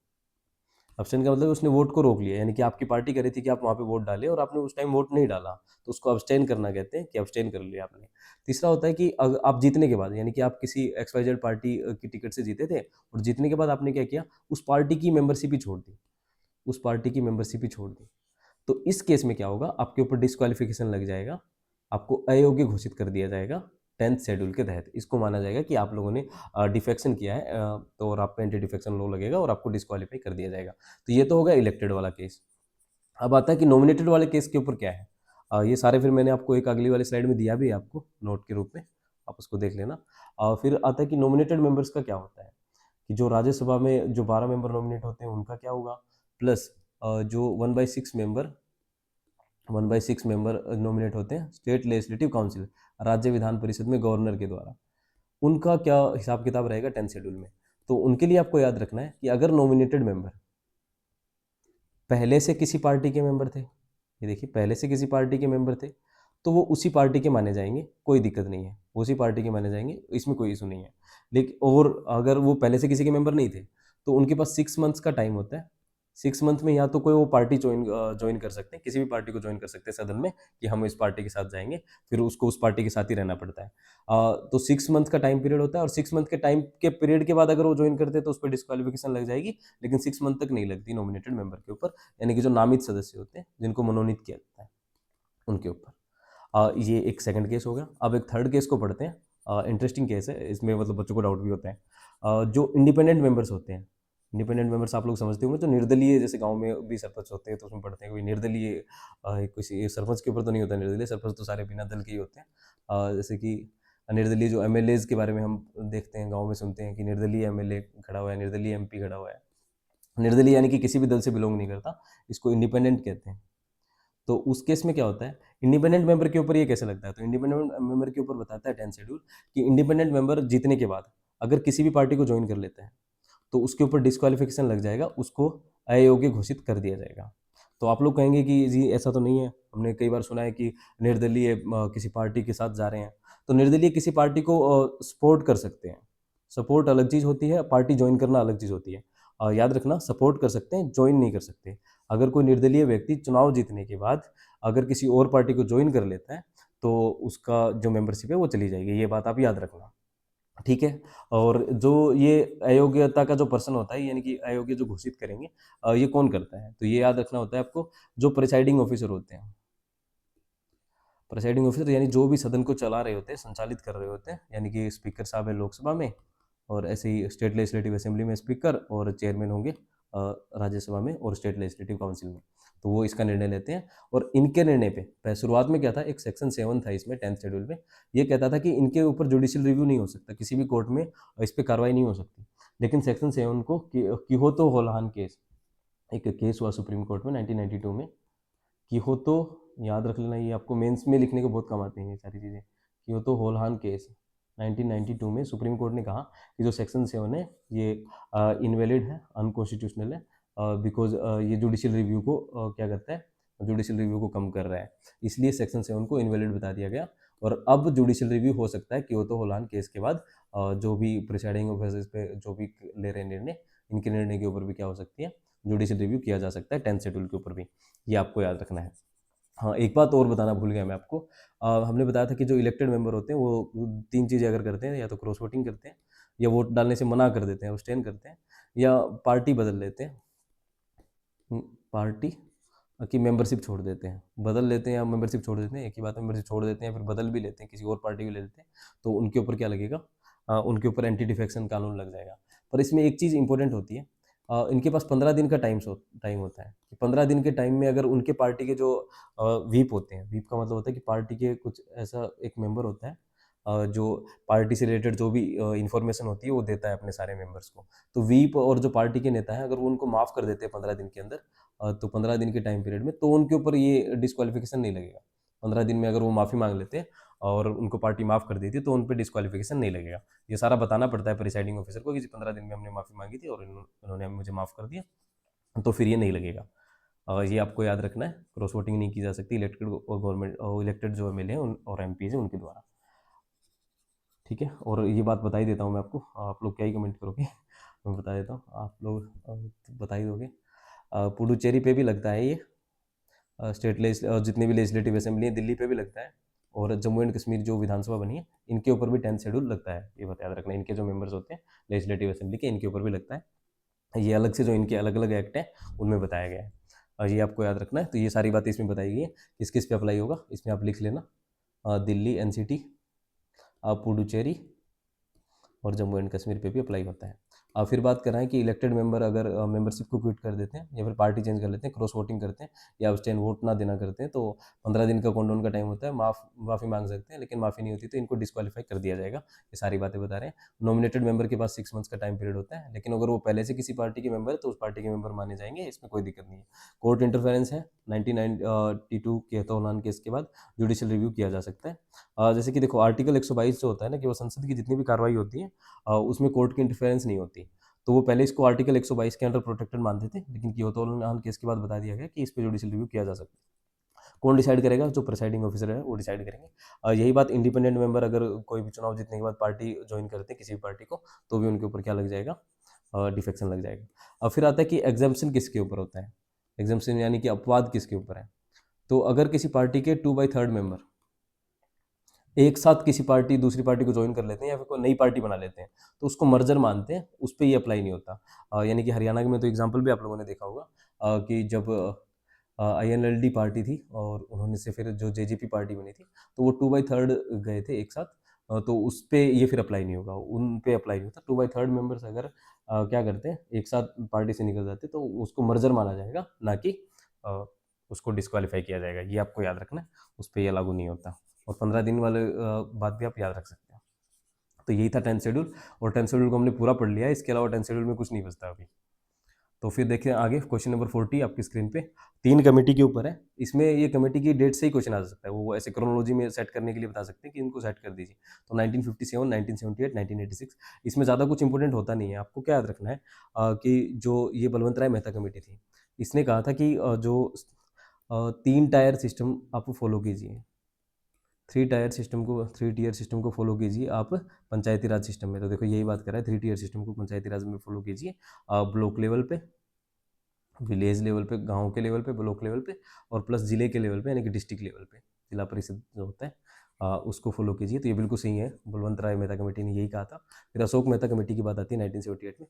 अब्सटेन का मतलब उसने वोट को रोक लिया, यानी कि आपकी पार्टी कह रही थी कि आप वहाँ पे वोट डालें और आपने उस टाइम वोट नहीं डाला, तो उसको अब्सटेन करना कहते हैं, कि अब्सटेन कर लिया आपने। तीसरा होता है कि आप जीतने के बाद, यानी कि आप किसी XYZ पार्टी की टिकट से जीते थे, और जीतने के बाद आपने क्या किया, उस पार्टी की मेंबरशिप ही छोड़ दी, उस पार्टी की मेंबरशिप ही छोड़ दी। तो इस केस में क्या होगा, आपके ऊपर डिस्क्वालिफिकेशन लग जाएगा, आपको अयोग्य घोषित कर दिया जाएगा 10th शेड्यूल के तहत। इसको माना जाएगा कि आप लोगों ने डिफेक्शन किया है, तो और आप पे एंटी डिफेक्शन लॉ लगेगा और आपको डिस्क्वालीफाई कर दिया जाएगा। तो ये तो होगा इलेक्टेड वाला केस। अब आता है कि नॉमिनेटेड वाले केस के ऊपर क्या है। ये सारे फिर मैंने आपको एक अगली वाली स्लाइड में दिया भी है, आपको नोट के रूप में, आप उसको देख लेना। फिर आता है कि नॉमिनेटेड मेंबर्स का क्या होता है, कि जो राज्यसभा में जो 12 मेंबर नॉमिनेट होते हैं उनका क्या होगा, प्लस जो 1/6 मेंबर नॉमिनेट होते हैं स्टेट लेजिस्लेटिव काउंसिल, राज्य विधान परिषद में गवर्नर के द्वारा, उनका क्या हिसाब किताब रहेगा 10th शेड्यूल में। तो उनके लिए आपको याद रखना है कि अगर नॉमिनेटेड मेंबर पहले से किसी पार्टी के मेंबर थे, ये देखिए पहले से किसी पार्टी के मेंबर थे, तो वो उसी पार्टी के माने जाएंगे, कोई दिक्कत नहीं है, उसी पार्टी के माने जाएंगे, इसमें कोई इशू नहीं है। लेकिन और अगर वो पहले से किसी के मेंबर नहीं थे, तो उनके पास 6 मंथ्स का टाइम होता है। 6 मंथ में या तो कोई वो पार्टी ज्वाइन कर सकते हैं, किसी भी पार्टी को ज्वाइन कर सकते हैं सदन में, कि हम इस पार्टी के साथ जाएंगे, फिर उसको उस पार्टी के साथ ही रहना पड़ता है। तो 6 मंथ का टाइम पीरियड होता है, और 6 मंथ के टाइम के पीरियड के बाद अगर वो ज्वाइन करते हैं तो उस पर डिस्क्वालिफिकेशन लग जाएगी, लेकिन 6 मंथ तक नहीं लगती नॉमिनेटेड मेंबर के ऊपर, यानी कि जो नामित सदस्य होते हैं, जिनको मनोनीत किया जाता है, उनके ऊपर। ये एक सेकंड केस हो गया। अब एक थर्ड केस को पढ़ते हैं। इंटरेस्टिंग केस है, इसमें मतलब बच्चों को डाउट भी होता है। जो इंडिपेंडेंट मेंबर्स होते हैं, इंडिपेंडेंट मेंबर्स आप लोग समझते होंगे, तो निर्दलीय, जैसे गांव में भी सरपंच होते हैं तो उसमें पढ़ते हैं कोई निर्दलीय, किसी सरपंच के ऊपर तो नहीं होता निर्दलीय, सरपंच तो सारे बिना दल के ही होते हैं। जैसे कि निर्दलीय जो एमएलएज के बारे में हम देखते हैं, गांव में सुनते हैं कि निर्दलीय एमएलए खड़ा हुआ है, निर्दलीय एमपी खड़ा हुआ है। निर्दलीय यानी कि किसी भी दल से बिलोंग नहीं करता, इसको इंडिपेंडेंट कहते हैं। तो उस केस में क्या होता है, इंडिपेंडेंट मेंबर के ऊपर ये कैसे लगता है, तो इंडिपेंडेंट मेंबर के ऊपर बताता है 10 शेड्यूल कि इंडिपेंडेंट मेंबर जीतने के बाद अगर किसी भी पार्टी को ज्वाइन कर लेता है तो उसके ऊपर डिस्क्वालिफिकेशन लग जाएगा, उसको अयोग्य घोषित कर दिया जाएगा। तो आप लोग कहेंगे कि जी ऐसा तो नहीं है, हमने कई बार सुना है कि निर्दलीय किसी पार्टी के साथ जा रहे हैं। तो निर्दलीय किसी पार्टी को सपोर्ट कर सकते हैं। सपोर्ट अलग चीज़ होती है, पार्टी ज्वाइन करना अलग चीज़ होती है। याद रखना, सपोर्ट कर सकते हैं, ज्वाइन नहीं कर सकते। अगर कोई निर्दलीय व्यक्ति चुनाव जीतने के बाद अगर किसी और पार्टी को ज्वाइन कर लेता है तो उसका जो मेंबरशिप है वो चली जाएगी, ये बात आप याद रखना। ठीक है। और जो ये अयोग्यता का जो पर्सन होता है, यानी कि अयोग्य जो घोषित करेंगे, ये कौन करता है, तो ये याद रखना होता है आपको, जो प्रिसाइडिंग ऑफिसर होते हैं। प्रिसाइडिंग ऑफिसर यानी जो भी सदन को चला रहे होते हैं, संचालित कर रहे होते हैं, यानी कि स्पीकर साहब है लोकसभा में, और ऐसे ही स्टेट लेजिस्लेटिव असेंबली में स्पीकर और चेयरमैन होंगे राज्यसभा में और स्टेट लेजिस्लेटिव काउंसिल में। तो वो इसका निर्णय लेते हैं। और इनके निर्णय पे शुरुआत में क्या था, एक सेक्शन 7 था इसमें 10th शेड्यूल में, ये कहता था कि इनके ऊपर जुडिशियल रिव्यू नहीं हो सकता, किसी भी कोर्ट में इस पर कार्रवाई नहीं हो सकती। लेकिन सेक्शन 7 को किहोतो होलाहान केस, एक केस हुआ सुप्रीम कोर्ट में 1992 में, किहोतो, याद रख लेना, ये आपको मेंस में लिखने को बहुत काम आते हैं ये सारी चीज़ें। कियोतो होलहान केस 1992 में सुप्रीम कोर्ट ने कहा कि जो सेक्शन 7 है ये इनवैलिड है, अनकॉन्स्टिट्यूशनल है, बिकॉज ये जुडिशियल रिव्यू को क्या करता है, जुडिशियल रिव्यू को कम कर रहा है, इसलिए सेक्शन 7 को इनवैलिड बता दिया गया। और अब जुडिशियल रिव्यू हो सकता है कियोतो होलहान केस के बाद, जो भी प्रिसाइडिंग ऑफिसर्स पे जो भी ले रहे निर्णय, इनके निर्णय के ऊपर भी क्या हो सकती है, जुडिशियल रिव्यू किया जा सकता है 10th शेड्यूल के ऊपर भी। ये आपको याद रखना है। हाँ, एक बात और बताना भूल गया मैं आपको। हमने बताया था कि जो इलेक्टेड मेंबर होते हैं वो 3 चीज़ें अगर करते हैं, या तो क्रॉस वोटिंग करते हैं, या वोट डालने से मना कर देते हैं, अब्सटेन करते हैं, या पार्टी बदल लेते हैं। पार्टी की मेंबरशिप छोड़ देते हैं, बदल लेते हैं या मेंबरशिप छोड़ देते हैं, एक ही बात है, मेंबरशिप छोड़ देते हैं या फिर बदल भी लेते हैं, किसी और पार्टी भी ले लेते हैं, तो उनके ऊपर क्या लगेगा, उनके ऊपर एंटी डिफेक्शन कानून लग जाएगा। पर इसमें एक चीज़ इंपॉर्टेंट होती है, इनके पास 15 दिन का टाइम होता है कि 15 दिन के टाइम में अगर उनके पार्टी के जो व्हीप होते हैं, व्हीप का मतलब होता है कि पार्टी के कुछ ऐसा एक मेंबर होता है, जो पार्टी से रिलेटेड जो भी इंफॉर्मेशन होती है वो देता है अपने सारे मेंबर्स को। तो व्हीप और जो पार्टी के नेता हैं, अगर वो उनको माफ़ कर देते हैं 15 दिन के अंदर, तो 15 दिन के टाइम पीरियड में, तो उनके ऊपर ये डिस्क्वालिफिकेशन नहीं लगेगा। 15 दिन में अगर वो माफ़ी मांग लेते हैं और उनको पार्टी माफ़ कर देती है तो उन पर डिस्क्वालिफिकेशन नहीं लगेगा। ये सारा बताना पड़ता है प्रिसाइडिंग ऑफिसर को कि 15 दिन में हमने माफ़ी मांगी थी और इन्होंने मुझे माफ़ कर दिया, तो फिर ये नहीं लगेगा। ये आपको याद रखना है, क्रॉस वोटिंग नहीं की जा सकती इलेक्टेड गवर्नमेंट, इलेक्टेड जो एमएलए हैं और एमपी हैं उनके द्वारा। ठीक है, और ये बात बता ही देता हूँ मैं आपको, आप लोग क्या ही कमेंट करोगे मैं बता देता हूँ, आप लोग बता ही दोगे। पुडुचेरी पे भी लगता है ये, स्टेट जितनी भी लेजिस्लेटिव असेंबली है दिल्ली पे भी लगता है, और जम्मू एंड कश्मीर जो विधानसभा बनी है इनके ऊपर भी 10th शेड्यूल लगता है, ये बात याद रखना, इनके जो मेंबर्स होते हैं लेजिस्लेटिव असेंबली के, इनके ऊपर भी लगता है। ये अलग से जो इनके अलग अलग एक्ट है उनमें बताया गया है, और ये आपको याद रखना है। तो ये सारी बातें इसमें बताई गई है, किस किस पे अप्लाई होगा इसमें आप लिख लेना, दिल्ली, एनसीटी, पुडुचेरी और जम्मू एंड कश्मीर पे भी अप्लाई होता है। फिर बात कर रहे हैं कि इलेक्टेड मेंबर अगर मेंबरशिप को क्विट कर देते हैं या फिर पार्टी चेंज कर लेते हैं, क्रॉस वोटिंग करते हैं या अब्सटेन वोट ना देना करते हैं, तो 15 दिन का काउंटडाउन का टाइम होता है, माफ़ी मांग सकते हैं, लेकिन माफ़ी नहीं होती तो इनको डिस्क्वालीफाई कर दिया जाएगा। ये सारी बातें बता रहे हैं। नॉमिनेटेड मेंबर के पास 6 मंथ्स का टाइम पीरियड होता है, लेकिन अगर वो पहले से किसी पार्टी के मेंबर है तो उस पार्टी के मेंबर माने जाएंगे, इसमें कोई दिक्कत नहीं है। कोर्ट इंटरफेरेंस है 1992 के तौलान केस के बाद जुडिशियल रिव्यू किया जा सकता है। जैसे कि देखो आर्टिकल 122 जो होता है ना, कि वो संसद की जितनी भी कार्रवाई होती है उसमें कोर्ट की इंटरफेरेंस नहीं होती, तो वो पहले इसको आर्टिकल 122 के अंडर प्रोटेक्टेड मानते थे, लेकिन कियोतो होलाहान केस के बाद बता दिया गया कि इस पे जुडिशियल रिव्यू किया जा सकता है। कौन डिसाइड करेगा, जो प्रिसाइडिंग ऑफिसर है वो डिसाइड करेंगे। यही बात इंडिपेंडेंट मेंबर अगर कोई भी चुनाव जीतने के बाद पार्टी ज्वाइन करते हैं किसी भी पार्टी को, तो भी उनके ऊपर क्या लग जाएगा, डिफेक्शन लग जाएगा। अब फिर आता है कि एग्जाम्पशन किसके ऊपर होता है, एग्जाम्पशन यानी कि अपवाद किसके ऊपर है। तो अगर किसी पार्टी के 2/3 मेंबर एक साथ किसी पार्टी दूसरी पार्टी को ज्वाइन कर लेते हैं या फिर कोई नई पार्टी बना लेते हैं, तो उसको मर्जर मानते हैं, उस पर ये अप्लाई नहीं होता। यानी कि हरियाणा में तो एग्जाम्पल भी आप लोगों ने देखा होगा, कि जब INLD पार्टी थी और उन्होंने से फिर जो JJP पार्टी बनी थी, तो वो 2/3 गए थे एक साथ, तो उस पे ये फिर अप्लाई नहीं होगा, उन पे अप्लाई नहीं होता। 2/3 मेंबर्स अगर क्या करते हैं, एक साथ पार्टी से निकल जाते हैं, तो उसको मर्जर माना जाएगा, ना कि अ, उसको डिस्क्वालीफाई किया जाएगा। ये आपको याद रखना है, उस पर यह लागू नहीं होता। और 15 दिन वाले बात भी आप याद रख सकते हैं। तो यही था 10th शेड्यूल, और 10th शेड्यूल को हमने पूरा पढ़ लिया है। इसके अलावा 10th शेड्यूल में कुछ नहीं बचता अभी। तो फिर देखिए आगे क्वेश्चन नंबर 40 आपकी स्क्रीन पे 3 कमेटी के ऊपर है। इसमें ये कमेटी की डेट से ही क्वेश्चन आ सकता है, वो ऐसे क्रोनोलॉजी में सेट करने के लिए बता सकते हैं कि इनको सेट कर दीजिए। तो 1957, 1978, 1986, इसमें ज़्यादा कुछ इंपॉर्टेंट होता नहीं है। आपको क्या याद रखना है कि जो ये बलवंत राय मेहता कमेटी थी, इसने कहा था कि जो 3 टायर सिस्टम आप फॉलो कीजिए। 3 टीयर सिस्टम को फॉलो कीजिए आप पंचायती राज सिस्टम में। तो देखो यही बात कर रहा है, 3 टीयर सिस्टम को पंचायती राज में फॉलो कीजिए, ब्लॉक लेवल पे, विलेज लेवल पे, गांव के लेवल पे, ब्लॉक लेवल पे, और प्लस जिले के लेवल पे, यानी कि डिस्ट्रिक्ट लेवल पे, जिला परिषद जो होता है उसको फॉलो कीजिए। तो ये बिल्कुल सही है, बलवंत राय मेहता कमेटी ने यही कहा था। फिर अशोक मेहता कमेटी की बात आती है 1978 में।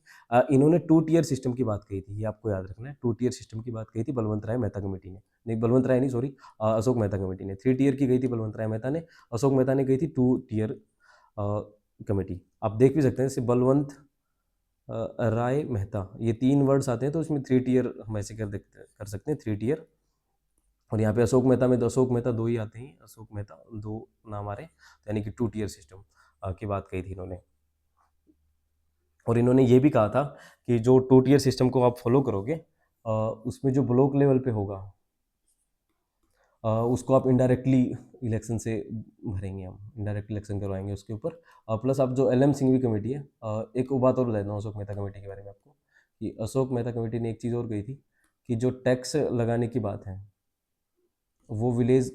इन्होंने 2 टीयर सिस्टम की बात कही थी, ये आपको याद रखना है। 2 टीयर सिस्टम की बात कही थी बलवंत राय मेहता कमेटी ने, नहीं बलवंत राय नहीं, सॉरी, अशोक मेहता कमेटी ने। 3 टीयर की गई थी बलवंत राय मेहता ने, अशोक मेहता ने कही थी 2 टीयर कमेटी। आप देख भी सकते हैं, जैसे बलवंत राय मेहता, ये 3 वर्ड्स आते हैं, तो इसमें 3 टीयर हम ऐसे कर सकते हैं, 3 टीयर। और यहाँ पे अशोक मेहता में तो अशोक मेहता 2 ही आते हैं, अशोक मेहता 2 नाम आ रहे हैं, तो यानी कि 2 टीयर सिस्टम की बात कही थी इन्होंने। और इन्होंने ये भी कहा था कि जो 2 टीयर सिस्टम को आप फॉलो करोगे, उसमें जो ब्लॉक लेवल पे होगा, उसको आप इनडायरेक्टली इलेक्शन से भरेंगे, हम इनडायरेक्ट इलेक्शन करवाएंगे उसके ऊपर। प्लस आप जो LM सिंघवी कमेटी है, एक बात और बता देता हूँ अशोक मेहता कमेटी के बारे में आपको, कि अशोक मेहता कमेटी ने एक चीज़ और कही थी, कि जो टैक्स लगाने की बात है, वो विलेज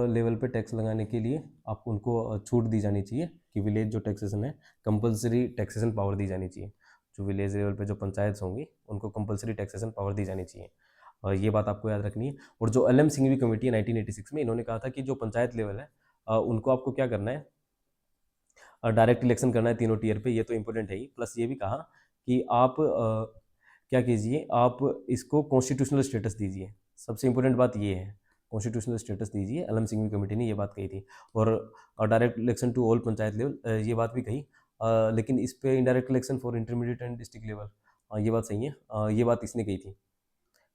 लेवल पे टैक्स लगाने के लिए आपको उनको छूट दी जानी चाहिए, कि विलेज जो टैक्सेशन है, कंपलसरी टैक्सेशन पावर दी जानी चाहिए। जो विलेज लेवल पे जो पंचायत होंगी, उनको कंपलसरी टैक्सेशन पावर दी जानी चाहिए। ये बात आपको याद रखनी है। और जो LM सिंघवी कमेटी है 1986 में, इन्होंने कहा था कि जो पंचायत लेवल है, उनको आपको क्या करना है, डायरेक्ट इलेक्शन करना है तीनों टीयर पे। ये तो इंपॉर्टेंट है ही। प्लस ये भी कहा कि आप क्या कीजिए, आप इसको कॉन्स्टिट्यूशनल स्टेटस दीजिए। सबसे इंपॉर्टेंट बात ये है, कॉन्स्टिट्यूशनल स्टेटस दीजिए। LM सिंघवी कमेटी ने ये बात कही थी। और direct election to all panchayat level, ये बात भी कही। लेकिन इस पे indirect election for intermediate and district level, ये बात सही है। ये बात इसने कही थी,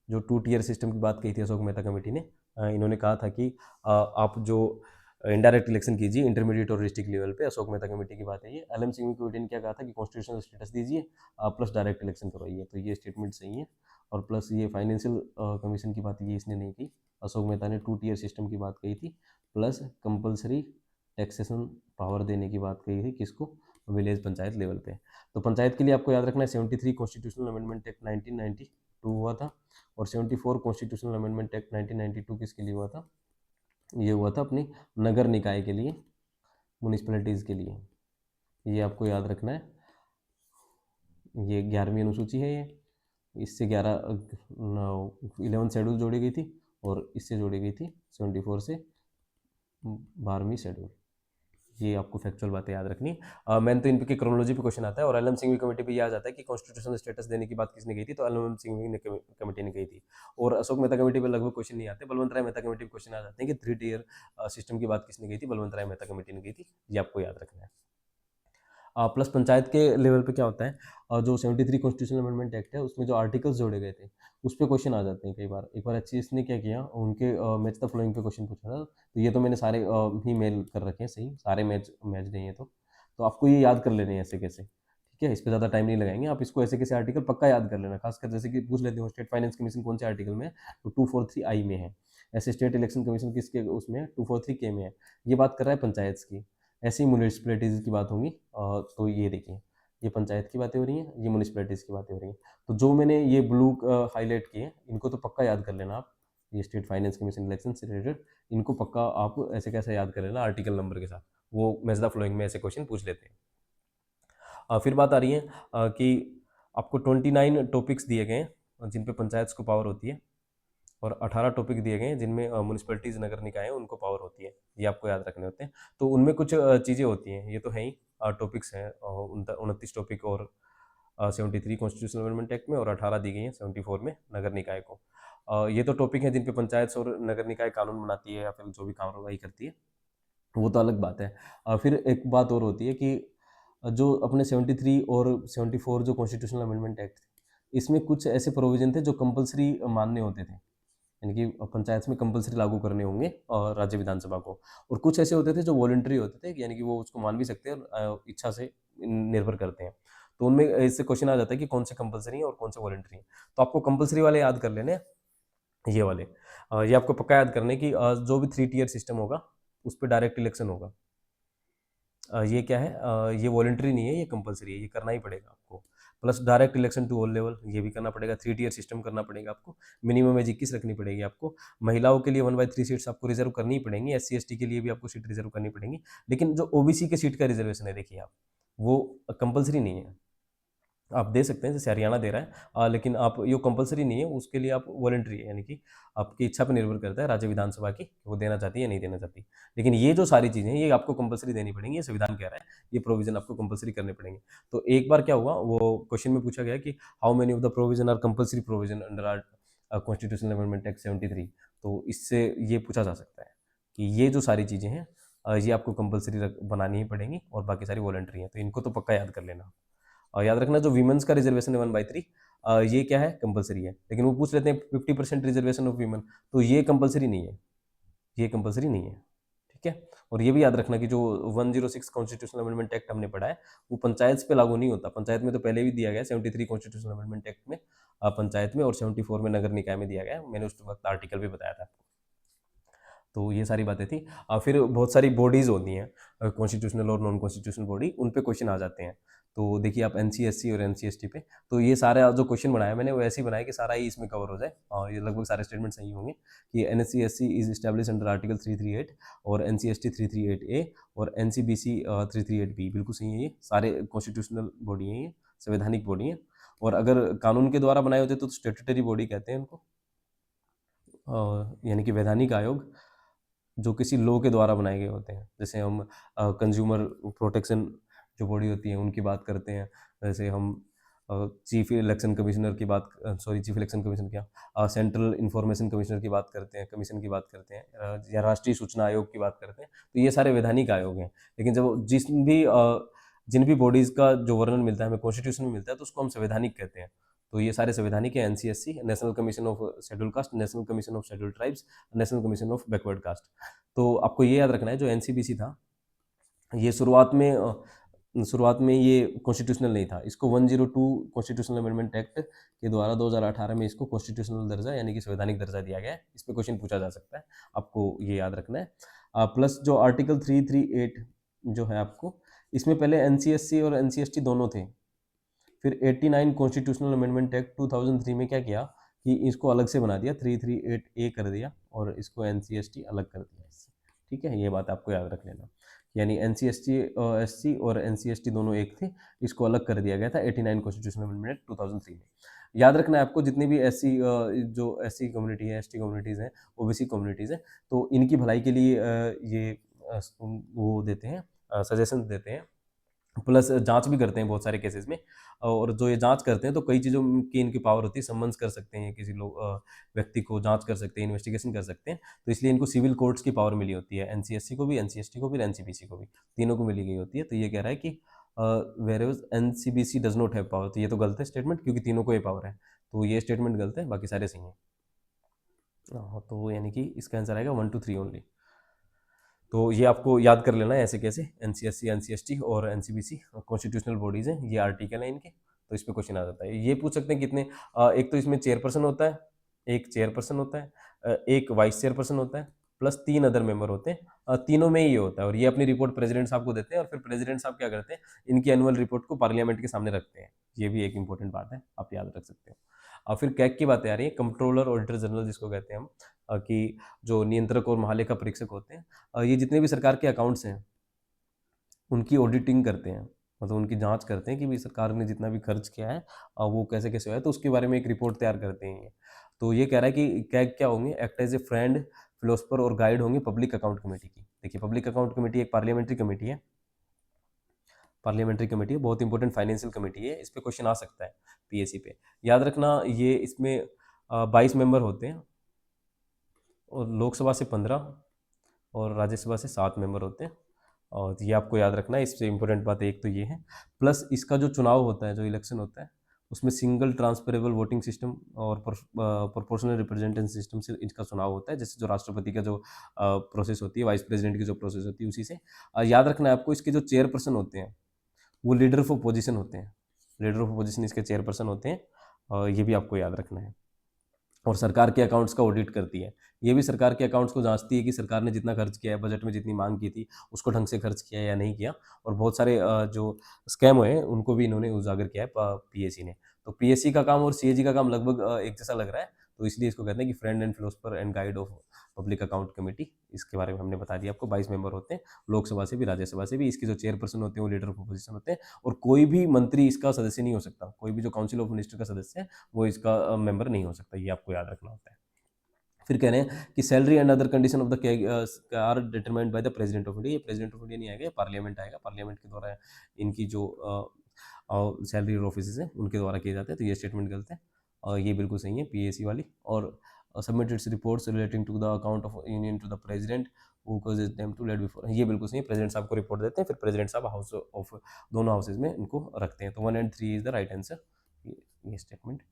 जो 2 टीयर सिस्टम की बात कही थी अशोक मेहता कमेटी ने। इन्होंने कहा था कि आप जो इनडायरेक्ट इलेक्शन कीजिए इंटरमीडिएट और डिस्ट्रिक्ट लेवल पे। अशोक मेहता कमेटी की बात है ये। LM सिंघवी कमेटी ने क्या कहा था कि कॉन्स्टिट्यूशनल स्टेटस दीजिए, प्लस डायरेक्ट इलेक्शन करवाइए। तो ये स्टेटमेंट सही है। और प्लस ये फाइनेंशियल कमीशन की बात ये इसने नहीं की। अशोक मेहता ने 2 टीयर सिस्टम की बात कही थी, प्लस कंपल्सरी टैक्सेशन पावर देने की बात कही थी, किसको, विलेज पंचायत लेवल पे। तो पंचायत के लिए आपको याद रखना है 73 कॉन्स्टिट्यूशनल अमेंडमेंट एक्ट 1992 हुआ था, और 74 कॉन्स्टिट्यूशनल अमेंडमेंट एक्ट 1992 किसके लिए हुआ था, ये हुआ था अपनी नगर निकाय के लिए, म्यूनिसिपैलिटीज़ के लिए। ये आपको याद रखना है। ये 11वीं अनुसूची है ये। इससे 11 शेड्यूल जोड़ी गई थी, और इससे जोड़ी गई थी 74 से 12वीं शेड्यूल। ये आपको फैक्चुअल बातें याद रखनी है। मैंने तो इन पे क्रोनोलॉजी पे क्वेश्चन आता है, और LM सिंघवी कमेटी पे ये आ जाता है कि कॉन्स्टिट्यूशनल स्टेटस देने की बात किसने कही थी, तो LM सिंघवी ने कमेटी ने कही थी। और अशोक मेहता कमेटी पे लगभग क्वेश्चन नहीं आते, बलवंत राय मेहता कमेटी पे क्वेश्चन आ जाते हैं कि 3 टीयर सिस्टम की बात किसने कही थी, बलवंत राय मेहता कमेटी ने कही थी। ये आपको याद रखना है। प्लस पंचायत के लेवल पे क्या होता है, जो 73 कॉन्स्टिट्यूशनल अमेंडमेंट एक्ट है, उसमें जो आर्टिकल्स जोड़े गए थे, उस पर क्वेश्चन आ जाते हैं कई बार। एक बार HCS ने क्या किया, उनके मैच द फ्लोइंग पे क्वेश्चन पूछा था। तो ये तो मैंने सारे ही मेल कर रखे हैं, सही सारे मैच मैच नहीं है, तो आपको ये याद कर लेने हैं ऐसे कैसे, ठीक है। इस पर ज़्यादा टाइम नहीं लगाएंगे, आप इसको ऐसे कैसे आर्टिकल पक्का याद कर लेना। खासकर जैसे कि पूछ लेते हो स्टेट फाइनेंस कमीशन कौन से आर्टिकल में है, तो 243I में है। ऐसे स्टेट इलेक्शन कमीशन किसके उसमें 243K में है। ये बात कर रहा है पंचायत की। ऐसे ही म्यूनिसिपैलिटीज़ की बात होगी। तो ये देखिए, ये पंचायत की बातें हो रही हैं, ये म्यूनिसिपैलिटीज़ की बातें हो रही हैं। तो जो मैंने ये ब्लू हाईलाइट किए, इनको तो पक्का याद कर लेना आप। ये स्टेट फाइनेंस कमीशन इलेक्शन से रिलेटेड, इनको पक्का आप ऐसे कैसे याद कर लेना आर्टिकल नंबर के साथ। वो मैच द फ्लोइंग में ऐसे क्वेश्चन पूछ लेते हैं। फिर बात आ रही है कि आपको 29 टॉपिक्स दिए गए हैं जिन पे पंचायत को पावर होती है, और 18 टॉपिक दिए गए हैं जिनमें म्यूनिसिपैलिटीज़ नगर निकाय हैं उनको पावर होती है। ये आपको याद रखने होते हैं। तो उनमें कुछ चीज़ें होती हैं, ये तो है ही, टॉपिक्स हैं 29 टॉपिक, और 73 कॉन्स्टिट्यूशनल अमेंडमेंट एक्ट में, और 18 दी गई हैं 74 में नगर निकाय को। ये तो टॉपिक हैं जिन पे पंचायत और नगर निकाय कानून बनाती है, या फिर जो भी कार्रवाई करती है। वो तो अलग बात है। फिर एक बात और होती है कि जो अपने 73 और 74 जो कॉन्स्टिट्यूशनल अमेंडमेंट एक्ट थे, इसमें कुछ ऐसे प्रोविजन थे जो कंपल्सरी मानने होते थे, यानी कि पंचायत में कंपल्सरी लागू करने होंगे और राज्य विधानसभा को, और कुछ ऐसे होते थे जो वॉलंटरी होते थे, यानी कि वो उसको मान भी सकते हैं और इच्छा से निर्भर करते हैं। तो उनमें इससे क्वेश्चन आ जाता है कि कौन से कंपल्सरी हैं और कौन से वॉलंटरी हैं। तो आपको कंपल्सरी वाले याद कर लेने हैं, ये वाले। ये आपको पक्का याद करने की, जो भी 3 टियर सिस्टम होगा उस पर डायरेक्ट इलेक्शन होगा। ये क्या है, ये वॉलंटरी नहीं है, ये कंपलसरी है, ये करना ही पड़ेगा आपको। Plus direct election to all level, ये भी करना पड़ेगा। 3 टियर सिस्टम करना पड़ेगा आपको। मिनिमम एज 21 रखनी पड़ेगी आपको। महिलाओं के लिए 1/3 सीट्स आपको रिजर्व करनी ही पड़ेंगी। एससी एसटी के लिए भी आपको सीट रिजर्व करनी पड़ेंगी। लेकिन जो ओबीसी के सीट का रिजर्वेशन है, देखिए आप, वो कंपलसरी नहीं है। आप दे सकते हैं, जैसे हरियाणा दे रहा है, लेकिन आप ये कंपलसरी नहीं है, उसके लिए आप वॉलंटरी है, यानी कि आपकी इच्छा पर निर्भर करता है राज्य विधानसभा की, कि वो देना चाहती है या नहीं देना चाहती। लेकिन ये जो सारी चीज़ें हैं, ये आपको कंपलसरी देनी पड़ेंगी, ये संविधान कह रहा है, ये प्रोविजन आपको कंपलसरी करने पड़ेंगे। तो एक बार क्या हुआ, वो क्वेश्चन में पूछा गया कि how many of the provision are compulsory provision under our constitutional amendment act 73। तो इससे ये पूछा जा सकता है कि ये जो सारी चीज़ें हैं, ये आपको कंपलसरी बनानी ही पड़ेंगी, और बाकी सारी वॉलंटरी हैं। तो इनको तो पक्का याद कर लेना। और याद रखना, जो वीमेंस का रिजर्वेशन है 1/3, ये क्या है, कंपलसरी है। लेकिन वो पूछ लेते हैं 50% रिजर्वेशन ऑफ वीमेन, तो ये कंपलसरी नहीं है, ये कंपलसरी नहीं है। ठीक है। और ये भी याद रखना कि जो 106 कॉन्स्टिट्यूशनल अमेंडमेंट एक्ट हमने पढ़ा है, वो पंचायत पे लागू नहीं होता। पंचायत में तो पहले भी दिया गया है, 73 कॉन्स्टिट्यूशनल अमेंडमेंट एक्ट में पंचायत में, और 74 में नगर निकाय में दिया गया है। मैंने उस वक्त आर्टिकल भी बताया था। तो ये सारी बातें थी। फिर बहुत सारी बॉडीज़ होती हैं, कॉन्स्टिट्यूशनल और नॉन कॉन्स्टिट्यूशनल बॉडी, उन पे क्वेश्चन आ जाते हैं। तो देखिए आप एनसीएससी और एनसीएसटी पे, तो ये सारा जो क्वेश्चन बनाया मैंने, वो ऐसे ही बनाया कि सारा ही इसमें कवर हो जाए, और ये लगभग सारे स्टेटमेंट सही होंगे। कि NCSC is establish under article 338, और एनसीएसटी 338A, और एनसीबीसी 338B, बिल्कुल सही है। ये सारे कॉन्स्टिट्यूशनल बॉडी हैं, ये संवैधानिक बॉडी हैं। और अगर कानून के द्वारा बनाए होते तो स्टेटूटरी बॉडी कहते हैं उनको, यानी कि वैधानिक आयोग, जो किसी लॉ के द्वारा बनाए गए होते हैं। जैसे हम कंज्यूमर प्रोटेक्शन जो बॉडी होती है उनकी बात करते हैं। जैसे हम चीफ इलेक्शन कमिश्नर की बात, सॉरी चीफ इलेक्शन कमीशन क्या, सेंट्रल इंफॉर्मेशन कमिश्नर की बात करते हैं, कमीशन की बात करते हैं, या राष्ट्रीय सूचना आयोग की बात करते हैं। तो ये सारे वैधानिक आयोग हैं। लेकिन जब जिन भी बॉडीज़ का जो वर्णन मिलता है हमें कॉन्स्टिट्यूशन में मिलता है, तो उसको हम संवैधानिक कहते हैं। तो ये सारे संवैधानिक है, NCSC, national commission of schedule caste, national commission of schedule tribes, national commission of backward caste. तो आपको ये याद रखना है, जो एनसीबीसी था, ये शुरुआत में ये कॉन्स्टिट्यूशनल नहीं था। इसको 102 कॉन्स्टिट्यूशनल अमेंडमेंट एक्ट के द्वारा 2018 में इसको कॉन्स्टिट्यूशनल दर्जा, यानी कि संवैधानिक दर्जा दिया गया है। इस पे क्वेश्चन पूछा जा सकता है, आपको ये याद रखना है। प्लस जो आर्टिकल 338 जो है आपको, इसमें पहले एनसीएससी और एनसीएसटी दोनों थे। फिर 89 कॉन्स्टिट्यूशनल अमेंडमेंट एक्ट 2003 में क्या किया कि इसको अलग से बना दिया, 338A कर दिया, और इसको एनसीएसटी अलग कर दिया इससे। ठीक है, ये बात आपको याद रख लेना। यानी एनसीएसटी एससी और एनसीएसटी दोनों एक थे, इसको अलग कर दिया गया था 89 कॉन्स्टिट्यूशनल अमेंडमेंट 2003 में। याद रखना है आपको, जितनी भी जो एससी कम्युनिटी है, एसटी कम्युनिटीज़ हैं, ओबीसी कम्युनिटीज़ हैं, तो इनकी भलाई के लिए ये वो देते हैं, सजेशन देते हैं। प्लस जांच भी करते हैं बहुत सारे केसेस में। और जो ये जांच करते हैं, तो कई चीज़ों की इनकी पावर होती है, समन्स कर सकते हैं किसी लोग, व्यक्ति को जांच कर सकते हैं, इन्वेस्टिगेशन कर सकते हैं। तो इसलिए इनको सिविल कोर्ट्स की पावर मिली होती है, एनसीएससी को भी, एनसीएसटी को भी, एनसीबीसी को भी, तीनों को मिली गई होती है। तो ये कह रहा है कि whereas NCBC does not have power, तो ये तो गलत है स्टेटमेंट, क्योंकि तीनों को ये पावर है। तो ये स्टेटमेंट गलत है, बाकी सारे सही हैं। तो यानी कि इसका आंसर आएगा 1 to 3 ओनली। तो ये आपको याद कर लेना है ऐसे कैसे, एनसीएससी, एनसीएसटी और एनसीबीसी कॉन्स्टिट्यूशनल बॉडीज हैं, ये आर्टिकल है इनके। तो इस पे क्वेश्चन आ जाता है। ये पूछ सकते हैं कितने, एक तो इसमें चेयरपर्सन होता है, एक चेयरपर्सन होता है, एक वाइस चेयरपर्सन होता है, प्लस 3 अदर मेंबर होते हैं। तीनों में ही ये होता है, और ये अपनी रिपोर्ट प्रेसिडेंट साहब को देते हैं, और फिर प्रेसिडेंट साहब क्या करते हैं, इनकी एनुअल रिपोर्ट को पार्लियामेंट के सामने रखते हैं। ये भी एक इंपॉर्टेंट बात है, आप याद रख सकते हो। और फिर कैग की बातें आ रही है, कंट्रोलर ऑडिटर जनरल जिसको कहते हैं हम, कि जो नियंत्रक और महालेखा परीक्षक होते हैं, ये जितने भी सरकार के अकाउंट्स हैं उनकी ऑडिटिंग करते हैं, मतलब उनकी जांच करते हैं कि भी सरकार ने जितना भी खर्च किया है वो कैसे कैसे हुआ है, तो उसके बारे में एक रिपोर्ट तैयार करते हैं ये। तो ये कह रहा है कि कैग क्या होंगे, act as a friend, philosopher और गाइड होंगे पब्लिक अकाउंट कमेटी की। देखिए पब्लिक अकाउंट कमेटी एक पार्लियामेंट्री कमेटी है, बहुत इंपॉर्टेंट फाइनेंशियल कमेटी है। इस पे क्वेश्चन आ सकता है पीएससी पे। याद रखना, ये इसमें 22 मेंबर होते हैं, और लोकसभा से 15, और राज्यसभा से 7 मेंबर होते हैं। और ये आपको याद रखना है, इससे इंपॉर्टेंट बात एक तो ये है। प्लस इसका जो चुनाव होता है, जो इलेक्शन होता है, उसमें सिंगल ट्रांसफरेबल वोटिंग सिस्टम और प्रोपोर्शनल रिप्रेजेंटेशन सिस्टम से इसका चुनाव होता है, जैसे जो राष्ट्रपति का जो प्रोसेस होती है, वाइस प्रेसिडेंट की जो प्रोसेस होती है, उसी से। याद रखना है आपको, इसके जो चेयरपर्सन होते हैं वो लीडर ऑफ अपोजिशन होते हैं। लीडर ऑफ अपोजिशन इसके चेयरपर्सन होते हैं, और ये भी आपको याद रखना है। और सरकार के अकाउंट्स का ऑडिट करती है। ये भी सरकार के अकाउंट्स को जांचती है कि सरकार ने जितना खर्च किया है, बजट में जितनी मांग की थी, उसको ढंग से खर्च किया या नहीं किया। और बहुत सारे जो स्कैम हुए हैं उनको भी इन्होंने उजागर किया है पीएससी ने। तो पीएससी का काम और सीएजी का काम लगभग एक जैसा लग रहा है, तो इसलिए इसको कहते हैं कि friend and philosopher and guide of public account committee. इसके बारे में हमने बता दिया आपको। 22 मेंबर होते हैं, लोकसभा से भी राज्यसभा से भी। इसके जो चेयरपर्सन होते हैं वो लीडर ऑफ अपोजिशन होते हैं, और कोई भी मंत्री इसका सदस्य नहीं हो सकता। कोई भी जो काउंसिल ऑफ मिनिस्टर का सदस्य है वो इसका मेंबर नहीं हो सकता। ये आपको याद रखना होता है। फिर कह रहे हैं कि salary and other condition of the are determined by the president of India. ये प्रेसिडेंट ऑफ इंडिया नहीं आएगा, पार्लियामेंट आएगा। पार्लियामेंट के द्वारा इनकी जो सैलरी और ऑफिस है उनके द्वारा किए जाते हैं। तो ये स्टेटमेंट गलत है, और ये बिल्कुल सही है पीएसी वाली। और submitted reports relating to the account of union to the president who causes them to laid before. ये बिल्कुल सही है। प्रेसिडेंट साहब को रिपोर्ट देते हैं, फिर प्रेसिडेंट साहब हाउस ऑफ दोनों हाउसेज में इनको रखते हैं। तो 1 and 3 is the right answer, ये स्टेटमेंट।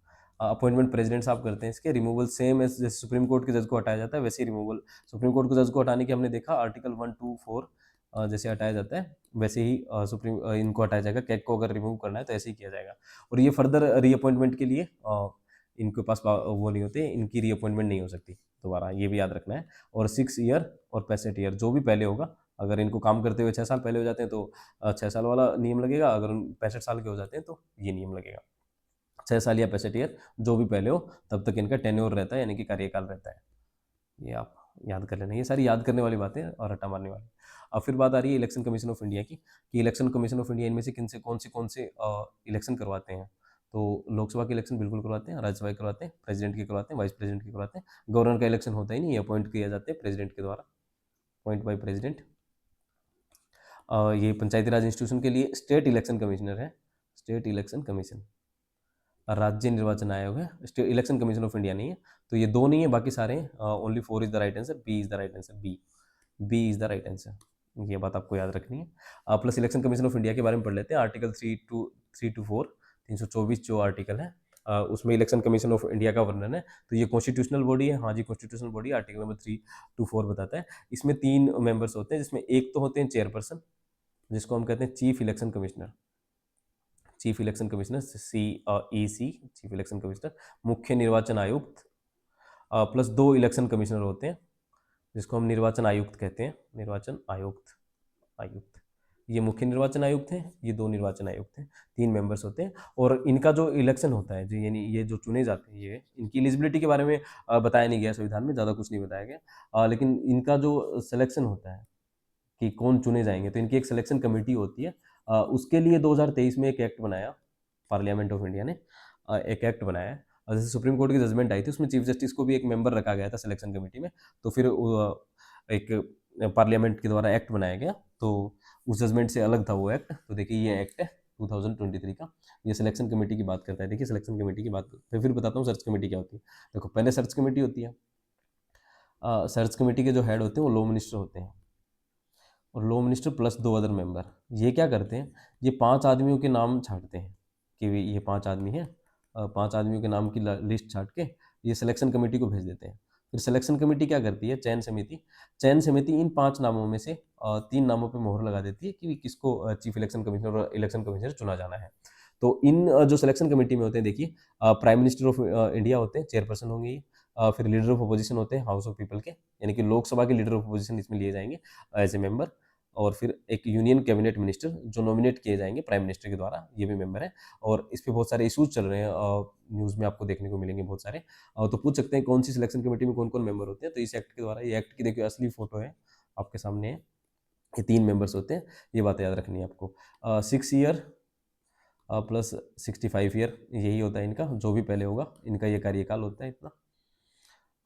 अपॉइंटमेंट प्रेसिडेंट साहब करते हैं इसके। रिमूवल सेम एज जैसे सुप्रीम कोर्ट के जज को हटाया जाता है, वैसे ही रिमूवल सुप्रीम कोर्ट के जज को हटाने की हमने देखा आर्टिकल 1, 2, 4 जैसे हटाया जाता है, वैसे ही सुप्रीम इनको हटाया जाएगा। कैग को अगर रिमूव करना है तो ऐसे ही किया जाएगा। और ये फर्दर रीअपॉइंटमेंट के लिए इनके पास वो नहीं होते, इनकी रीअपॉइंटमेंट नहीं हो सकती दोबारा, ये भी याद रखना है। और 6 ईयर और 65 ईयर जो भी पहले होगा, अगर इनको काम करते हुए 6 साल पहले हो जाते हैं तो 6 साल वाला नियम लगेगा। अगर 65 साल के हो जाते हैं तो ये नियम लगेगा। 6 साल या 65 ईयर जो भी पहले हो, तब तक इनका टेन्योर रहता है, यानी कि कार्यकाल रहता है। ये आप याद कर लेना। ये सारी याद करने वाली बातें और रट्टा मारने वाली। अब फिर बात आ रही है इलेक्शन कमीशन ऑफ इंडिया की, कि इलेक्शन कमीशन ऑफ इंडिया इनमें से कौन से इलेक्शन करवाते हैं। तो लोकसभा के इलेक्शन बिल्कुल करवाते हैं, राज्यसभा के करवाते हैं, प्रेसिडेंट के करवाते हैं, वाइस प्रेसिडेंट के करवाते हैं। गवर्नर का इलेक्शन होता ही नहीं, ये अपॉइंट किया जाते हैं प्रेसिडेंट के द्वारा, अपॉइंट बाई प्रेसिडेंट। ये पंचायती राज इंस्टीट्यूशन के लिए स्टेट इलेक्शन कमिश्नर है, स्टेट इलेक्शन कमीशन। राज्य निर्वाचन आयोग है, इलेक्शन कमीशन ऑफ इंडिया नहीं है। तो ये दो नहीं है, बाकी सारे हैं। Only 4 is the right answer, B is the right answer, B is the right answer. ये बात आपको याद रखनी है। Plus election commission of India के बारे में पढ़ लेते हैं। आर्टिकल 3 to 4, 324 जो आर्टिकल है, उसमें इलेक्शन कमीशन ऑफ इंडिया का वर्णन है। तो ये कॉन्स्टिट्यूशनल बॉडी है, हाँ जी constitutional body. Article number 3 to 4 बताता है। इसमें 3 मेंबर्स होते हैं, जिसमें एक तो होते हैं चेयरपर्सन, जिसको हम कहते हैं chief election commissioner, chief election commissioner, CEC, chief election commissioner. मुख्य निर्वाचन आयुक्त, प्लस 2 इलेक्शन कमिश्नर होते हैं, जिसको हम निर्वाचन आयुक्त कहते हैं, निर्वाचन आयुक्त, आयुक्त। ये मुख्य निर्वाचन आयुक्त हैं, ये 2 निर्वाचन आयुक्त हैं, 3 मेंबर्स होते हैं। और इनका जो इलेक्शन होता है, जो यानी ये जो चुने जाते हैं, ये इनकी एलिजिबिलिटी के बारे में बताया नहीं गया संविधान में, ज़्यादा कुछ नहीं बताया गया। लेकिन इनका जो सिलेक्शन होता है कि कौन चुने जाएंगे, तो इनकी एक सिलेक्शन कमेटी होती है। उसके लिए 2023 में एक एक्ट बनाया पार्लियामेंट ऑफ इंडिया ने, एक एक्ट बनाया है। जैसे सुप्रीम कोर्ट की जजमेंट आई थी, उसमें चीफ जस्टिस को भी एक मेंबर रखा गया था सिलेक्शन कमेटी में। तो फिर एक पार्लियामेंट के द्वारा एक्ट बनाया गया, तो उस जजमेंट से अलग था वो एक्ट। तो देखिए ये एक्ट है 2023 का, ये सिलेक्शन कमेटी की बात करता है। देखिए सिलेक्शन कमेटी की बात, फिर बताता हूँ सर्च कमेटी क्या होती है। देखो पहले सर्च कमेटी होती है। सर्च कमेटी के जो हेड होते हैं वो लॉ मिनिस्टर होते हैं, और law minister plus 2 other member. ये क्या करते हैं, ये 5 आदमियों के नाम छांटते हैं कि ये 5 आदमी हैं। 5 आदमियों के नाम की लिस्ट छांट के ये सिलेक्शन कमेटी को भेज देते हैं। फिर सिलेक्शन कमेटी क्या करती है, चयन समिति, चयन समिति इन 5 नामों में से 3 नामों पे मोहर लगा देती है कि किसको चीफ इलेक्शन कमिश्नर और इलेक्शन कमिश्नर चुना जाना है। तो इन जो सिलेक्शन कमेटी में होते हैं, देखिए प्राइम मिनिस्टर ऑफ इंडिया होते हैं, चेयरपर्सन होंगे ये। फिर लीडर ऑफ अपोजिशन होते हैं, हाउस ऑफ पीपल के, यानी कि लोकसभा के लीडर ऑफ अपोजिशन इसमें लिए जाएंगे एज ए मेंबर। और फिर एक यूनियन कैबिनेट मिनिस्टर जो नॉमिनेट किए जाएंगे प्राइम मिनिस्टर के द्वारा, ये भी मेंबर है। और इस पे बहुत सारे इशूज चल रहे हैं, न्यूज़ में आपको देखने को मिलेंगे बहुत सारे। तो पूछ सकते हैं कौन सी सिलेक्शन कमेटी में कौन कौन मेंबर होते हैं। तो इस एक्ट के द्वारा, ये एक्ट की देखिए असली फोटो है आपके सामने है, ये 3 मेंबर्स होते हैं। ये बात याद रखनी है आपको। 6 ईयर प्लस 65 ईयर, यही होता है इनका, जो भी पहले होगा इनका ये कार्यकाल होता है इतना।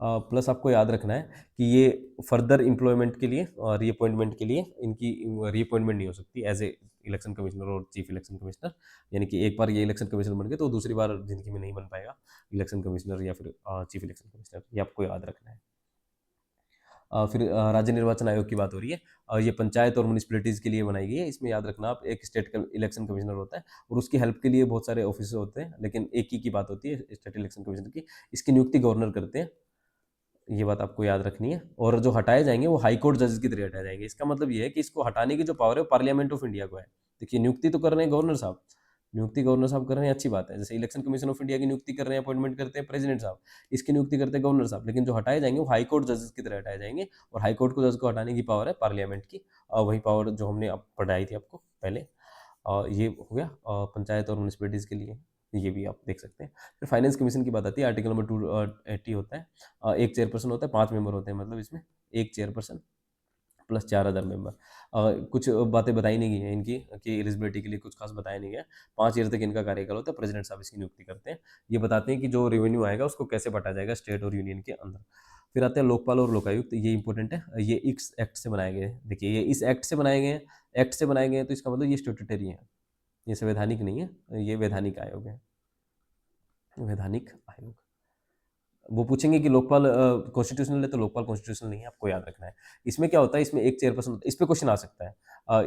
प्लस आपको याद रखना है कि ये फर्दर एम्प्लॉयमेंट के लिए और रीअपॉइंटमेंट के लिए इनकी रीअपॉइंटमेंट नहीं हो सकती एज ए इलेक्शन कमिश्नर और चीफ इलेक्शन कमिश्नर। यानी कि एक बार ये इलेक्शन कमिश्नर बन गए तो दूसरी बार जिंदगी में नहीं बन पाएगा इलेक्शन कमिश्नर या फिर चीफ इलेक्शन कमिश्नर, ये आपको याद रखना है। फिर राज्य निर्वाचन आयोग की बात हो रही है। ये पंचायत और म्यूनिसिपैलिटीज़ के लिए बनाई गई है। इसमें याद रखना आप, एक स्टेट इलेक्शन कमिश्नर होता है और उसकी हेल्प के लिए बहुत सारे ऑफिसर होते हैं, लेकिन एक ही की बात होती है स्टेट इलेक्शन कमिश्नर की। इसकी नियुक्ति गवर्नर करते हैं, ये बात आपको याद रखनी है। और जो हटाए जाएंगे वो हाई कोर्ट जजेस की तरह हटाए जाएंगे। इसका मतलब ये है कि इसको हटाने की जो पावर है वो पार्लियामेंट ऑफ इंडिया को है। देखिए, नियुक्ति तो कर रहे हैं गवर्नर साहब, नियुक्ति गवर्नर साहब कर रहे हैं, अच्छी बात है। जैसे इलेक्शन कमीशन ऑफ इंडिया की नियुक्ति कर रहे हैं, अपॉइंटमेंट करते हैं प्रेसिडेंट साहब, इसकी नियुक्ति करते हैं गवर्नर साहब, लेकिन जो हटाए जाएंगे वो हाई कोर्ट जजेस की तरह हटाए जाएंगे। और हाई कोर्ट को जज को हटाने की पावर है पार्लियामेंट की। वही पावर जो हमने अब पढ़ाई थी आपको पहले। ये हो गया पंचायत और म्यूनिसिपैलिटीज़ के लिए, ये भी आप देख सकते हैं। फिर फाइनेंस कमीशन की बात आती है, आर्टिकल नंबर 280 होता है। एक चेयरपर्सन होता है, 5 मेंबर होते हैं, मतलब इसमें एक चेयरपर्सन प्लस 4 अदर मेंबर। कुछ बातें बताई नहीं गई हैं इनकी कि एलिजिबिलिटी के लिए कुछ खास बताया नहीं गया। 5 ईयर तक इनका कार्यकाल होता है, प्रेसिडेंट साहब इसकी नियुक्ति करते हैं। ये बताते हैं कि जो रेवेन्यू आएगा उसको कैसे बांटा जाएगा स्टेट और यूनियन के अंदर। फिर आते हैं लोकपाल और लोकायुक्त, ये इंपॉर्टेंट है। ये इस एक्ट से बनाए गए हैं। देखिए, ये इस एक्ट से बनाए गए हैं, एक्ट से बनाए गए हैं, तो इसका मतलब ये स्टैट्यूटरी है, ये संवैधानिक नहीं है, ये वैधानिक आयोग है, वैधानिक आयोग। वो पूछेंगे कि लोकपाल कॉन्स्टिट्यूशनल है, तो लोकपाल कॉन्स्टिट्यूशनल नहीं है, आपको याद रखना है। इसमें क्या होता है, इसमें एक चेयरपर्सन होता है, इस पे क्वेश्चन आ सकता है।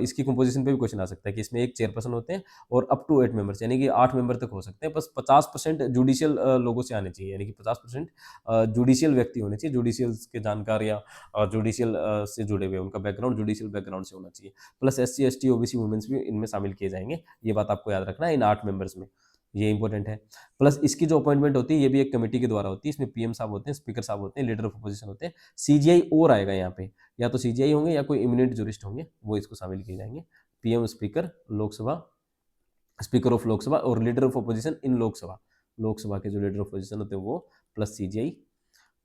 इसकी कंपोजिशन पे भी क्वेश्चन आ सकता है कि इसमें एक चेयरपर्सन होते हैं और अप टू 8 मेंबर्स, यानी कि 8 मेंबर तक हो सकते हैं। बस 50% जुडिशियल लोगों से आने चाहिए, यानी कि 50% जुडिशियल व्यक्ति होने चाहिए, जुडिशियल के जानकार या जुडिशियल से जुड़े हुए, उनका बैकग्राउंड जुडिशियल बैकग्राउंड से होना चाहिए। Plus SC ST OBC women's भी इनमें शामिल किए जाएंगे, ये बात आपको याद रखना है इन 8 मेंबर्स में, ये इंपॉर्टेंट है। प्लस इसकी जो अपॉइंटमेंट होती है ये भी एक कमेटी के द्वारा होती है। इसमें PM साहब होते हैं, स्पीकर साहब होते हैं, लीडर ऑफ अपोजिशन होते हैं। CGI और आएगा यहाँ पे, या तो CGI होंगे या कोई इमिनेंट जुरिस्ट होंगे, वो इसको शामिल किए जाएंगे। PM speaker Lok Sabha, speaker of Lok Sabha और leader of opposition in Lok Sabha, Lok Sabha के जो लीडर ऑफ अपोजिशन होते हैं वो, plus CGI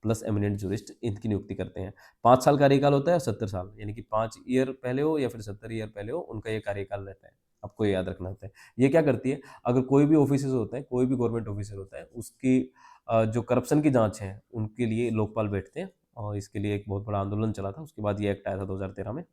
plus eminent jurist, इनकी नियुक्ति करते हैं। 5 साल कार्यकाल होता है, 70 साल, यानी कि 5 ईयर पहले हो या फिर 70 ईयर पहले हो, उनका ये कार्यकाल रहता है, आपको ये याद रखना होता है। ये क्या करती है, अगर कोई भी ऑफिसर होता है, कोई भी गवर्नमेंट ऑफिसर होता है, उसकी जो करप्शन की जांच है उनके लिए लोकपाल बैठते हैं। और इसके लिए एक बहुत बड़ा आंदोलन चला था, उसके बाद ये एक्ट आया था 2013 में,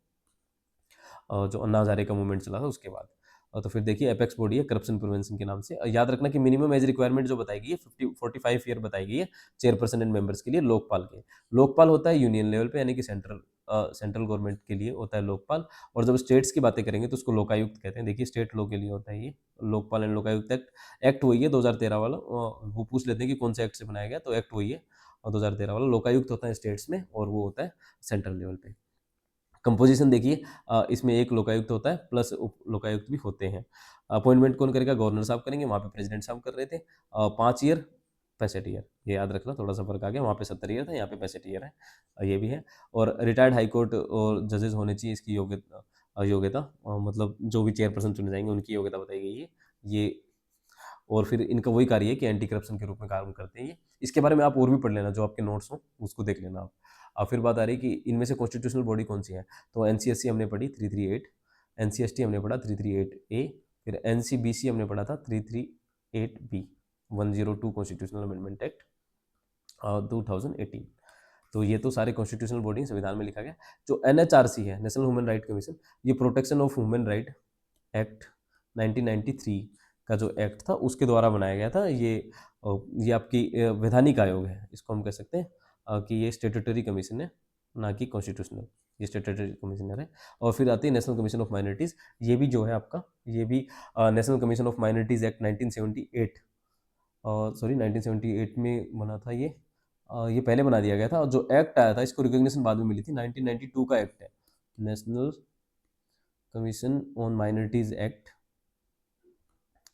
जो अन्ना हजारे का मूवमेंट चला था उसके बाद। तो फिर देखिए, एपेक्स बॉडी है करप्शन प्रिवेंशन के नाम से। याद रखना कि मिनिमम एज रिक्वायरमेंट जो बताई गई है 45 ईयर बताई गई है चेयरपर्सन एंड मेंबर्स के लिए लोकपाल के। लोकपाल होता है यूनियन लेवल पे, यानी कि सेंट्रल गवर्नमेंट के लिए होता है लोकपाल। और जब स्टेट्स की बातें करेंगे तो उसको लोकायुक्त कहते हैं। देखिए, स्टेट लॉ के लिए होता है ये Lokpal and Lokayukta act. Act वही है 2013 वाला, वो पूछ लेते हैं कि कौन से एक्ट से बनाया गया, तो एक्ट वही है और 2013 वाला। लोकायुक्त होता है स्टेट्स में और वो होता है सेंट्रल लेवल पे। कंपोजिशन देखिए, इसमें एक लोकायुक्त होता है प्लस उप लोकायुक्त भी होते हैं। अपॉइंटमेंट कौन करेगा, गवर्नर साहब करेंगे, वहाँ पे प्रेसिडेंट साहब कर रहे थे। 5 ईयर 65 ईयर, ये याद रखना, थोड़ा सा फर्क आ गया, वहाँ पे 70 ईयर था, यहाँ पे 65 ईयर है, ये भी है। और रिटायर्ड हाई कोर्ट और जजेस होने चाहिए, इसकी योग्यता योग्यता मतलब जो भी चेयरपर्सन चुने जाएंगे उनकी योग्यता बताई गई है ये। और फिर इनका वही कार्य है कि एंटी करप्शन के रूप में काम करते हैं ये। इसके बारे में आप और भी पढ़ लेना, जो आपके नोट्स हो उसको देख लेना आप। फिर बात आ रही है कि इनमें से कॉन्स्टिट्यूशनल बॉडी कौन सी है, तो NCSC हमने पढ़ी 338, NCST हमने पढ़ा 338A, फिर NCBC हमने पढ़ा था 338B, 102 कॉन्स्टिट्यूशनल अमेंडमेंट एक्ट 2018। तो ये तो सारे कॉन्स्टिट्यूशनल बॉडी संविधान में लिखा गया। जो NHRC है, नेशनल ह्यूमन राइट कमीशन, ये protection of human right act 1993 का जो एक्ट था उसके द्वारा बनाया गया था। ये आपकी वैधानिक आयोग है, इसको हम कह सकते हैं कि ये स्टेट्यूटरी कमीशन है, ना कि कॉन्स्टिट्यूशनल, ये स्टेट्यूटरी कमिश्नर है। और फिर आती है नेशनल कमीशन ऑफ माइनॉरिटीज़, ये भी जो है आपका, ये भी national commission of minorities act 1978, sorry 1978 में बना था ये पहले बना दिया गया था। और जो एक्ट आया था इसको रिकॉग्निशन बाद में मिली थी, 1992 का एक्ट है, national commission on minorities act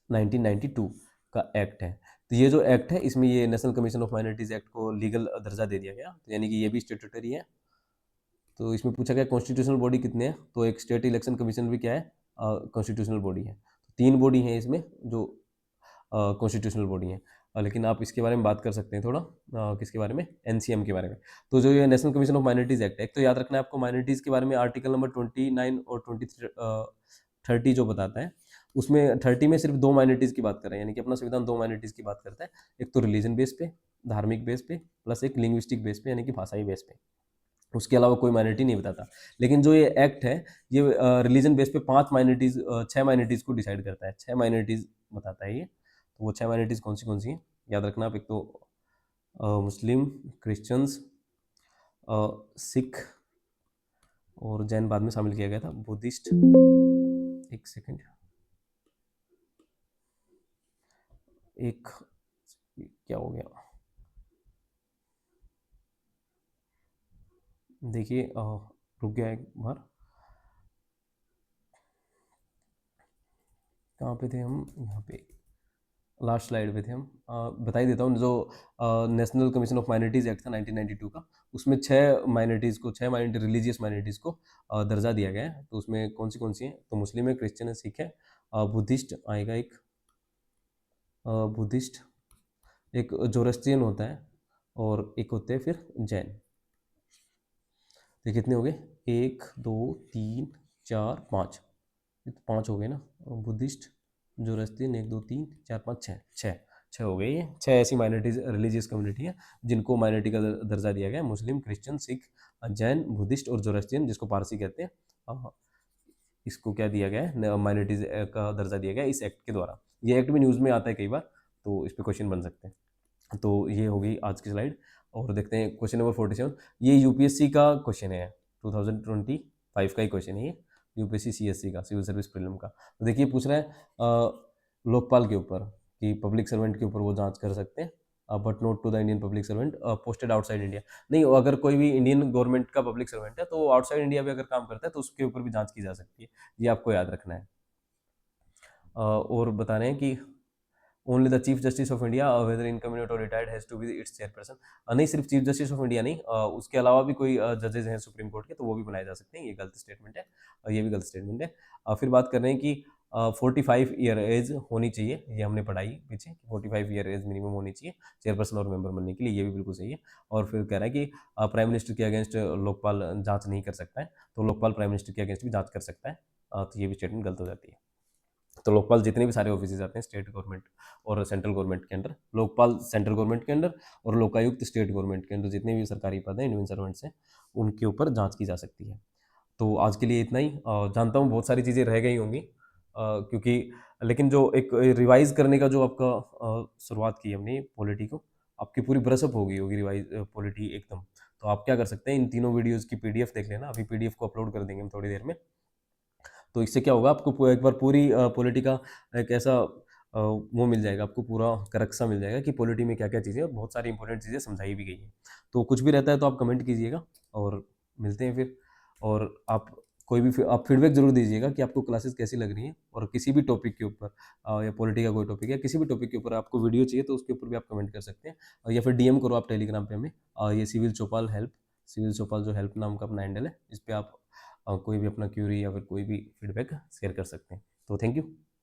1992 का एक्ट है। तो ये जो एक्ट है इसमें ये national commission of minorities act को लीगल दर्जा दे दिया गया, तो यानी कि ये भी स्टेट्यूटरी है। तो इसमें पूछा गया कॉन्स्टिट्यूशनल बॉडी कितने हैं, तो एक स्टेट इलेक्शन कमीशन भी क्या है, कॉन्स्टिट्यूशनल बॉडी है। 3 बॉडी हैं इसमें जो कॉन्स्टिट्यूशनल बॉडी हैं। लेकिन आप इसके बारे में बात कर सकते हैं थोड़ा, किसके बारे में, NCM के बारे में। तो जो ये national commission of minorities act है, एक तो याद रखना है आपको माइनॉरिटीज़ के बारे में, आर्टिकल नंबर 29 और 30 जो बताता है, उसमें 30 में सिर्फ 2 माइनॉरिटीज़ की बात कर रहे हैं, यानी कि अपना संविधान 2 माइनॉरिटीज़ की बात करता है। एक तो रिलीजन बेस पे, धार्मिक बेस पे, प्लस एक लिंग्विस्टिक बेस पे, यानी कि भाषाई बेस पे। उसके अलावा कोई माइनॉरिटी नहीं बताता। लेकिन जो ये एक्ट है ये रिलीजन बेस पे 5 माइनॉरिटीज़ 6 माइनॉरिटीज़ को डिसाइड करता है, 6 माइनॉरिटीज़ बताता है ये। तो वो 6 माइनॉरिटीज़ कौन सी हैं, याद रखना आप। एक तो मुस्लिम, क्रिश्चियंस, सिख और जैन बाद में शामिल किया गया था। बुद्धिस्ट, एक सेकंड, एक क्या हो गया, देखिए रुक गया एक बार, कहाँ पे थे हम, यहाँ पे लास्ट स्लाइड पे थे हम। बता ही देता हूँ, जो national commission of minorities act था 1992 का, उसमें 6 माइनॉरिटी, रिलीजियस माइनॉरिटीज़ को दर्जा दिया गया है। तो उसमें कौन सी है, तो मुस्लिम है, क्रिश्चियन है, सिख है, बुद्धिस्ट आएगा एक, बुद्धिस्ट, एक जोरस्ट्रियन होता है, और एक होते हैं फिर जैन। ये कितने हो गए, 1 2 3 4 5, ये तो 5 हो गए ना। बुद्धिस्ट, जोरस्ट्रियन, 1 2 3 4 5 6, 6 हो गए। ये 6 ऐसी माइनॉरिटीज, रिलीजियस कम्युनिटी है जिनको माइनॉरिटी का दर्जा दिया गया है। मुस्लिम, क्रिश्चियन, सिख, जैन, बुद्धिस्ट और जोरस्ट्रियन, जिसको पारसी कहते हैं, इसको क्या दिया गया है, माइनॉरिटीज का दर्जा दिया गया है इस एक्ट के द्वारा। ये एक्ट भी न्यूज़ में आता है कई बार, तो इस पर क्वेश्चन बन सकते हैं। तो ये हो गई आज की स्लाइड, और देखते हैं क्वेश्चन नंबर 47। ये यूपीएससी का क्वेश्चन है, 2025 का ही क्वेश्चन है ये, यूपीएससी सीएससी का, सिविल सर्विस प्रीलिम का। तो देखिए पूछ रहा है लोकपाल के ऊपर, कि पब्लिक सर्वेंट के ऊपर वो जांच कर सकते हैं, but not to the Indian public servant posted outside India. नहीं, अगर कोई भी इंडियन गवर्नमेंट का पब्लिक सर्वेंट है तो वो आउटसाइड इंडिया भी अगर काम करता है तो उसके ऊपर भी जांच की जा सकती है, ये आपको याद रखना है। और बता रहे हैं कि only the chief justice of India whether incumbent और retired has to be its chairperson. नहीं, सिर्फ चीफ जस्टिस ऑफ इंडिया नहीं, उसके अलावा भी कोई जजेस हैं सुप्रीम कोर्ट के, तो वो भी बनाए जा सकते हैं। ये गलत स्टेटमेंट है, ये भी गलत स्टेटमेंट है। फिर बात कर रहे हैं कि 45 ईयर एज होनी चाहिए, ये हमने पढ़ाई पीछे, 45 ईयर एज मिनिमम होनी चाहिए चेयरपर्सन और मेंबर बनने के लिए, ये भी बिल्कुल सही है। और फिर कह रहा है कि प्राइम मिनिस्टर के अगेंस्ट लोकपाल जांच नहीं कर सकता है, तो लोकपाल प्राइम मिनिस्टर के अगेंस्ट भी जांच कर सकता है, तो ये भी स्टेटमेंट गलत हो जाती है। तो लोकपाल जितने भी सारे ऑफिस आते हैं स्टेट गवर्नमेंट और सेंट्रल गवर्नमेंट के अंडर, लोकपाल सेंट्रल गवर्नमेंट के अंडर और लोकायुक्त स्टेट गवर्नमेंट के अंडर, जितने भी सरकारी पद हैं इंडियन सर्वेंट्स हैं, उनके ऊपर जांच की जा सकती है। तो आज के लिए इतना ही। जानता हूँ बहुत सारी चीज़ें रह गई होंगी, क्योंकि लेकिन जो एक रिवाइज करने का जो आपका शुरुआत की हमने पॉलिटी को, आपकी पूरी ब्रशअप हो गई होगी रिवाइज पॉलिटी एकदम। तो आप क्या कर सकते हैं, इन तीनों वीडियोज़ की पीडीएफ देख लेना, अभी पीडीएफ को अपलोड कर देंगे हम थोड़ी देर में। तो इससे क्या होगा, आपको एक बार पूरी पॉलिटी का एक ऐसा वो मिल जाएगा, आपको पूरा करक्सा मिल जाएगा कि पॉलिटी में क्या क्या चीज़ें, और बहुत सारी इंपॉर्टेंट चीज़ें समझाई भी गई हैं। तो कुछ भी रहता है तो आप कमेंट कीजिएगा, और मिलते हैं फिर। और आप कोई भी आप फीडबैक जरूर दीजिएगा कि आपको क्लासेस कैसी लग रही हैं, और किसी भी टॉपिक के ऊपर, या पॉलिटी का कोई टॉपिक है, किसी भी टॉपिक के ऊपर आपको वीडियो चाहिए तो उसके ऊपर भी आप कमेंट कर सकते हैं, या फिर डीएम करो आप टेलीग्राम पे हमें। ये सिविल चौपाल हेल्प, सिविल चौपाल जो हेल्प नाम का अपना हैंडल है, इस पर आप कोई भी अपना क्यूरी या फिर कोई भी फीडबैक शेयर कर सकते हैं। तो थैंक यू।